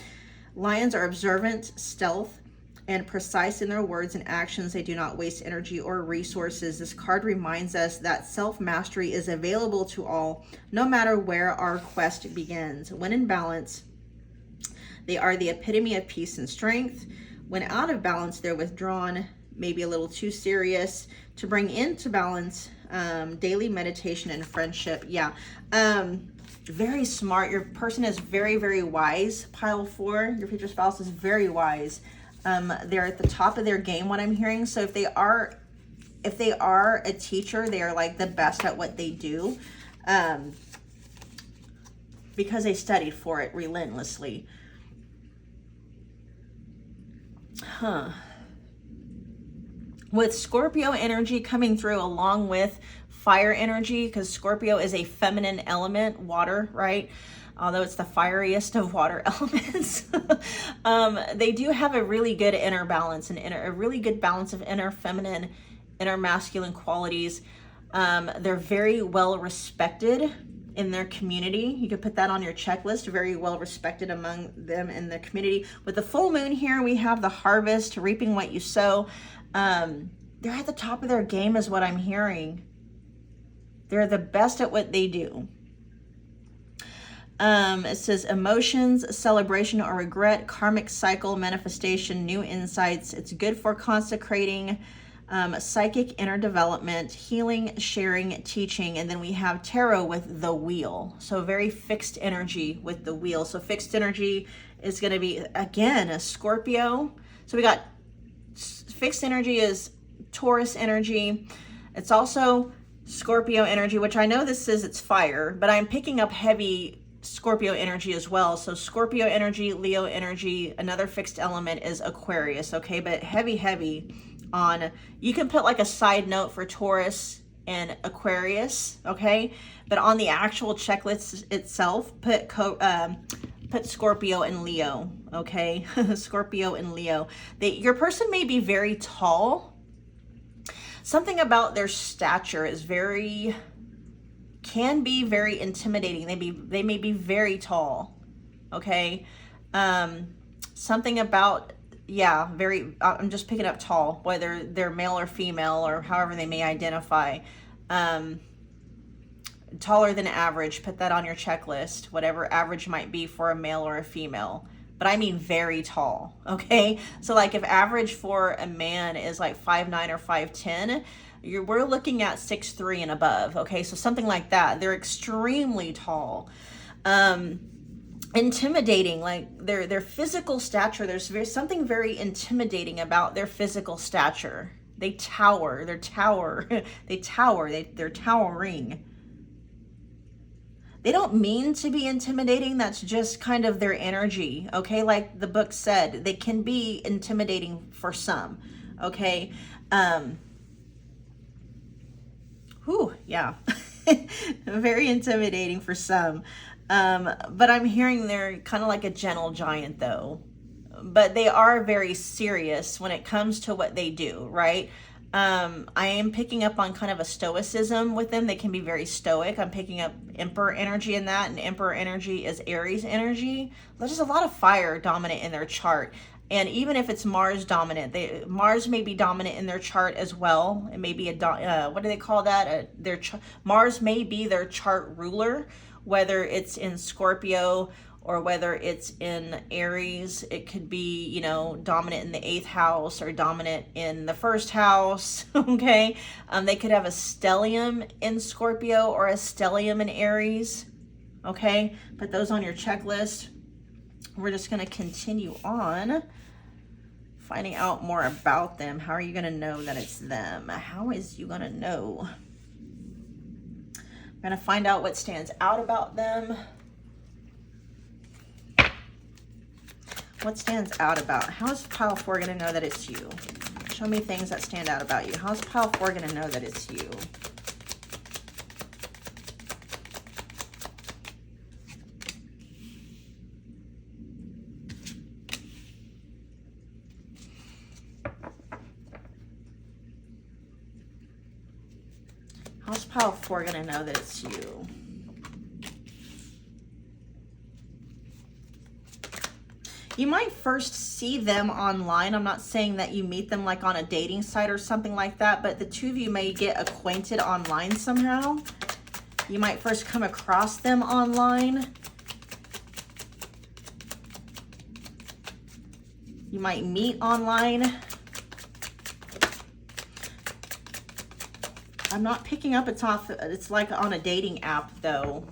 S1: Lions are observant, stealth, and precise in their words and actions. They do not waste energy or resources. This card reminds us that self-mastery is available to all, no matter where our quest begins. When in balance, they are the epitome of peace and strength. When out of balance, they're withdrawn, maybe a little too serious. To bring into balance, daily meditation and friendship. Yeah, very smart. Your person is very, very wise. Pile 4, your future spouse is very wise. They're at the top of their game, what I'm hearing. So if they are a teacher, they are like the best at what they do, because they studied for it relentlessly. With Scorpio energy coming through along with fire energy, because Scorpio is a feminine element, water, right? Although it's the fieriest of water elements. They do have a really good inner balance and a really good balance of inner feminine, inner masculine qualities. They're very well respected in their community. You could put that on your checklist. Very well respected among them in the community. With the full moon here, we have the harvest, reaping what you sow. They're at the top of their game is what I'm hearing. They're the best at what they do. It says emotions, celebration or regret, karmic cycle, manifestation, new insights. It's good for consecrating, psychic inner development, healing, sharing, teaching. And then we have tarot with the wheel. So very fixed energy with the wheel. So fixed energy is going to be, again, a Scorpio. So we got fixed energy is Taurus energy. It's also Scorpio energy, which I know this says it's fire, but I'm picking up heavy Scorpio energy as well. So Scorpio energy, Leo energy, another fixed element is Aquarius, okay? But heavy on, you can put like a side note for Taurus and Aquarius, okay? But on the actual checklist itself, put Scorpio and Leo, okay? Scorpio and Leo. Your person may be very tall. Something about their stature is can be very intimidating. They may be very tall, okay? Something about, yeah, I'm just picking up tall, whether they're male or female or however they may identify. Taller than average, put that on your checklist, whatever average might be for a male or a female. but I mean very tall, okay? So like if average for a man is like 5'9" or 5'10", we're looking at 6'3" and above, okay? So something like that. They're extremely tall. Intimidating, like their physical stature. There's something very intimidating about their physical stature. They tower, they're towering. They don't mean to be intimidating. That's just kind of their energy, okay? Like the book said, they can be intimidating for some, okay? Yeah. Very intimidating for some. But I'm hearing they're kind of like a gentle giant though. But they are very serious when it comes to what they do, right? I am picking up on kind of a stoicism with them. They can be very stoic. I'm picking up Emperor energy in that, and Emperor energy is Aries energy. There's just a lot of fire dominant in their chart. And even if it's Mars dominant, Mars may be dominant in their chart as well. It may be what do they call that? Mars may be their chart ruler, whether it's in Scorpio or whether it's in Aries. It could be, you know, dominant in the 8th house or dominant in the 1st house, okay? They could have a stellium in Scorpio or a stellium in Aries, okay? Put those on your checklist. We're just going to continue on finding out more about them. How are you going to know that it's them? How is you going to know? I'm going to find out what stands out about them. What stands out about? How is pile 4 going to know that it's you? Show me things that stand out about you. How's pile 4 going to know that it's you? How's pile 4 going to know that it's you? You might first see them online. I'm not saying that you meet them like on a dating site or something like that, but the two of you may get acquainted online somehow. You might first come across them online. You might meet online. I'm not picking up it's like on a dating app though.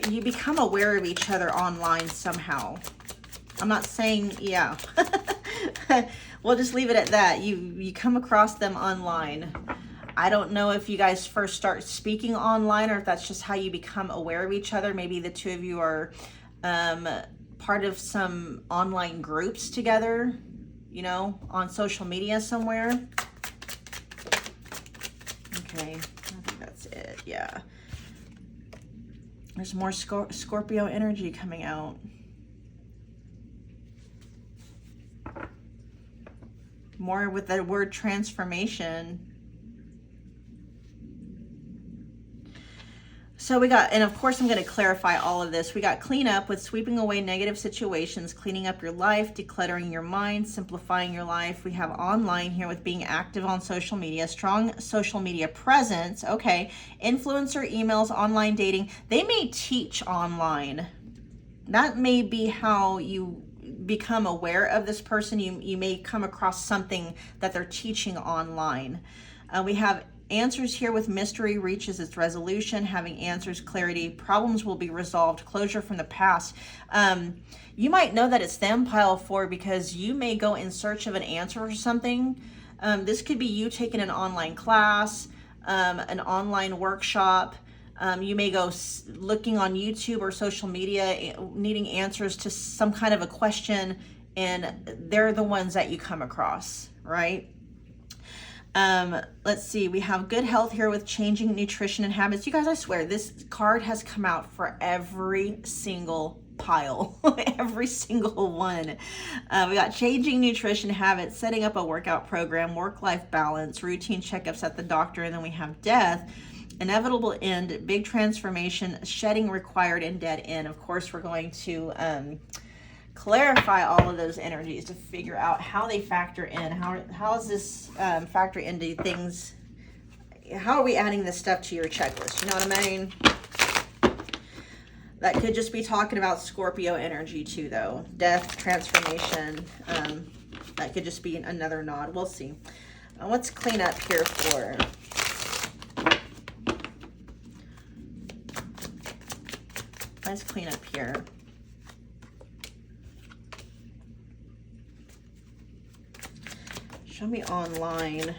S1: You become aware of each other online somehow. I'm not saying, yeah. We'll just leave it at that. You come across them online. I don't know if you guys first start speaking online or if that's just how you become aware of each other. Maybe the two of you are part of some online groups together, you know, on social media somewhere. Okay, I think that's it, yeah. There's more Scorpio energy coming out. More with the word transformation. So we got, and of course I'm going to clarify all of this. We got clean up with sweeping away negative situations, cleaning up your life, decluttering your mind, simplifying your life. We have online here with being active on social media, strong social media presence. Okay. Influencer, emails, online dating. They may teach online. That may be how you become aware of this person. You may come across something that they're teaching online. We have answers here with mystery reaches its resolution, having answers, clarity, problems will be resolved, closure from the past. You might know that it's them, pile 4, because you may go in search of an answer for something. This could be you taking an online class, an online workshop. You may go looking on YouTube or social media, needing answers to some kind of a question, and they're the ones that you come across, right? Let's see, we have good health here with changing nutrition and habits. You guys, I swear, this card has come out for every single pile, every single one. We got changing nutrition habits, setting up a workout program, work-life balance, routine checkups at the doctor, and then we have death, inevitable end, big transformation, shedding required, and dead end. Of course, we're going to clarify all of those energies to figure out how they factor in. How does this factor into things? How are we adding this stuff to your checklist? You know what I mean? That could just be talking about Scorpio energy too, though. Death, transformation. That could just be another nod. We'll see. Let's clean up here for... Let's clean up here. Show me online.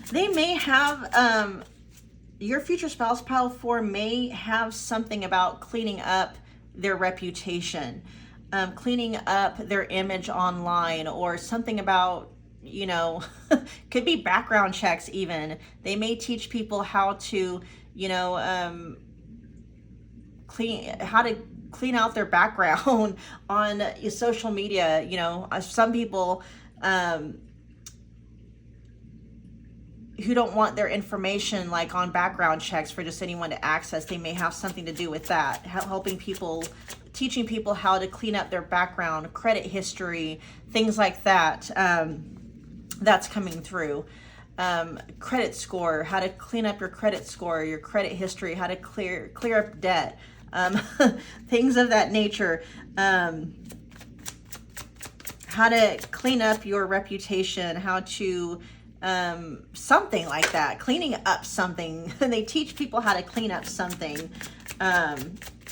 S1: They may have, your future spouse, pile 4, may have something about cleaning up their reputation, cleaning up their image online, or something about, you know, could be background checks even. They may teach people how to, you know, how to clean out their background on social media. You know, some people, who don't want their information like on background checks for just anyone to access, they may have something to do with that, helping people, teaching people how to clean up their background, credit history, things like that. That's coming through. Credit score, how to clean up your credit score, your credit history, how to clear up debt, things of that nature. How to clean up your reputation, how to something like that, cleaning up something. They teach people how to clean up something.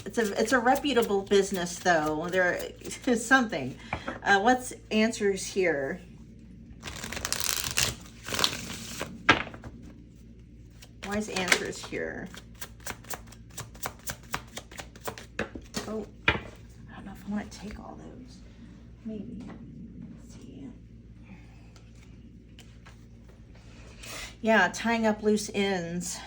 S1: It's a reputable business, though. There is something. What's answers here? Why is answers here? Oh, I don't know if I want to take all those. Maybe. Yeah, tying up loose ends.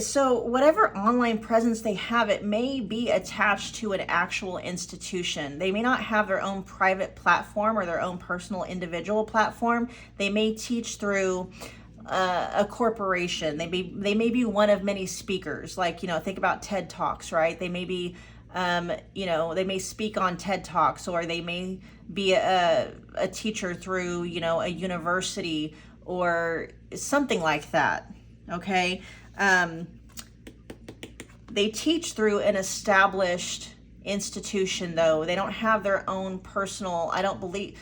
S1: So whatever online presence they have, it may be attached to an actual institution. They may not have their own private platform or their own personal individual platform. They may teach through a corporation. They may be one of many speakers. Like, you know, think about TED Talks, right? They may be, you know, they may speak on TED Talks, or they may be a teacher through, you know, a university or something like that. Okay. They teach through an established institution, though. They don't have their own personal, I don't believe,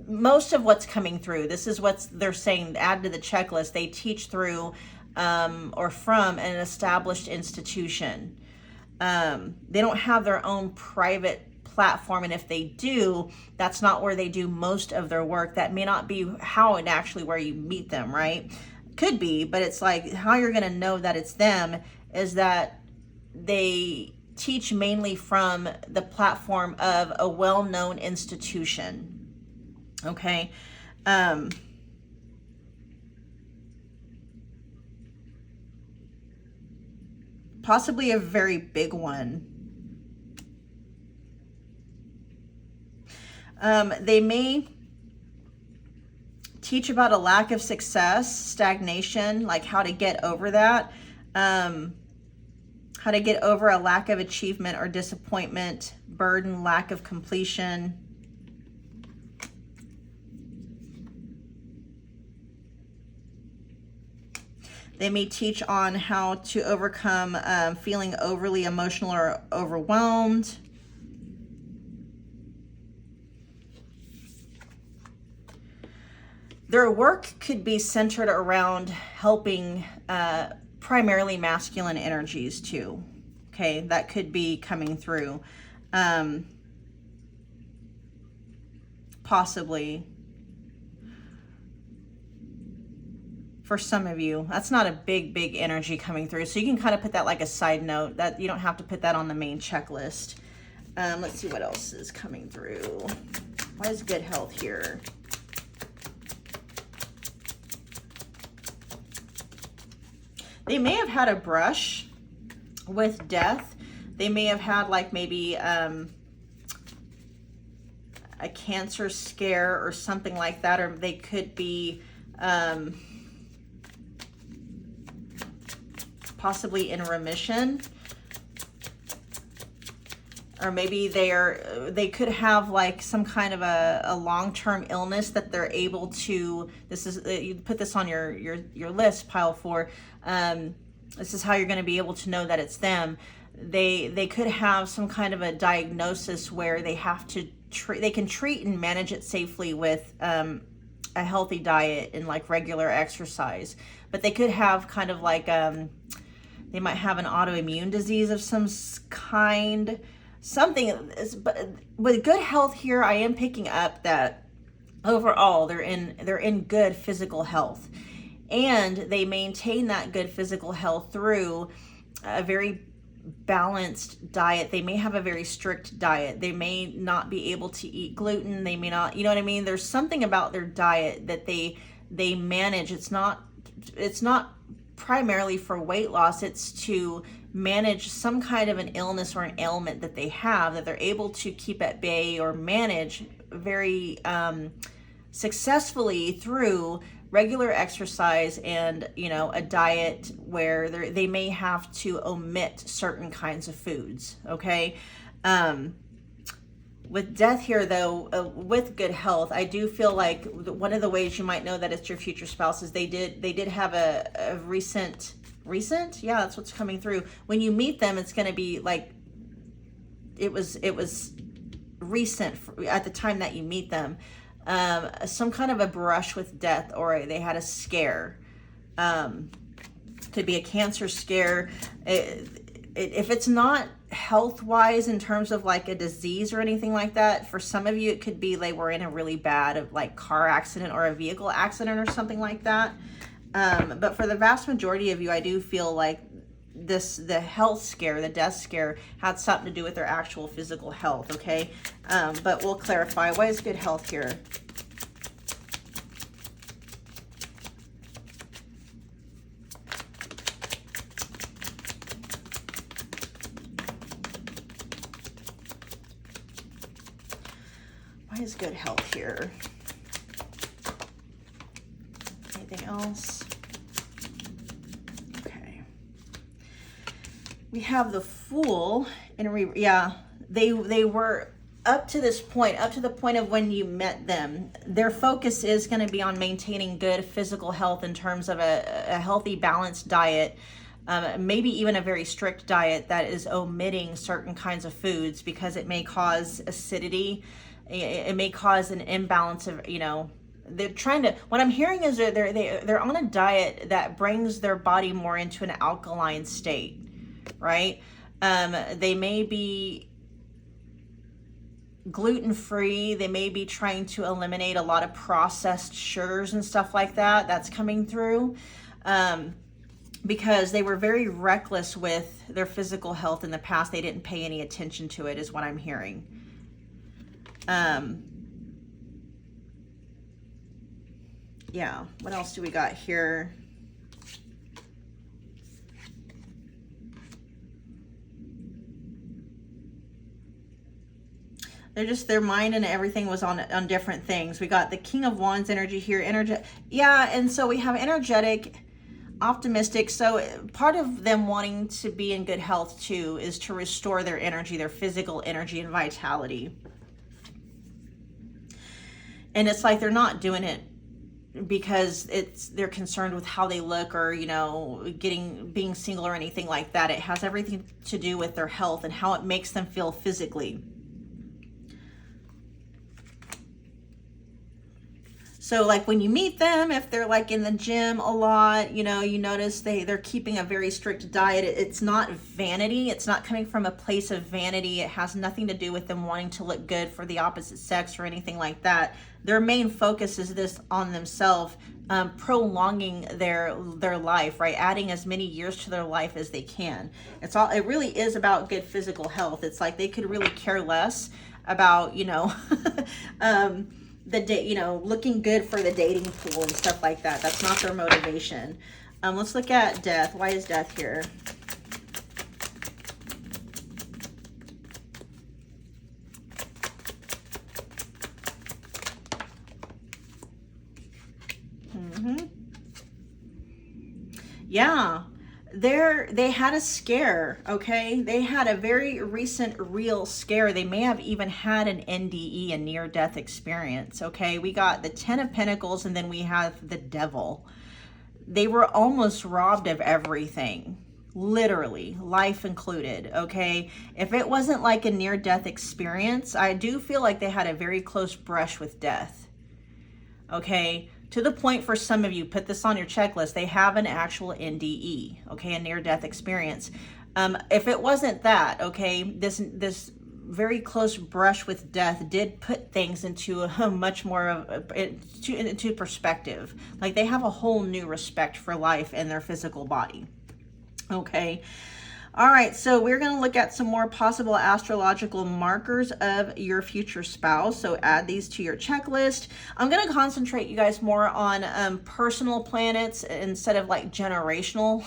S1: most of what's coming through, this is what they're saying, add to the checklist, they teach through or from an established institution. They don't have their own private platform, and if they do, that's not where they do most of their work. That may not be how and actually where you meet them, right? Could be, but it's like how you're going to know that it's them is that they teach mainly from the platform of a well-known institution. Okay. Possibly a very big one. They may teach about a lack of success, stagnation, like how to get over that, how to get over a lack of achievement or disappointment, burden, lack of completion. They may teach on how to overcome feeling overly emotional or overwhelmed. Their work could be centered around helping primarily masculine energies too. Okay, that could be coming through. Possibly. For some of you, that's not a big energy coming through. So you can kind of put that like a side note, that you don't have to put that on the main checklist. Let's see what else is coming through. Why is good health here? They may have had a brush with death. They may have had like maybe a cancer scare or something like that, or they could be possibly in remission. Or maybe they could have like some kind of a long-term illness that they're able to, this is, you put this on your list, pile 4. This is how you're going to be able to know that it's them. They could have some kind of a diagnosis where they have to they can treat and manage it safely with a healthy diet and like regular exercise. But they could have kind of like, they might have an autoimmune disease of some kind. Something, but with good health here, I am picking up that overall they're in good physical health, and they maintain that good physical health through a very balanced diet. They may have a very strict diet. They may not be able to eat gluten. They may not, you know what I mean? There's something about their diet that they manage. It's not primarily for weight loss. It's to manage some kind of an illness or an ailment that they have, that they're able to keep at bay or manage very successfully through regular exercise and, you know, a diet where they may have to omit certain kinds of foods. Okay. With death here, though, with good health, I do feel like one of the ways you might know that it's your future spouse is they did have a recent, yeah, that's what's coming through. When you meet them, it's going to be like it was recent at the time that you meet them. Some kind of a brush with death, or they had a scare. Could be a cancer scare. If it's not health-wise in terms of like a disease or anything like that, for some of you it could be they were in a really bad like car accident or a vehicle accident or something like that. But for the vast majority of you, I do feel like the health scare, the death scare, had something to do with their actual physical health. Okay, but we'll clarify. Why is good health here? Why is good health here? Anything else? Okay. We have the Fool, and yeah, they were up to this point, up to the point of when you met them. Their focus is going to be on maintaining good physical health in terms of a healthy, balanced diet. Maybe even a very strict diet that is omitting certain kinds of foods because it may cause acidity. It may cause an imbalance of, you know, they're trying to, what I'm hearing is they're on a diet that brings their body more into an alkaline state, right? They may be gluten-free. They may be trying to eliminate a lot of processed sugars and stuff like that. That's coming through. Because they were very reckless with their physical health in the past. They didn't pay any attention to it, is what I'm hearing. Yeah, what else do we got here? Their mind and everything was on different things. We got the King of Wands energy here. Yeah, and so we have energetic, optimistic. So part of them wanting to be in good health too is to restore their energy, their physical energy and vitality. And it's like they're not doing it because they're concerned with how they look or, you know, being single or anything like that. It has everything to do with their health and how it makes them feel physically. So like when you meet them, if they're like in the gym a lot, you know, you notice they're keeping a very strict diet. It's not vanity. It's not coming from a place of vanity. It has nothing to do with them wanting to look good for the opposite sex or anything like that. Their main focus is this on themselves, prolonging their life, right? Adding as many years to their life as they can. It really is about good physical health. It's like they could really care less about, you know, looking good for the dating pool and stuff like that. That's not their motivation. Let's look at death. Why is death here? Yeah, they had a scare, okay? They had a very recent real scare. They may have even had an NDE, a near-death experience, okay? We got the 10 of Pentacles, and then we have the Devil. They were almost robbed of everything, literally, life included, okay? If it wasn't like a near-death experience, I do feel like they had a very close brush with death, okay? To the point, for some of you, put this on your checklist, they have an actual NDE, okay, a near-death experience. If it wasn't that, okay, this very close brush with death did put things into a much more of into perspective. Like, they have a whole new respect for life and their physical body, okay? All right, so we're going to look at some more possible astrological markers of your future spouse. So add these to your checklist. I'm going to concentrate, you guys, more on personal planets instead of like generational.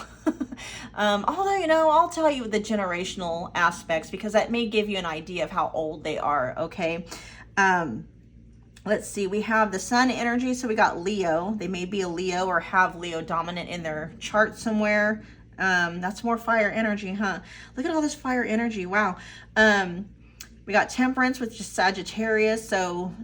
S1: Although, you know, I'll tell you the generational aspects because that may give you an idea of how old they are, okay? Let's see, we have the sun energy. So we got Leo. They may be a Leo or have Leo dominant in their chart somewhere. That's more fire energy, huh? Look at all this fire energy. Wow. We got Temperance, which is Sagittarius. So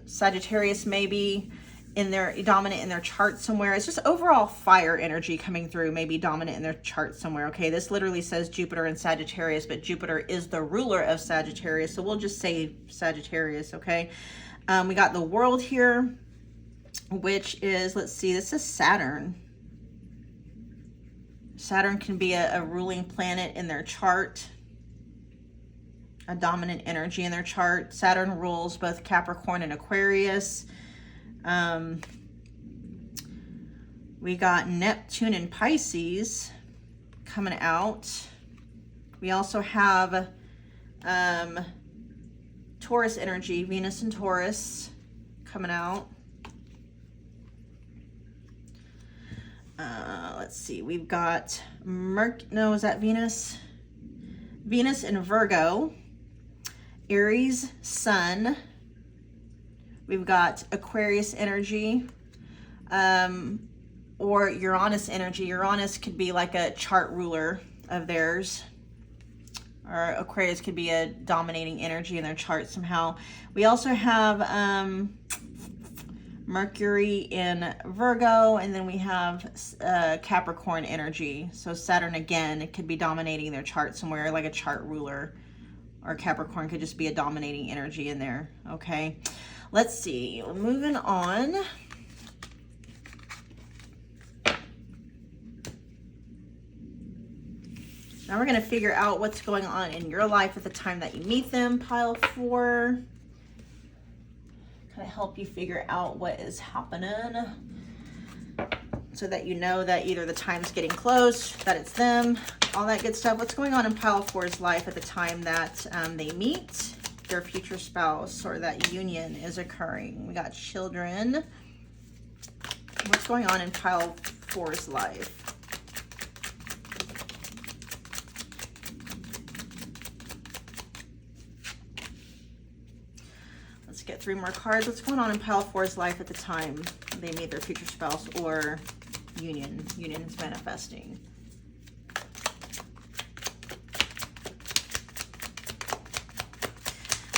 S1: Sagittarius may be in their dominant in their chart somewhere. It's just overall fire energy coming through, maybe dominant in their chart somewhere. Okay, this literally says Jupiter and Sagittarius, but Jupiter is the ruler of Sagittarius, so we'll just say Sagittarius. Okay, we got the World here, which is, let's see, this is Saturn. Saturn can be a ruling planet in their chart, a dominant energy in their chart. Saturn rules both Capricorn and Aquarius. We got Neptune and Pisces coming out. We also have Taurus energy, Venus and Taurus coming out. Let's see, we've got is that Venus? Venus in Virgo, Aries, Sun. We've got Aquarius energy, or Uranus energy. Uranus could be like a chart ruler of theirs, or Aquarius could be a dominating energy in their chart somehow. We also have Mercury in Virgo, and then we have Capricorn energy. So Saturn, again, it could be dominating their chart somewhere, like a chart ruler, or Capricorn could just be a dominating energy in there. Okay, let's see, moving on. Now we're going to figure out what's going on in your life at the time that you meet them, pile 4. Kind of help you figure out what is happening so that you know that either the time's getting close, that it's them, all that good stuff. What's going on in pile 4's life at the time that they meet their future spouse, or that union is occurring? We got children. What's going on in pile 4's life? Get 3 more cards. What's going on in pile 4's life at the time they meet their future spouse or union? Union is manifesting.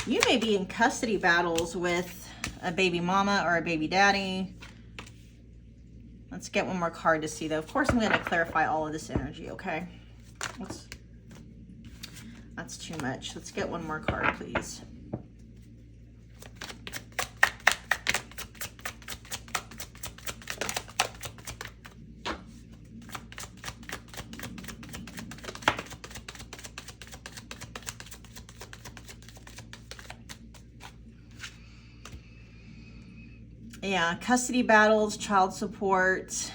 S1: You may be in custody battles with a baby mama or a baby daddy. Let's get one more card to see, though. Of course, I'm going to clarify all of this energy, okay? That's too much. Let's get one more card, please. Yeah, custody battles, child support.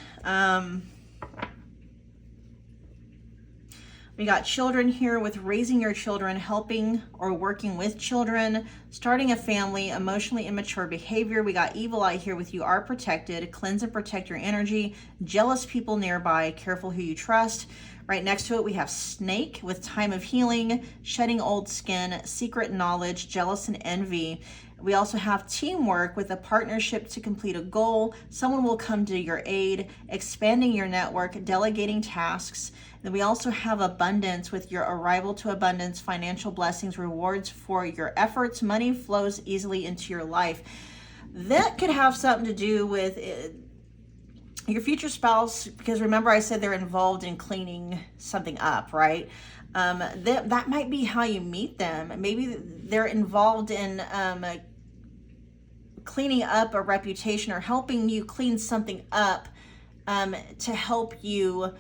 S1: We got children here with raising your children, helping or working with children, starting a family, emotionally immature behavior. We got evil eye here with you are protected, cleanse and protect your energy, jealous people nearby, careful who you trust, Right next to it, we have snake with time of healing, shedding old skin, secret knowledge, jealous and envy. We also have teamwork with a partnership to complete a goal. Someone will come to your aid, expanding your network, delegating tasks. Then we also have abundance with your arrival to abundance, financial blessings, rewards for your efforts. Money flows easily into your life. That could have something to do with your future spouse, because remember I said they're involved in cleaning something up, right? That might be how you meet them. Maybe they're involved in cleaning up a reputation or helping you clean something up to help you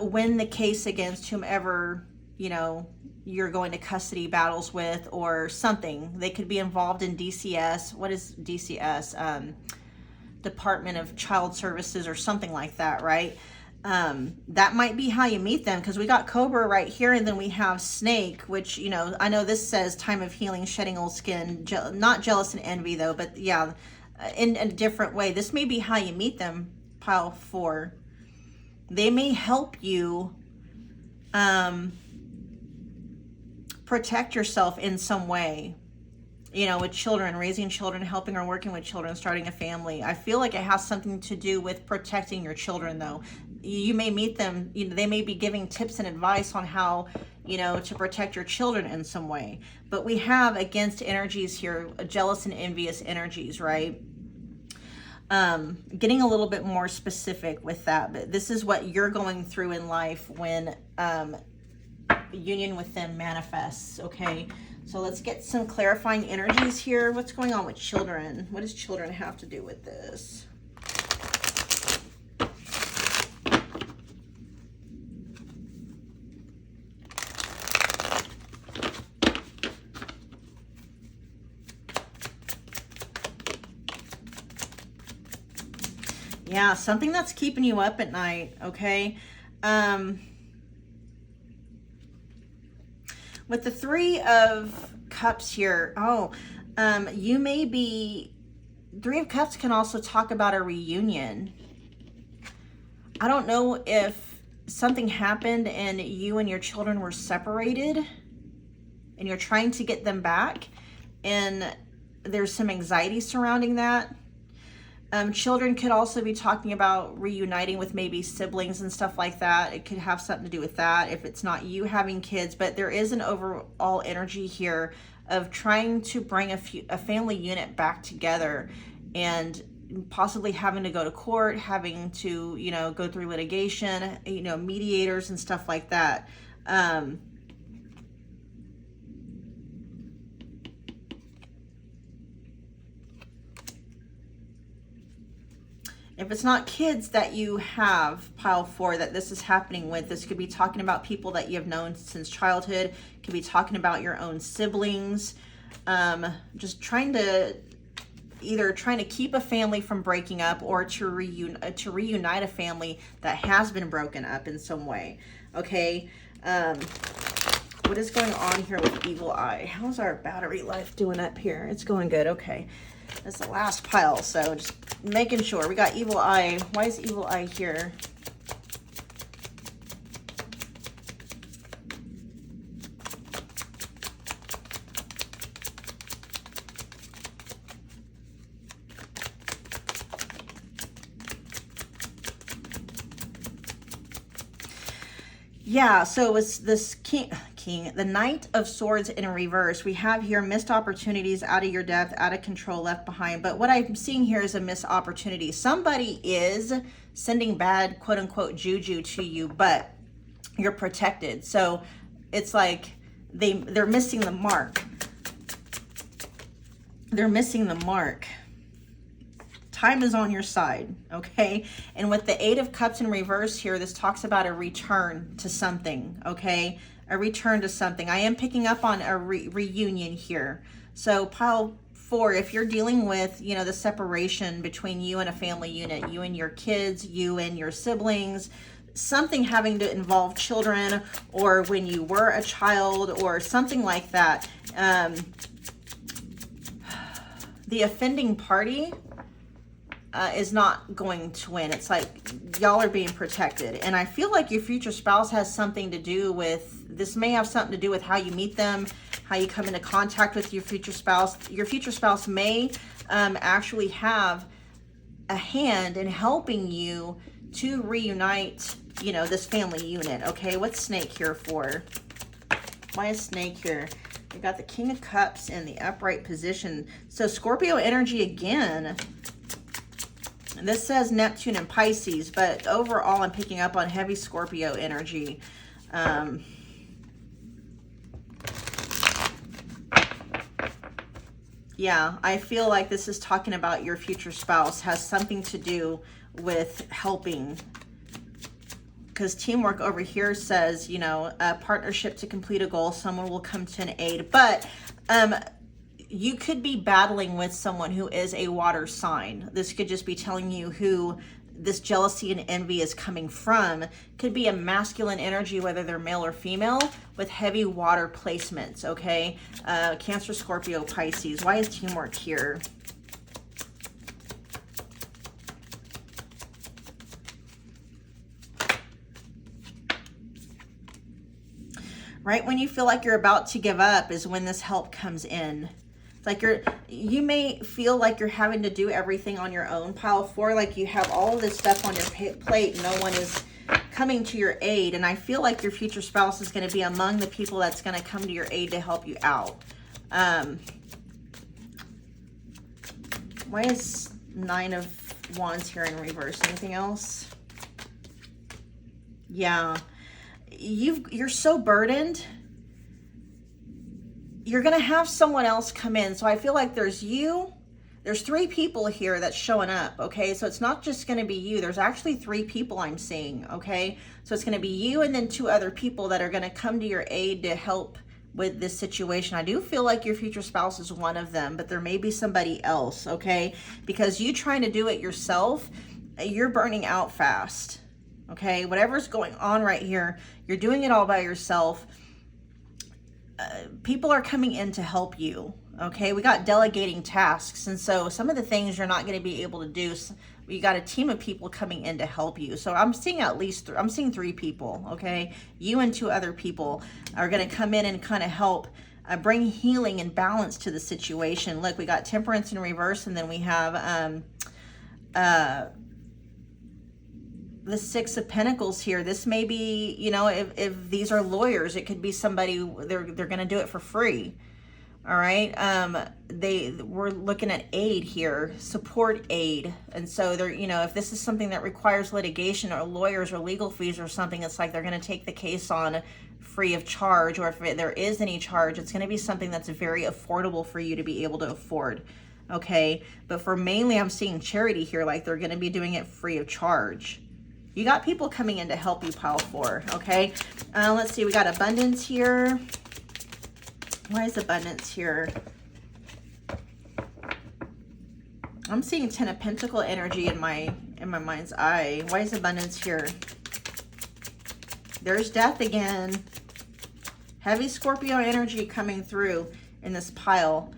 S1: win the case against whomever, you know, you're going to custody battles with or something. They could be involved in DCS. What is DCS? Department of Child Services or something like that, right? That might be how you meet them, because we got Cobra right here, and then we have Snake, which, you know, I know this says time of healing, shedding old skin, not jealous and envy though, but yeah, in a different way. This may be how you meet them, pile 4. They may help you protect yourself in some way, you know, with children, raising children, helping or working with children, starting a family. I feel like it has something to do with protecting your children though. You may meet them, you know, they may be giving tips and advice on how, you know, to protect your children in some way. But we have against energies here, jealous and envious energies, right? Getting a little bit more specific with that, but this is what you're going through in life when union with them manifests, okay? So let's get some clarifying energies here. What's going on with children? What does children have to do with this? Yeah, something that's keeping you up at night, okay? With the 3 of Cups here, you may be, 3 of Cups can also talk about a reunion. I don't know if something happened and you and your children were separated and you're trying to get them back, and there's some anxiety surrounding that. Children could also be talking about reuniting with maybe siblings and stuff like that. It could have something to do with that if it's not you having kids, but there is an overall energy here of trying to bring a family unit back together, and possibly having to go to court, having to, you know, go through litigation, you know, mediators and stuff like that. If it's not kids that you have, pile 4, that this is happening with, this could be talking about people that you have known since childhood, could be talking about your own siblings, just trying to keep a family from breaking up, or to reunite a family that has been broken up in some way, okay? What is going on here with Evil Eye? How's our battery life doing up here? It's going good, okay. That's the last pile, so just making sure. We got Evil Eye. Why is Evil Eye here? Yeah, so it's this king, the Knight of Swords in reverse. We have here missed opportunities, out of your depth, out of control, left behind. But what I'm seeing here is a missed opportunity. Somebody is sending bad, quote unquote, juju to you, but you're protected. So it's like they're missing the mark. They're missing the mark. Time is on your side, okay? And with the 8 of Cups in reverse here, this talks about a return to something, okay? A return to something. I am picking up on a reunion here. So pile 4, if you're dealing with, you know, the separation between you and a family unit, you and your kids, you and your siblings, something having to involve children, or when you were a child, or something like that. The offending party, is not going to win. It's like y'all are being protected. And I feel like your future spouse has something to do with, this may have something to do with how you meet them, how you come into contact with your future spouse. Your future spouse may actually have a hand in helping you to reunite, you know, this family unit. Okay, what's Snake here for? Why is Snake here? We got the King of Cups in the upright position. So Scorpio energy again. This says Neptune and Pisces, but overall I'm picking up on heavy Scorpio energy. Yeah, I feel like this is talking about your future spouse, has something to do with helping. Because teamwork over here says, you know, a partnership to complete a goal, someone will come to an aid. But you could be battling with someone who is a water sign. This could just be telling you who this jealousy and envy is coming from. Could be a masculine energy, whether they're male or female, with heavy water placements, okay? Cancer, Scorpio, Pisces. Why is teamwork here? Right when you feel like you're about to give up is when this help comes in. It's like you may feel like you're having to do everything on your own, pile 4, like you have all of this stuff on your plate, no one is coming to your aid. And I feel like your future spouse is going to be among the people that's going to come to your aid to help you out. Why is 9 of Wands here in reverse? Anything else? Yeah. You're so burdened. You're going to have someone else come in. So I feel like there's 3 people here that's showing up. Okay. So it's not just going to be you. There's actually 3 people I'm seeing. Okay. So it's going to be you and then 2 other people that are going to come to your aid to help with this situation. I do feel like your future spouse is one of them, but there may be somebody else. Okay. Because you trying to do it yourself, you're burning out fast. Okay, whatever's going on right here, you're doing it all by yourself. People are coming in to help you. Okay, we got delegating tasks. And so some of the things you're not going to be able to do, you got a team of people coming in to help you. So I'm seeing I'm seeing 3 people. Okay, you and 2 other people are going to come in and kind of help bring healing and balance to the situation. Look, we got Temperance in reverse, and then we have the 6 of Pentacles here. This may be, you know, if these are lawyers, it could be somebody, they're going to do it for free. All right. We're looking at aid here, support aid. And so they're, you know, if this is something that requires litigation or lawyers or legal fees or something, it's like they're going to take the case on free of charge, or if there is any charge, it's going to be something that's very affordable for you to be able to afford. Okay. But for mainly, I'm seeing charity here, like they're going to be doing it free of charge. You got people coming in to help you, pile 4, okay? Let's see, we got abundance here. Why is abundance here? I'm seeing 10 of Pentacle energy in my mind's eye. Why is abundance here? There's death again. Heavy Scorpio energy coming through in this pile.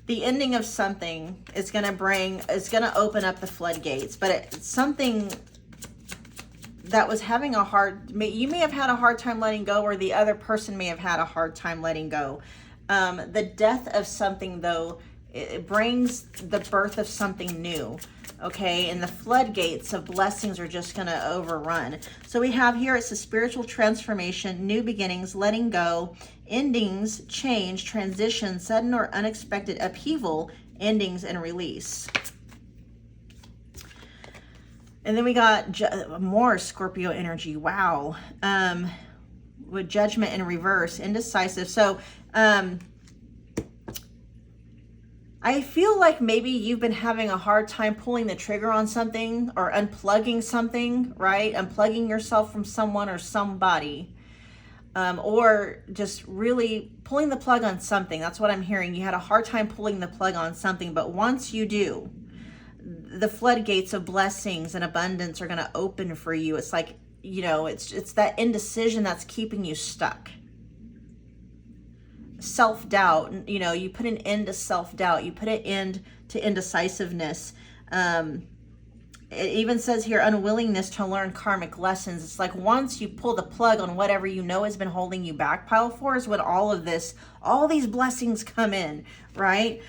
S1: The ending of something is going to open up the floodgates, but it's something that was having you may have had a hard time letting go, or the other person may have had a hard time letting go. The death of something, though, it brings the birth of something new. Okay, and the floodgates of blessings are just going to overrun. So we have here, it's a spiritual transformation, new beginnings, letting go, endings, change, transition, sudden or unexpected upheaval, endings, and release. And then we got more Scorpio energy. Wow. With judgment in reverse, indecisive. So, I feel like maybe you've been having a hard time pulling the trigger on something or unplugging something, right? Unplugging yourself from someone or somebody, or just really pulling the plug on something. That's what I'm hearing. You had a hard time pulling the plug on something, but once you do, the floodgates of blessings and abundance are going to open for you. It's like, you know, it's that indecision that's keeping you stuck. self-doubt. You know, you put an end to self-doubt. You put an end to indecisiveness. It even says here, unwillingness to learn karmic lessons. It's like once you pull the plug on whatever you know has been holding you back, pile 4 is when all these blessings come in, right?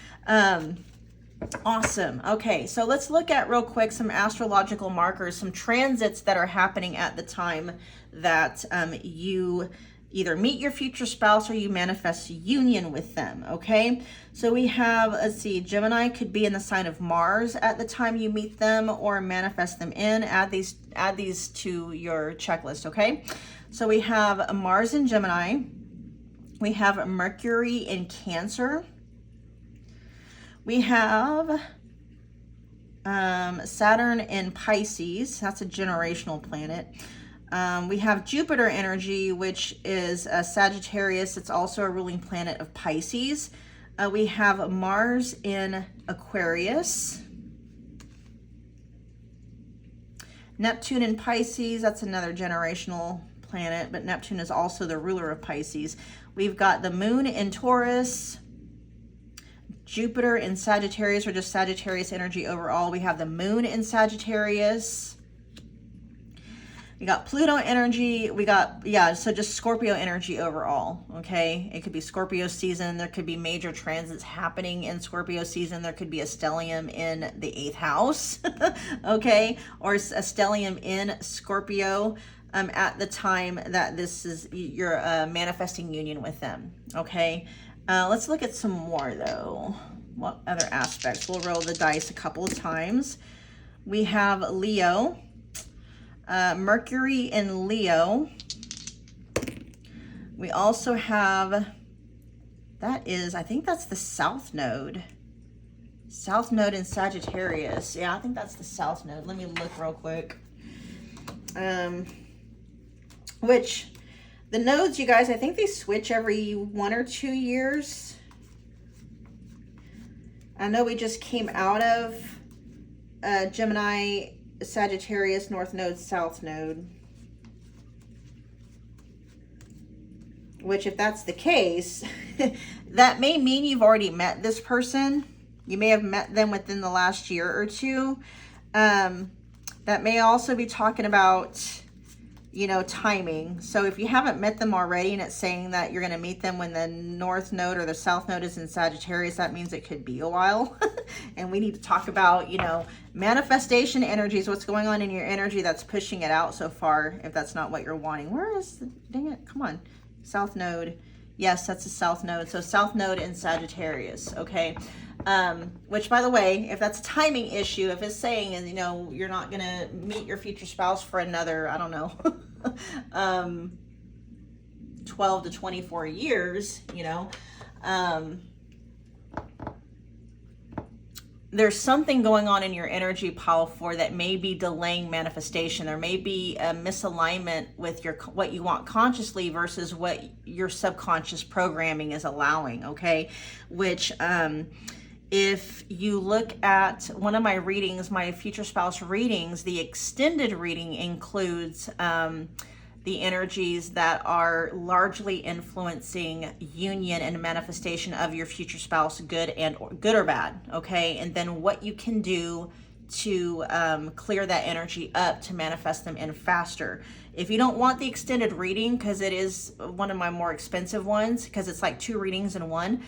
S1: Awesome. Okay, so let's look at real quick some astrological markers, some transits that are happening at the time that you either meet your future spouse or you manifest union with them, okay? So we have, let's see, Gemini could be in the sign of Mars at the time you meet them or manifest them in. Add these to your checklist, okay? So we have a Mars in Gemini. We have Mercury in Cancer. We have Saturn in Pisces. That's a generational planet. We have Jupiter energy, which is a Sagittarius. It's also a ruling planet of Pisces. We have Mars in Aquarius. Neptune in Pisces. That's another generational planet, but Neptune is also the ruler of Pisces. We've got the moon in Taurus. Jupiter in Sagittarius, or just Sagittarius energy overall. We have the moon in Sagittarius. We got Pluto energy. We got, so just Scorpio energy overall, okay? It could be Scorpio season. There could be major transits happening in Scorpio season. There could be a stellium in the 8th house, okay? Or a stellium in Scorpio at the time that you're manifesting union with them, okay? Let's look at some more though. What other aspects? We'll roll the dice a couple of times. We have Leo, Mercury in Leo. We also have, I think that's the South Node. South Node in Sagittarius. Yeah, I think that's the South Node. Let me look real quick. Which, the nodes, you guys, I think they switch every 1 or 2 years. I know we just came out of Gemini, Sagittarius, North Node, South Node. Which, if that's the case, that may mean you've already met this person. You may have met them within the last year or two. That may also be talking about, you know, timing. So if you haven't met them already and it's saying that you're going to meet them when the North Node or the South Node is in Sagittarius, that means it could be a while. And we need to talk about, you know, manifestation energies, what's going on in your energy that's pushing it out so far, if that's not what you're wanting. Where is the, dang it, come on, South Node. Yes, that's the South Node. So South Node in Sagittarius, okay? Which, by the way, if that's a timing issue, if it's saying, you know, you're not going to meet your future spouse for another, I don't know, 12 to 24 years, you know, there's something going on in your energy pile 4 that may be delaying manifestation. There may be a misalignment with what you want consciously versus what your subconscious programming is allowing, okay? Which, if you look at one of my readings, my future spouse readings, the extended reading includes the energies that are largely influencing union and manifestation of your future spouse, good or bad, okay? And then what you can do to clear that energy up to manifest them in faster. If you don't want the extended reading, because it is one of my more expensive ones, because it's like 2 readings in one,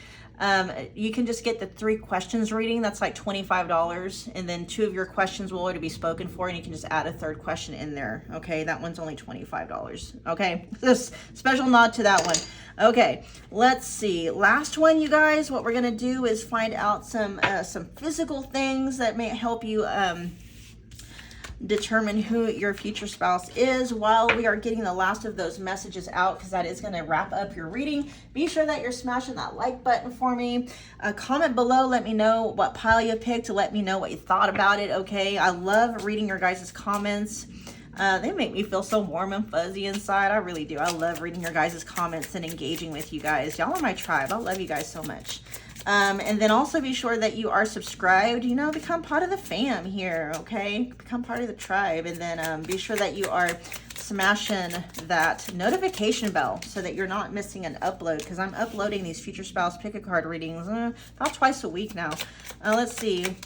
S1: you can just get the 3 questions reading. That's like $25, and then 2 of your questions will already be spoken for, and you can just add a 3rd question in there. Okay, that one's only $25. Okay, this special nod to that one. Okay, let's see. Last one, you guys. What we're gonna do is find out some physical things that may help you determine who your future spouse is while we are getting the last of those messages out, because that is going to wrap up your reading. Be sure that you're smashing that like button for me. Comment below, let me know what pile you picked, let me know what you thought about it, okay? I love reading your guys' comments. They make me feel so warm and fuzzy inside. I really do. I love reading your guys' comments and engaging with you guys. Y'all are my tribe. I love you guys so much. And then also be sure that you are subscribed, you know, become part of the fam here, okay? Become part of the tribe. And then be sure that you are smashing that notification bell so that you're not missing an upload, because I'm uploading these future spouse pick a card readings about twice a week now. Let's see.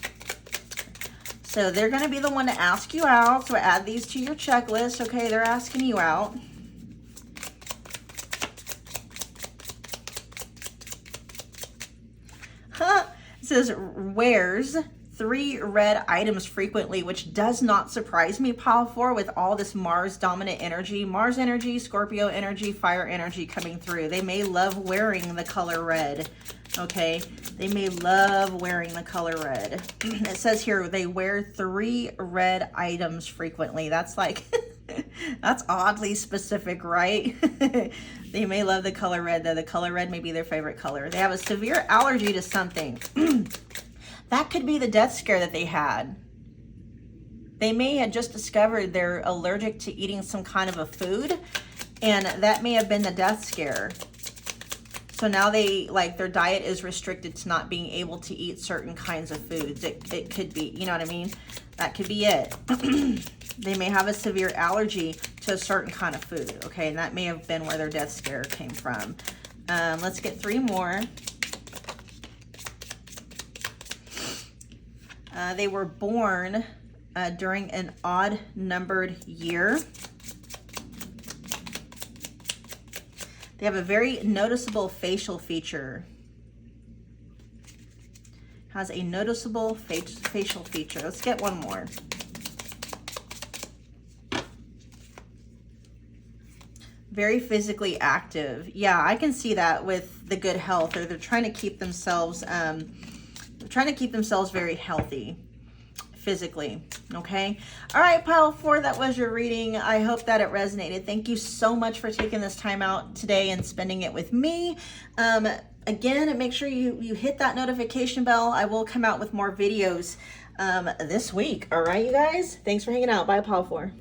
S1: So they're going to be the one to ask you out. So add these to your checklist. Okay, they're asking you out. It says wears 3 red items frequently, which does not surprise me, pile 4, with all this Mars dominant energy, Mars energy, Scorpio energy, fire energy coming through. They may love wearing the color red. Okay, they may love wearing the color red. It says here they wear 3 red items frequently. That's like, that's oddly specific, right? They may love the color red, though. The color red may be their favorite color. They have a severe allergy to something. That could be the death scare that they had. They may have just discovered they're allergic to eating some kind of a food, and that may have been the death scare. So now they, like, their diet is restricted to not being able to eat certain kinds of foods. It could be, you know what I mean? That could be it. They may have a severe allergy to a certain kind of food, okay? And that may have been where their death scare came from. Let's get 3 more. They were born during an odd-numbered year. They have a very noticeable facial feature. Has a noticeable facial feature. Let's get 1 more. Very physically active. Yeah, I can see that with the good health, or they're trying to keep themselves very healthy physically. Okay. All right, pile 4, that was your reading. I hope that it resonated. Thank you so much for taking this time out today and spending it with me. Again, make sure you hit that notification bell. I will come out with more videos this week. All right, you guys. Thanks for hanging out. Bye, pile 4.